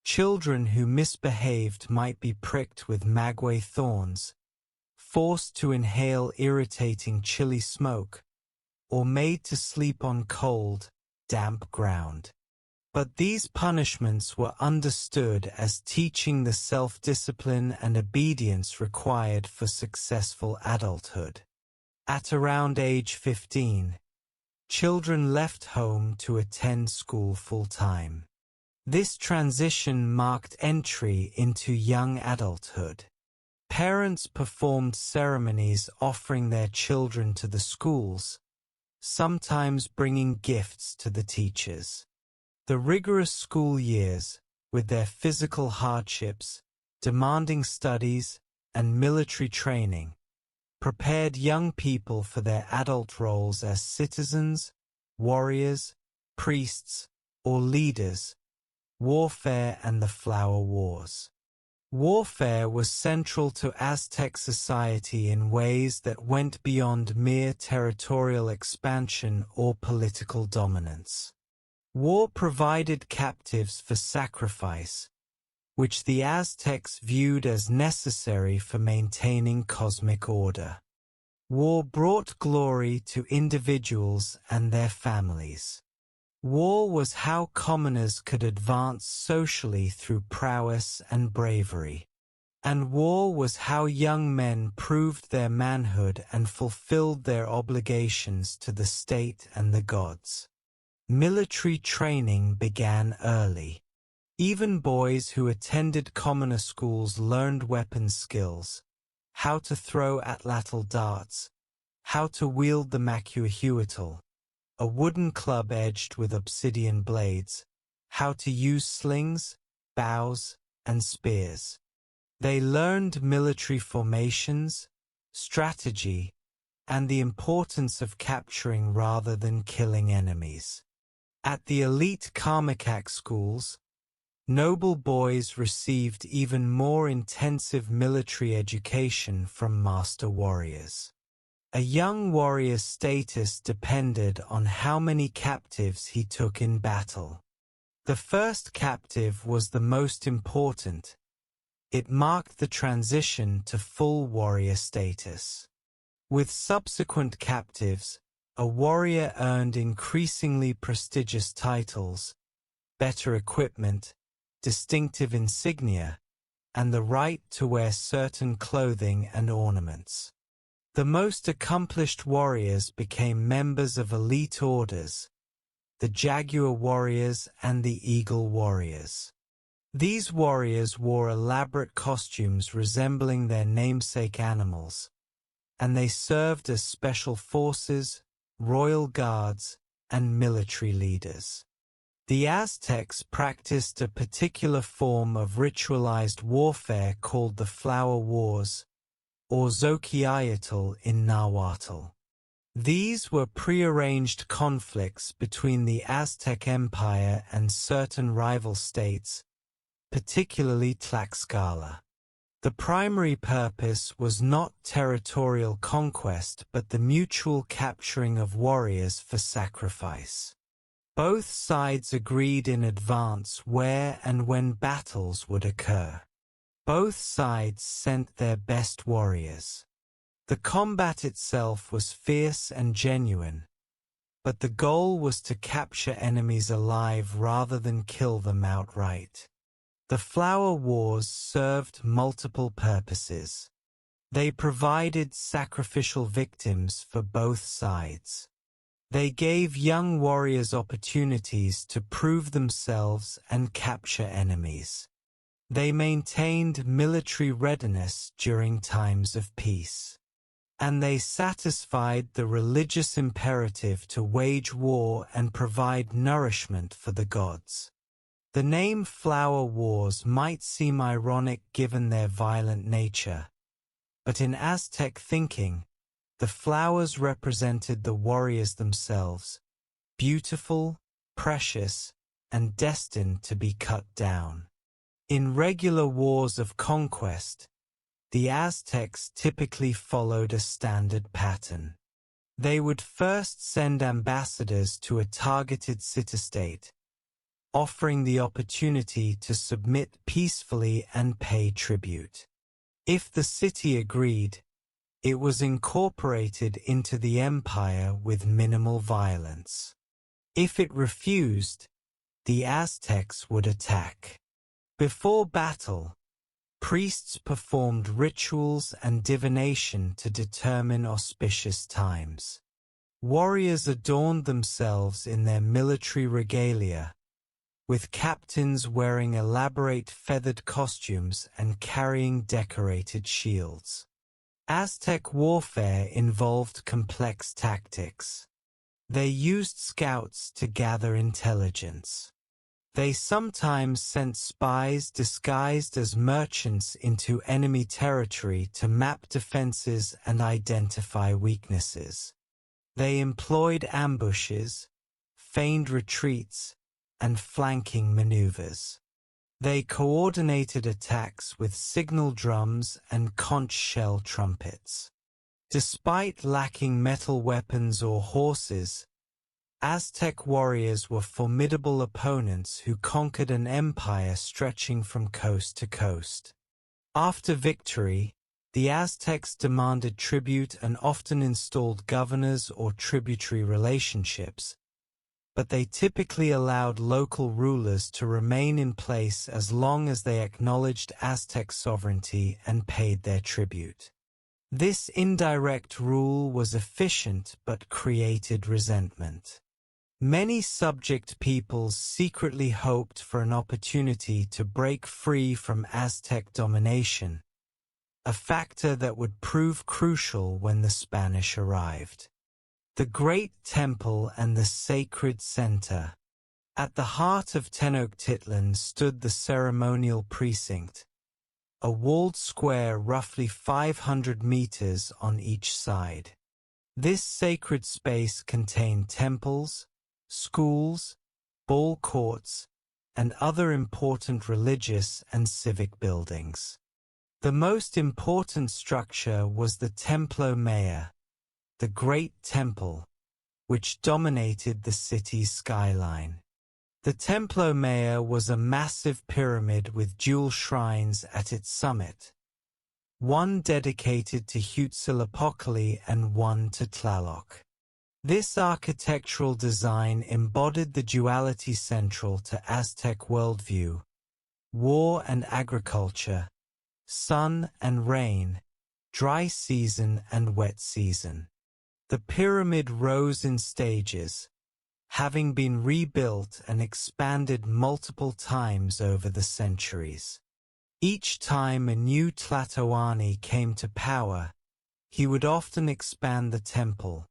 Children who misbehaved might be pricked with maguey thorns, forced to inhale irritating chilly smoke, or made to sleep on cold, damp ground. But these punishments were understood as teaching the self-discipline and obedience required for successful adulthood. At around age 15, children left home to attend school full-time. This transition marked entry into young adulthood. Parents performed ceremonies offering their children to the schools, sometimes bringing gifts to the teachers. The rigorous school years, with their physical hardships, demanding studies, and military training, prepared young people for their adult roles as citizens, warriors, priests, or leaders. Warfare and the Flower Wars. Warfare was central to Aztec society in ways that went beyond mere territorial expansion or political dominance. War provided captives for sacrifice, which the Aztecs viewed as necessary for maintaining cosmic order. War brought glory to individuals and their families. War was how commoners could advance socially through prowess and bravery. And war was how young men proved their manhood and fulfilled their obligations to the state and the gods. Military training began early. Even boys who attended commoner schools learned weapon skills, how to throw atlatl darts, how to wield the macuahuitl, a wooden club edged with obsidian blades, how to use slings, bows, and spears. They learned military formations, strategy, and the importance of capturing rather than killing enemies. At the elite Karmakak schools, noble boys received even more intensive military education from master warriors. A young warrior's status depended on how many captives he took in battle. The first captive was the most important. It marked the transition to full warrior status. With subsequent captives, a warrior earned increasingly prestigious titles, better equipment, distinctive insignia, and the right to wear certain clothing and ornaments. The most accomplished warriors became members of elite orders, the Jaguar warriors and the Eagle warriors. These warriors wore elaborate costumes resembling their namesake animals, and they served as special forces, royal guards, and military leaders. The Aztecs practiced a particular form of ritualized warfare called the Flower Wars, or Xochiayatl in Nahuatl. These were prearranged conflicts between the Aztec Empire and certain rival states, particularly Tlaxcala. The primary purpose was not territorial conquest but the mutual capturing of warriors for sacrifice. Both sides agreed in advance where and when battles would occur. Both sides sent their best warriors. The combat itself was fierce and genuine, but the goal was to capture enemies alive rather than kill them outright. The Flower Wars served multiple purposes. They provided sacrificial victims for both sides. They gave young warriors opportunities to prove themselves and capture enemies. They maintained military readiness during times of peace. And they satisfied the religious imperative to wage war and provide nourishment for the gods. The name Flower Wars might seem ironic given their violent nature, but in Aztec thinking, the flowers represented the warriors themselves, beautiful, precious, and destined to be cut down. In regular wars of conquest, the Aztecs typically followed a standard pattern. They would first send ambassadors to a targeted city-state, offering the opportunity to submit peacefully and pay tribute. If the city agreed, it was incorporated into the empire with minimal violence. If it refused, the Aztecs would attack. Before battle, priests performed rituals and divination to determine auspicious times. Warriors adorned themselves in their military regalia, with captains wearing elaborate feathered costumes and carrying decorated shields. Aztec warfare involved complex tactics. They used scouts to gather intelligence. They sometimes sent spies disguised as merchants into enemy territory to map defenses and identify weaknesses. They employed ambushes, feigned retreats, and flanking maneuvers. They coordinated attacks with signal drums and conch shell trumpets. Despite lacking metal weapons or horses, Aztec warriors were formidable opponents who conquered an empire stretching from coast to coast. After victory, the Aztecs demanded tribute and often installed governors or tributary relationships, but they typically allowed local rulers to remain in place as long as they acknowledged Aztec sovereignty and paid their tribute. This indirect rule was efficient but created resentment. Many subject peoples secretly hoped for an opportunity to break free from Aztec domination, a factor that would prove crucial when the Spanish arrived. The Great Temple and the Sacred Center. At the heart of Tenochtitlan stood the ceremonial precinct, a walled square roughly 500 meters on each side. This sacred space contained temples, schools, ball courts, and other important religious and civic buildings. The most important structure was the Templo Mayor, the Great Temple, which dominated the city's skyline. The Templo Mayor was a massive pyramid with dual shrines at its summit, one dedicated to Huitzilopochtli and one to Tlaloc. This architectural design embodied the duality central to Aztec worldview: war and agriculture, sun and rain, dry season and wet season. The pyramid rose in stages, having been rebuilt and expanded multiple times over the centuries. Each time a new Tlatoani came to power, he would often expand the temple,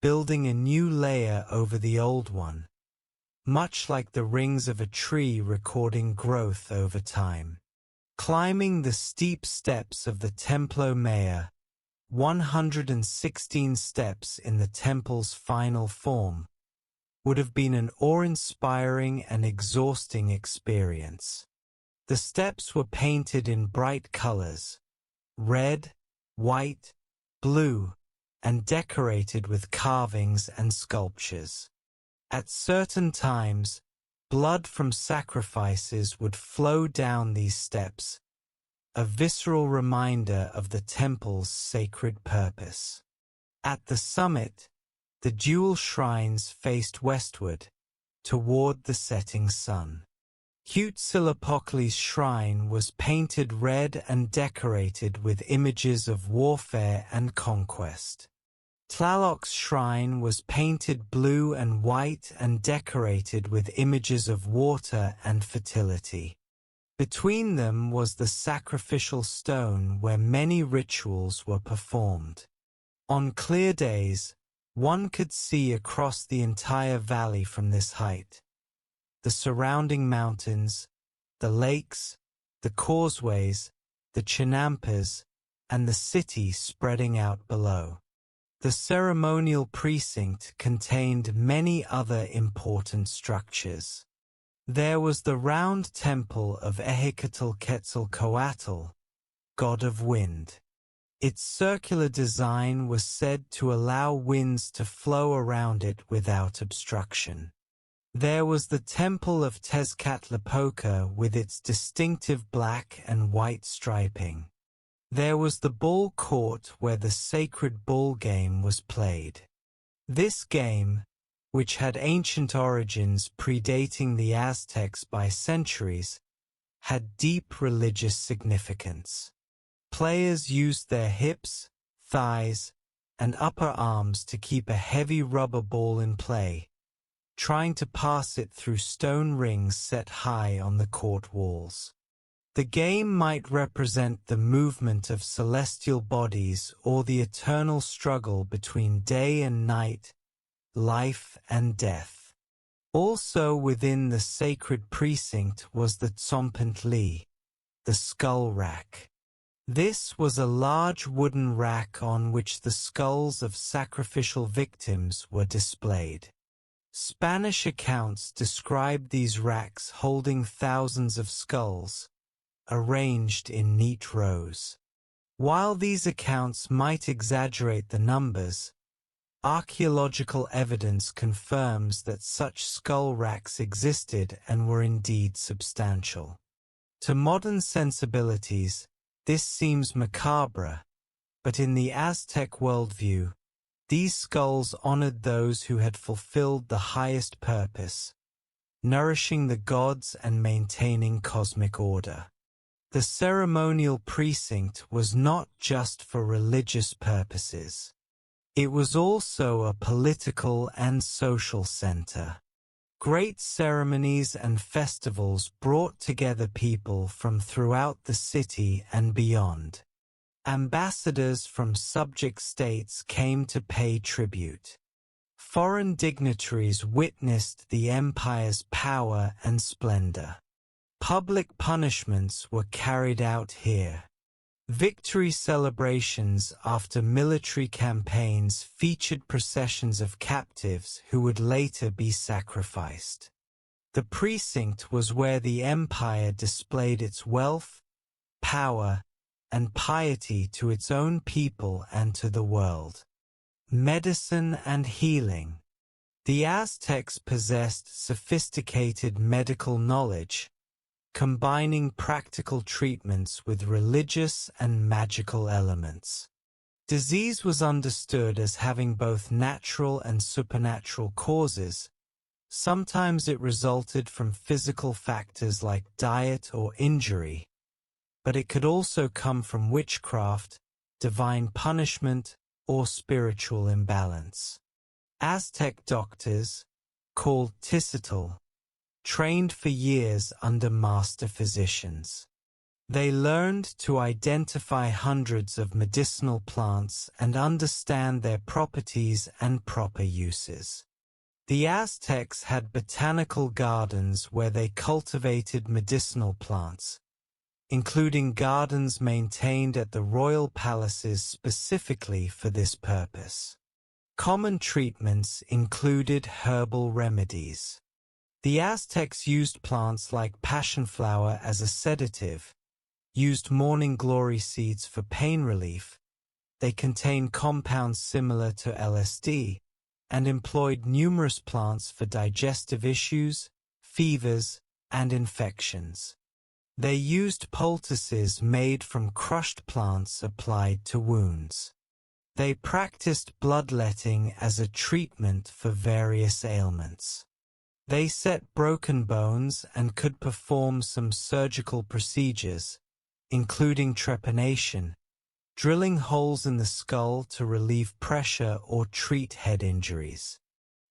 building a new layer over the old one, much like the rings of a tree recording growth over time. Climbing the steep steps of the Templo Mayor, 116 steps in the temple's final form, would have been an awe-inspiring and exhausting experience. The steps were painted in bright colors: red, white, blue, and decorated with carvings and sculptures. At certain times, blood from sacrifices would flow down these steps, a visceral reminder of the temple's sacred purpose. At the summit, the dual shrines faced westward, toward the setting sun. Huitzilopochtli's shrine was painted red and decorated with images of warfare and conquest. Tlaloc's shrine was painted blue and white and decorated with images of water and fertility. Between them was the sacrificial stone where many rituals were performed. On clear days, one could see across the entire valley from this height: the surrounding mountains, the lakes, the causeways, the chinampas, and the city spreading out below. The ceremonial precinct contained many other important structures. There was the round temple of Ehecatl-Quetzalcoatl, god of wind. Its circular design was said to allow winds to flow around it without obstruction. There was the temple of Tezcatlipoca with its distinctive black and white striping. There was the ball court where the sacred ball game was played. This game, which had ancient origins predating the Aztecs by centuries, had deep religious significance. Players used their hips, thighs, and upper arms to keep a heavy rubber ball in play, trying to pass it through stone rings set high on the court walls. The game might represent the movement of celestial bodies or the eternal struggle between day and night, life and death. Also within the sacred precinct was the Tzompantli, the skull rack. This was a large wooden rack on which the skulls of sacrificial victims were displayed. Spanish accounts describe these racks holding thousands of skulls, arranged in neat rows. While these accounts might exaggerate the numbers, archaeological evidence confirms that such skull racks existed and were indeed substantial. To modern sensibilities, this seems macabre, but in the Aztec worldview, these skulls honored those who had fulfilled the highest purpose, nourishing the gods and maintaining cosmic order. The ceremonial precinct was not just for religious purposes. It was also a political and social center. Great ceremonies and festivals brought together people from throughout the city and beyond. Ambassadors from subject states came to pay tribute. Foreign dignitaries witnessed the empire's power and splendor. Public punishments were carried out here. Victory celebrations after military campaigns featured processions of captives who would later be sacrificed. The precinct was where the empire displayed its wealth, power, and piety to its own people and to the world. Medicine and healing. The Aztecs possessed sophisticated medical knowledge, combining practical treatments with religious and magical elements. Disease was understood as having both natural and supernatural causes. Sometimes it resulted from physical factors like diet or injury, but it could also come from witchcraft, divine punishment, or spiritual imbalance. Aztec doctors, called Tisitl, trained for years under master physicians. They learned to identify hundreds of medicinal plants and understand their properties and proper uses. The Aztecs had botanical gardens where they cultivated medicinal plants, including gardens maintained at the royal palaces specifically for this purpose. Common treatments included herbal remedies. The Aztecs used plants like passionflower as a sedative, used morning glory seeds for pain relief. They contain compounds similar to LSD, and employed numerous plants for digestive issues, fevers, and infections. They used poultices made from crushed plants applied to wounds. They practiced bloodletting as a treatment for various ailments. They set broken bones and could perform some surgical procedures, including trepanation, drilling holes in the skull to relieve pressure or treat head injuries.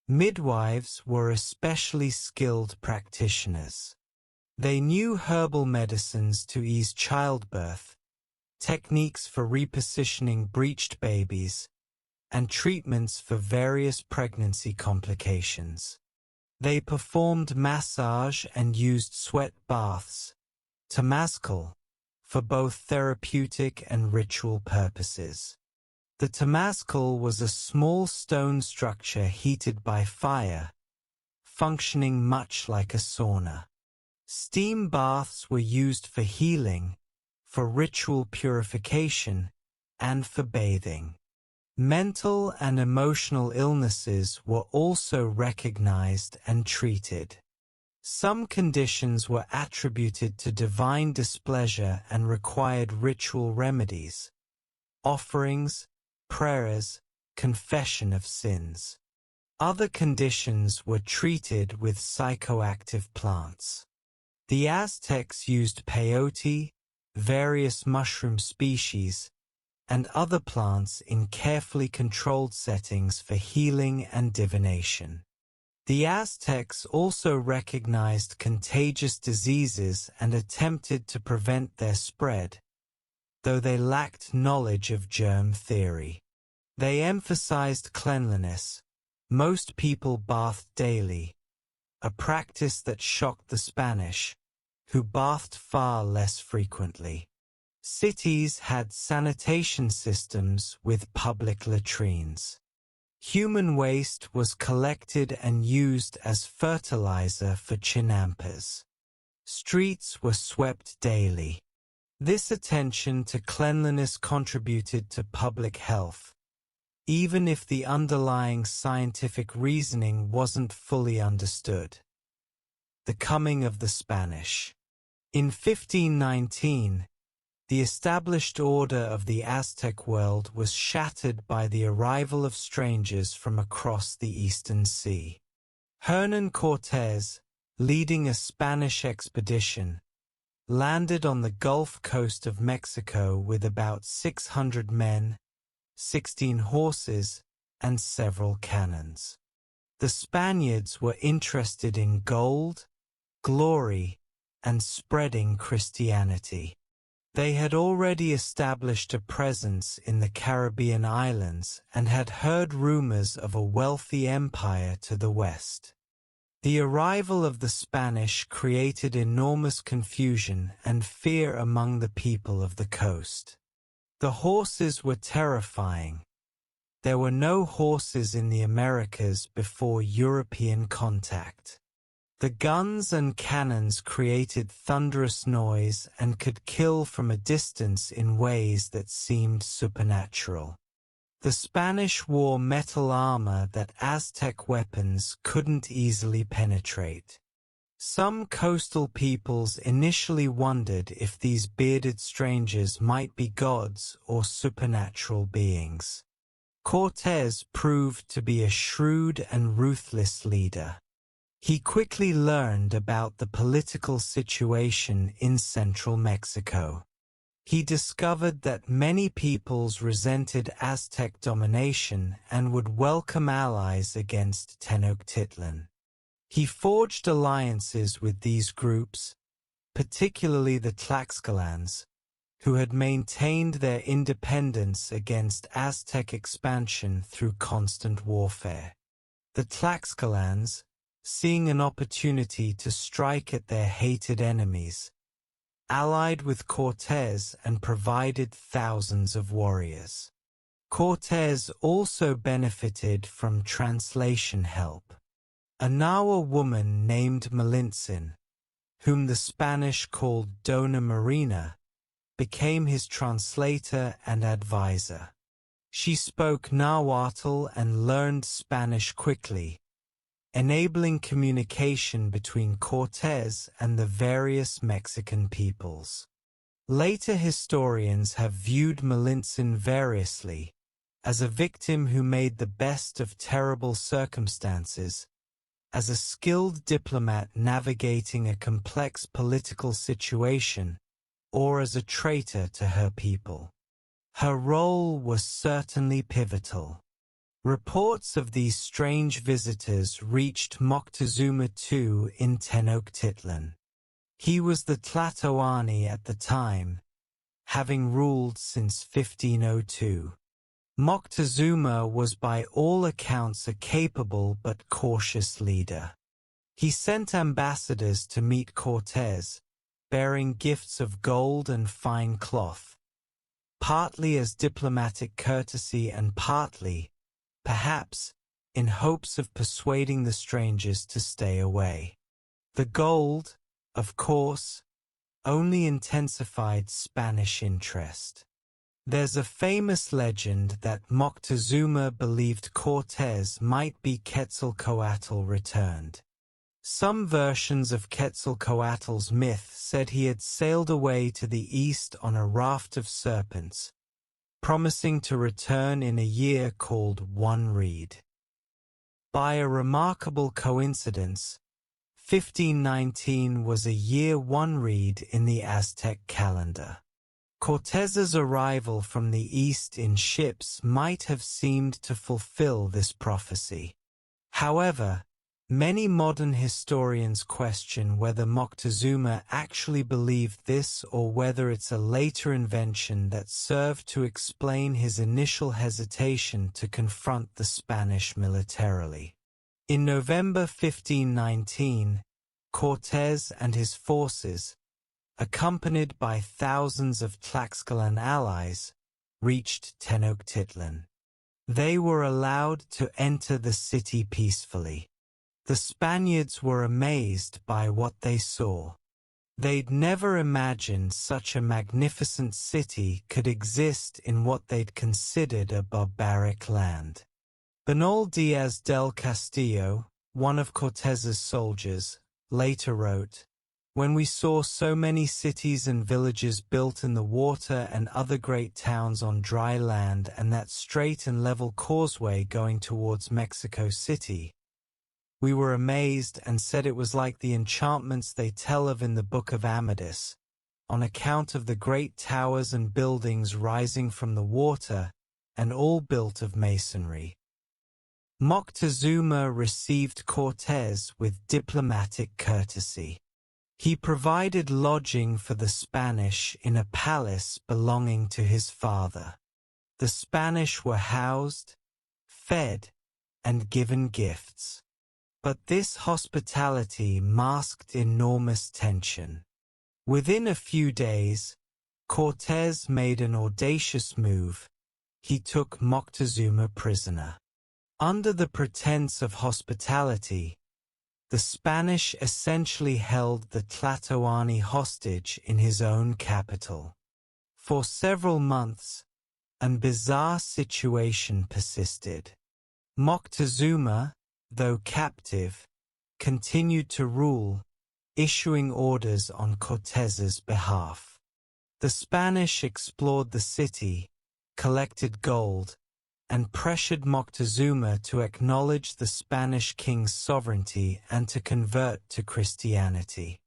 Midwives were especially skilled practitioners. They knew herbal medicines to ease childbirth, techniques for repositioning breached babies, and treatments for various pregnancy complications. They performed massage and used sweat baths, temazcal, for both therapeutic and ritual purposes. The temazcal was a small stone structure heated by fire, functioning much like a sauna. Steam baths were used for healing, for ritual purification, and for bathing. Mental and emotional illnesses were also recognized and treated. Some conditions were attributed to divine displeasure and required ritual remedies, offerings, prayers, confession of sins. Other conditions were treated with psychoactive plants. The Aztecs used peyote, various mushroom species, and other plants in carefully controlled settings for healing and divination. The Aztecs also recognized contagious diseases and attempted to prevent their spread, though they lacked knowledge of germ theory. They emphasized cleanliness. Most people bathed daily, a practice that shocked the Spanish, who bathed far less frequently. Cities had sanitation systems with public latrines. Human waste was collected and used as fertilizer for chinampas. Streets were swept daily. This attention to cleanliness contributed to public health, even if the underlying scientific reasoning wasn't fully understood. The coming of the Spanish. In 1519, the established order of the Aztec world was shattered by the arrival of strangers from across the Eastern Sea. Hernán Cortés, leading a Spanish expedition, landed on the Gulf coast of Mexico with about 600 men, 16 horses, and several cannons. The Spaniards were interested in gold, glory, and spreading Christianity. They had already established a presence in the Caribbean islands and had heard rumors of a wealthy empire to the west. The arrival of the Spanish created enormous confusion and fear among the people of the coast. The horses were terrifying. There were no horses in the Americas before European contact. The guns and cannons created thunderous noise and could kill from a distance in ways that seemed supernatural. The Spanish wore metal armor that Aztec weapons couldn't easily penetrate. Some coastal peoples initially wondered if these bearded strangers might be gods or supernatural beings. Cortés proved to be a shrewd and ruthless leader. He quickly learned about the political situation in central Mexico. He discovered that many peoples resented Aztec domination and would welcome allies against Tenochtitlan. He forged alliances with these groups, particularly the Tlaxcalans, who had maintained their independence against Aztec expansion through constant warfare. The Tlaxcalans, seeing an opportunity to strike at their hated enemies, allied with Cortés and provided thousands of warriors. Cortés also benefited from translation help. A Nahua woman named Malintzin, whom the Spanish called Dona Marina, became his translator and advisor. She spoke Nahuatl and learned Spanish quickly, enabling communication between Cortés and the various Mexican peoples. Later historians have viewed Malintzin variously, as a victim who made the best of terrible circumstances, as a skilled diplomat navigating a complex political situation, or as a traitor to her people. Her role was certainly pivotal. Reports of these strange visitors reached Moctezuma II in Tenochtitlan. He was the Tlatoani at the time, having ruled since 1502. Moctezuma was by all accounts a capable but cautious leader. He sent ambassadors to meet Cortés, bearing gifts of gold and fine cloth, partly as diplomatic courtesy and partly, perhaps, in hopes of persuading the strangers to stay away. The gold, of course, only intensified Spanish interest. There's a famous legend that Moctezuma believed Cortés might be Quetzalcoatl returned. Some versions of Quetzalcoatl's myth said he had sailed away to the east on a raft of serpents, promising to return in a year called One Reed. By a remarkable coincidence, 1519 was a year one reed in the Aztec calendar. Cortés's arrival from the east in ships might have seemed to fulfill this prophecy. However, many modern historians question whether Moctezuma actually believed this or whether it's a later invention that served to explain his initial hesitation to confront the Spanish militarily. In November 1519, Cortés and his forces, accompanied by thousands of Tlaxcalan allies, reached Tenochtitlan. They were allowed to enter the city peacefully. The Spaniards were amazed by what they saw. They'd never imagined such a magnificent city could exist in what they'd considered a barbaric land. Bernal Diaz del Castillo, one of Cortez's soldiers, later wrote, "When we saw so many cities and villages built in the water and other great towns on dry land and that straight and level causeway going towards Mexico City, we were amazed and said it was like the enchantments they tell of in the Book of Amadis, on account of the great towers and buildings rising from the water, and all built of masonry." Moctezuma received Cortez with diplomatic courtesy. He provided lodging for the Spanish in a palace belonging to his father. The Spanish were housed, fed, and given gifts. But this hospitality masked enormous tension. Within a few days, Cortez made an audacious move. He took Moctezuma prisoner. Under the pretense of hospitality, the Spanish essentially held the Tlatoani hostage in his own capital. For several months, a bizarre situation persisted. Moctezuma, though captive, continued to rule, issuing orders on Cortez's behalf. The Spanish explored the city, collected gold, and pressured Moctezuma to acknowledge the Spanish king's sovereignty and to convert to Christianity.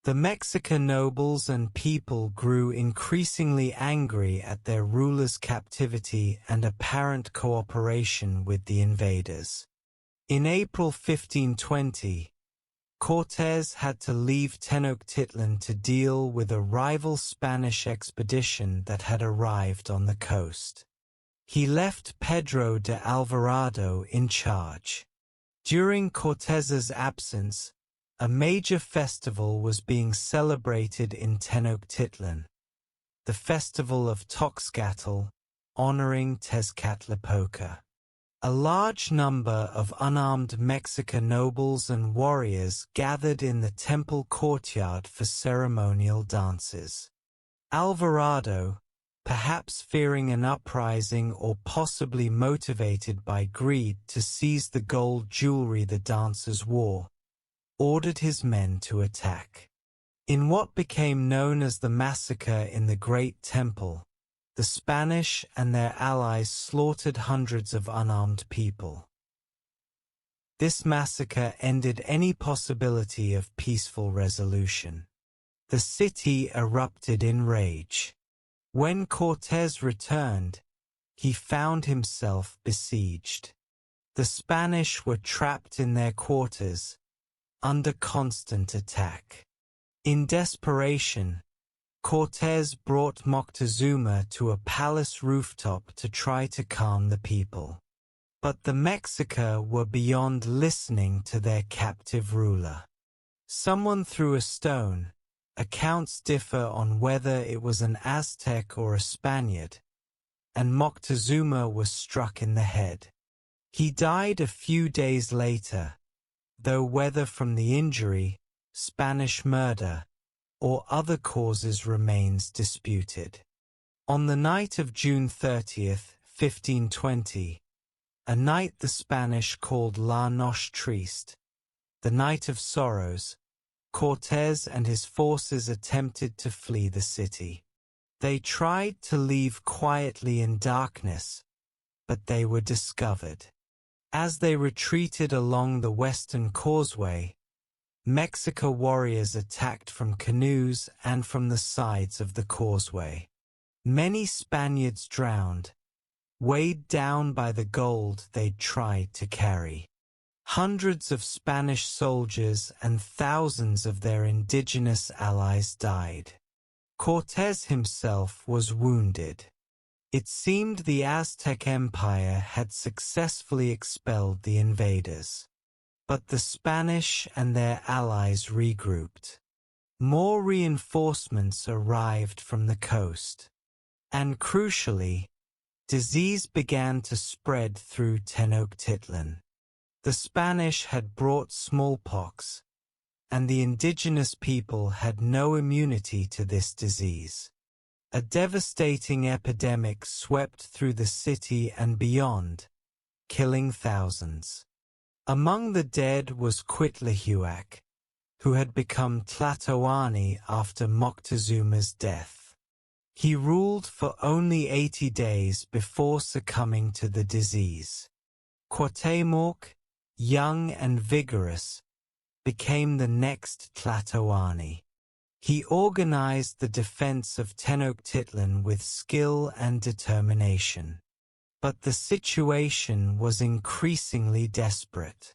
The Mexican nobles and people grew increasingly angry at their ruler's captivity and apparent cooperation with the invaders. In April 1520, Cortez had to leave Tenochtitlan to deal with a rival Spanish expedition that had arrived on the coast. He left Pedro de Alvarado in charge. During Cortez's absence, a major festival was being celebrated in Tenochtitlan, the Festival of Toxcatl, honoring Tezcatlipoca. A large number of unarmed Mexican nobles and warriors gathered in the temple courtyard for ceremonial dances. Alvarado, perhaps fearing an uprising or possibly motivated by greed to seize the gold jewelry the dancers wore, ordered his men to attack. In what became known as the Massacre in the Great Temple, the Spanish and their allies slaughtered hundreds of unarmed people. This massacre ended any possibility of peaceful resolution. The city erupted in rage. When Cortez returned, he found himself besieged. The Spanish were trapped in their quarters, under constant attack. In desperation, Cortez brought Moctezuma to a palace rooftop to try to calm the people. But the Mexica were beyond listening to their captive ruler. Someone threw a stone. Accounts differ on whether it was an Aztec or a Spaniard, and Moctezuma was struck in the head. He died a few days later, though whether from the injury, Spanish murder, or other causes remains disputed. On the night of June 30th, 1520, a night the Spanish called La Noche Triste, the Night of Sorrows, Cortez and his forces attempted to flee the city. They tried to leave quietly in darkness, but they were discovered. As they retreated along the western causeway, Mexican warriors attacked from canoes and from the sides of the causeway. Many Spaniards drowned, weighed down by the gold they'd tried to carry. Hundreds of Spanish soldiers and thousands of their indigenous allies died. Cortez himself was wounded. It seemed the Aztec Empire had successfully expelled the invaders. But the Spanish and their allies regrouped. More reinforcements arrived from the coast. And crucially, disease began to spread through Tenochtitlan. The Spanish had brought smallpox, and the indigenous people had no immunity to this disease. A devastating epidemic swept through the city and beyond, killing thousands. Among the dead was Quitlahuac, who had become Tlatoani after Moctezuma's death. He ruled for only 80 days before succumbing to the disease. Cuauhtémoc, young and vigorous, became the next Tlatoani. He organized the defense of Tenochtitlan with skill and determination. But the situation was increasingly desperate.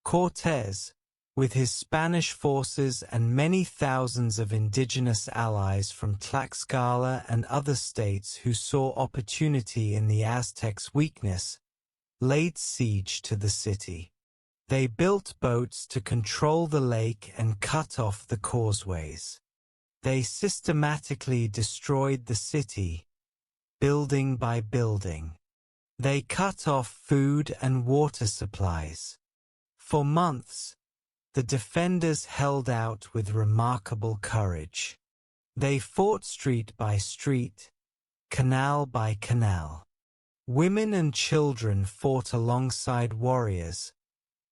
Cortés, with his Spanish forces and many thousands of indigenous allies from Tlaxcala and other states who saw opportunity in the Aztecs' weakness, laid siege to the city. They built boats to control the lake and cut off the causeways. They systematically destroyed the city, building by building. They cut off food and water supplies. For months, the defenders held out with remarkable courage. They fought street by street, canal by canal. Women and children fought alongside warriors,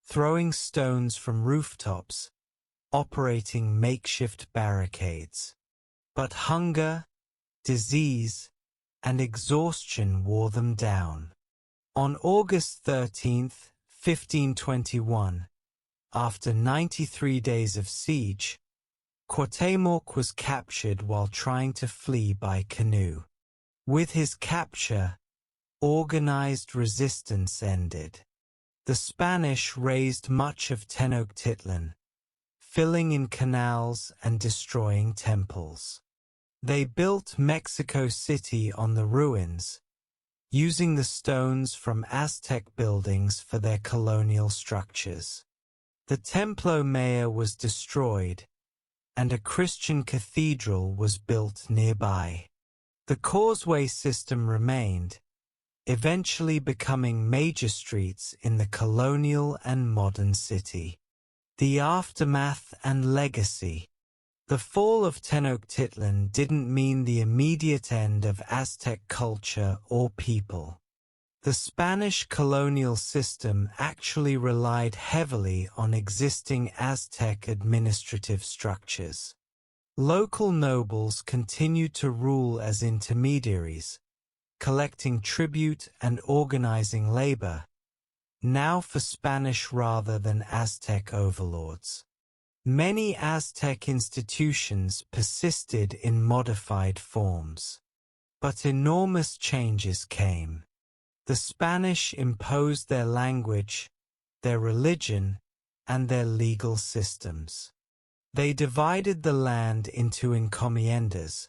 throwing stones from rooftops, operating makeshift barricades. But hunger, disease, and exhaustion wore them down. On August 13, 1521, after 93 days of siege, Cuauhtémoc was captured while trying to flee by canoe. With his capture, organized resistance ended. The Spanish razed much of Tenochtitlan, filling in canals and destroying temples. They built Mexico City on the ruins, using the stones from Aztec buildings for their colonial structures. The Templo Mayor was destroyed, and a Christian cathedral was built nearby. The causeway system remained, eventually becoming major streets in the colonial and modern city. The aftermath and legacy. The fall of Tenochtitlan didn't mean the immediate end of Aztec culture or people. The Spanish colonial system actually relied heavily on existing Aztec administrative structures. Local nobles continued to rule as intermediaries, collecting tribute and organizing labor, now for Spanish rather than Aztec overlords. Many Aztec institutions persisted in modified forms. But enormous changes came. The Spanish imposed their language, their religion, and their legal systems. They divided the land into encomiendas,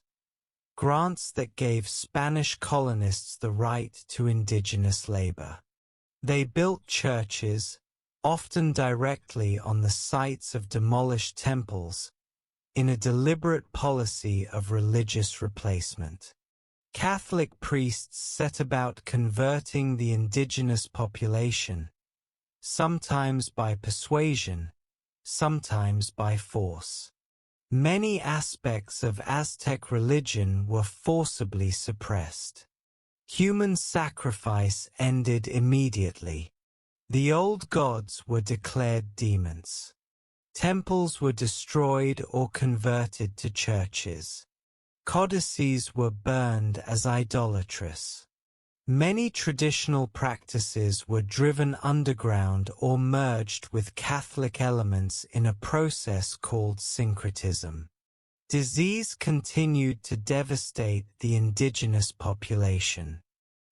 grants that gave Spanish colonists the right to indigenous labor. They built churches, often directly on the sites of demolished temples, in a deliberate policy of religious replacement. Catholic priests set about converting the indigenous population, sometimes by persuasion, sometimes by force. Many aspects of Aztec religion were forcibly suppressed. Human sacrifice ended immediately. The old gods were declared demons. Temples were destroyed or converted to churches. Codices were burned as idolatrous. Many traditional practices were driven underground or merged with Catholic elements in a process called syncretism. Disease continued to devastate the indigenous population.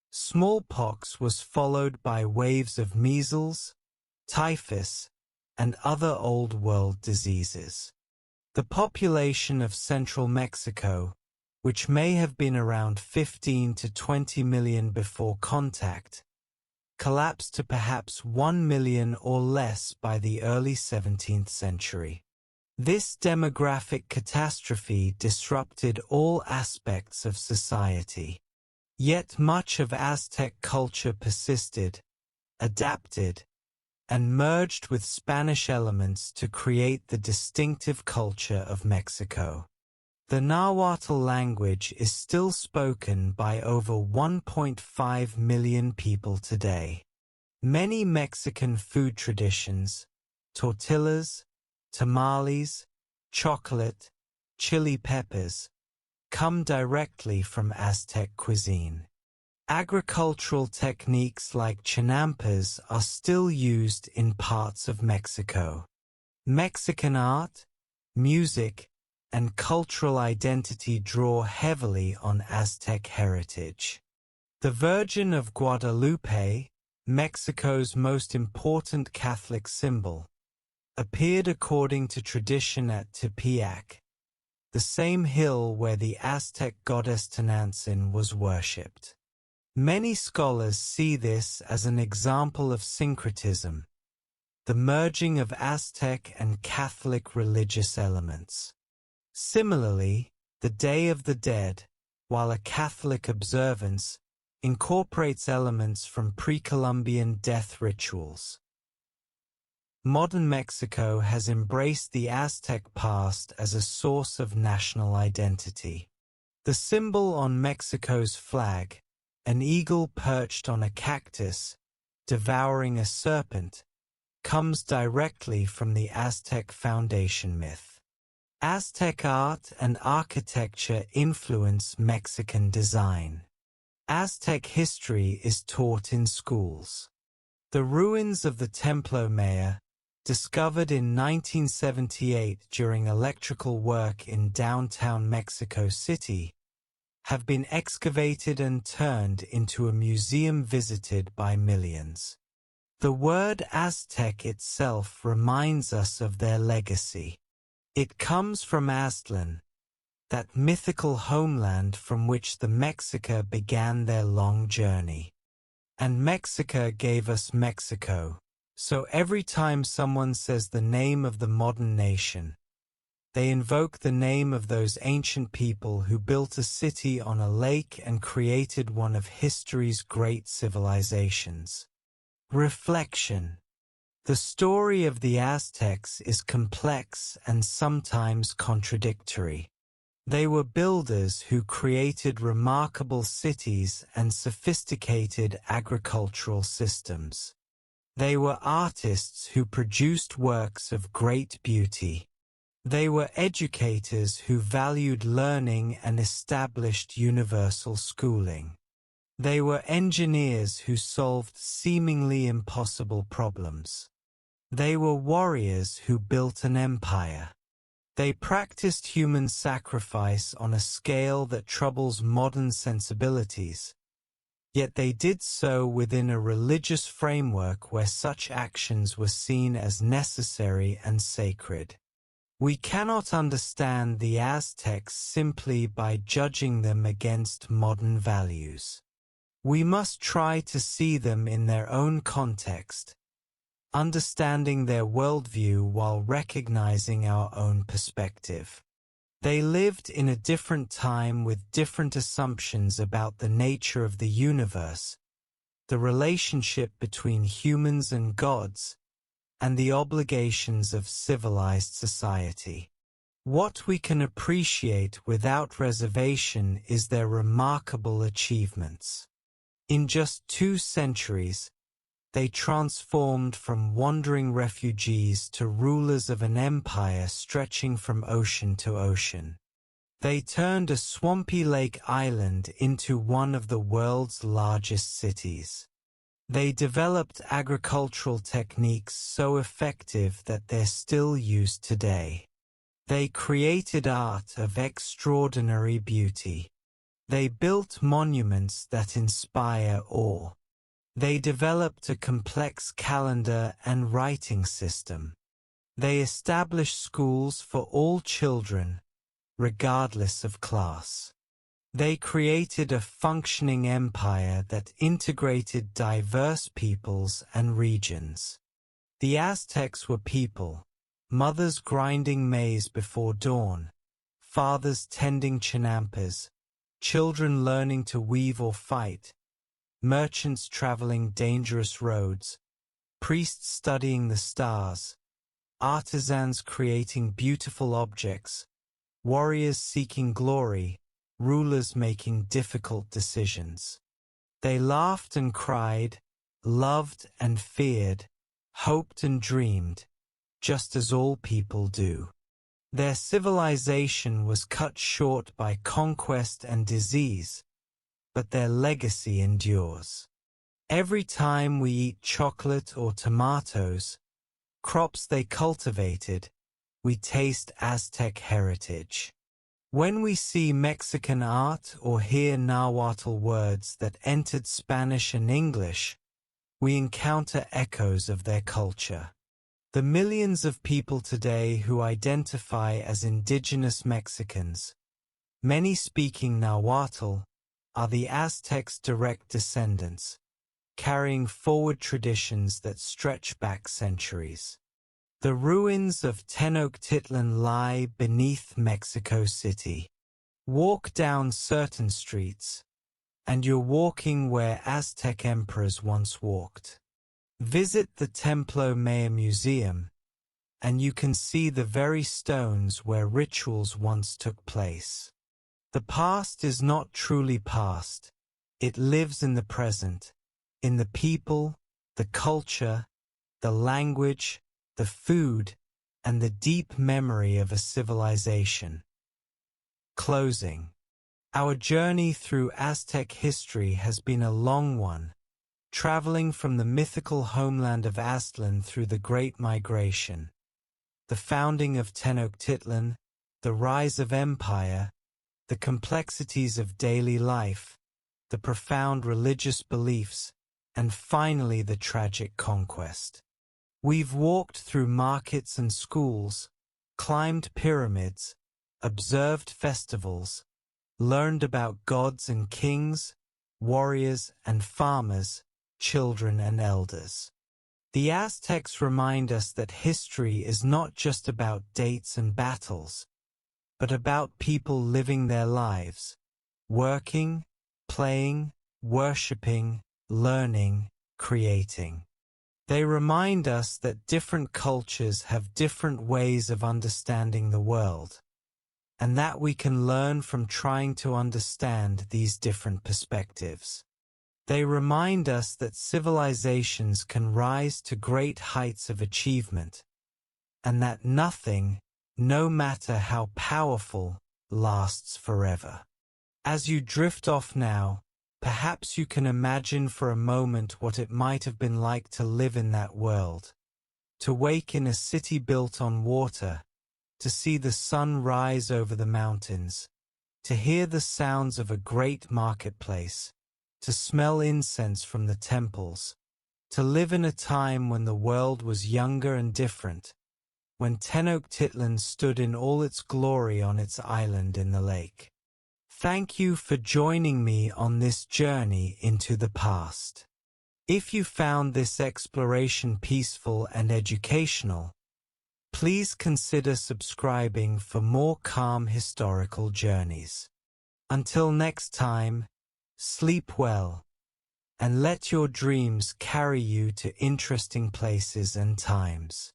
Smallpox was followed by waves of measles, typhus, and other Old World diseases. The population of central Mexico, which may have been around 15 to 20 million before contact, collapsed to perhaps 1 million or less by the early 17th century. This demographic catastrophe disrupted all aspects of society. Yet much of Aztec culture persisted, adapted, and merged with Spanish elements to create the distinctive culture of Mexico. The Nahuatl language is still spoken by over 1.5 million people today. Many Mexican food traditions, tortillas, tamales, chocolate, chili peppers, come directly from Aztec cuisine. Agricultural techniques like chinampas are still used in parts of Mexico. Mexican art, music, and cultural identity draw heavily on Aztec heritage. The Virgin of Guadalupe, Mexico's most important Catholic symbol, appeared according to tradition at Tepeyac, the same hill where the Aztec goddess Tenantzin was worshipped. Many scholars see this as an example of syncretism, the merging of Aztec and Catholic religious elements. Similarly, the Day of the Dead, while a Catholic observance, incorporates elements from pre-Columbian death rituals. Modern Mexico has embraced the Aztec past as a source of national identity. The symbol on Mexico's flag, an eagle perched on a cactus, devouring a serpent, comes directly from the Aztec foundation myth. Aztec art and architecture influence Mexican design. Aztec history is taught in schools. The ruins of the Templo Mayor, discovered in 1978 during electrical work in downtown Mexico City, have been excavated and turned into a museum visited by millions. The word Aztec itself reminds us of their legacy. It comes from Aztlan, that mythical homeland from which the Mexica began their long journey. And Mexica gave us Mexico. So every time someone says the name of the modern nation, they invoke the name of those ancient people who built a city on a lake and created one of history's great civilizations. Reflection. The story of the Aztecs is complex and sometimes contradictory. They were builders who created remarkable cities and sophisticated agricultural systems. They were artists who produced works of great beauty. They were educators who valued learning and established universal schooling. They were engineers who solved seemingly impossible problems. They were warriors who built an empire. They practiced human sacrifice on a scale that troubles modern sensibilities. Yet they did so within a religious framework where such actions were seen as necessary and sacred. We cannot understand the Aztecs simply by judging them against modern values. We must try to see them in their own context, understanding their worldview while recognizing our own perspective. They lived in a different time with different assumptions about the nature of the universe, the relationship between humans and gods, and the obligations of civilized society. What we can appreciate without reservation is their remarkable achievements. In just 2 centuries, they transformed from wandering refugees to rulers of an empire stretching from ocean to ocean. They turned a swampy lake island into one of the world's largest cities. They developed agricultural techniques so effective that they're still used today. They created art of extraordinary beauty. They built monuments that inspire awe. They developed a complex calendar and writing system. They established schools for all children, regardless of class. They created a functioning empire that integrated diverse peoples and regions. The Aztecs were people, mothers grinding maize before dawn, fathers tending chinampas, children learning to weave or fight, merchants traveling dangerous roads, priests studying the stars, artisans creating beautiful objects, warriors seeking glory, rulers making difficult decisions. They laughed and cried, loved and feared, hoped and dreamed, just as all people do. Their civilization was cut short by conquest and disease, but their legacy endures. Every time we eat chocolate or tomatoes, crops they cultivated, we taste Aztec heritage. When we see Mexican art or hear Nahuatl words that entered Spanish and English, we encounter echoes of their culture. The millions of people today who identify as indigenous Mexicans, many speaking Nahuatl, are the Aztecs' direct descendants, carrying forward traditions that stretch back centuries. The ruins of Tenochtitlan lie beneath Mexico City. Walk down certain streets, and you're walking where Aztec emperors once walked. Visit the Templo Maya Museum, and you can see the very stones where rituals once took place. The past is not truly past. It lives in the present, in the people, the culture, the language, the food, and the deep memory of a civilization. Closing. Our journey through Aztec history has been a long one, traveling from the mythical homeland of Aztlan through the Great Migration, the founding of Tenochtitlan, the rise of empire, the complexities of daily life, the profound religious beliefs, and finally the tragic conquest. We've walked through markets and schools, climbed pyramids, observed festivals, learned about gods and kings, warriors and farmers, children and elders. The Aztecs remind us that history is not just about dates and battles, but about people living their lives, working, playing, worshipping, learning, creating. They remind us that different cultures have different ways of understanding the world, and that we can learn from trying to understand these different perspectives. They remind us that civilizations can rise to great heights of achievement, and that nothing, no matter how powerful, lasts forever. As you drift off now, perhaps you can imagine for a moment what it might have been like to live in that world, to wake in a city built on water, to see the sun rise over the mountains, to hear the sounds of a great marketplace, to smell incense from the temples, to live in a time when the world was younger and different, when Tenochtitlan stood in all its glory on its island in the lake. Thank you for joining me on this journey into the past. If you found this exploration peaceful and educational, please consider subscribing for more calm historical journeys. Until next time, sleep well, and let your dreams carry you to interesting places and times.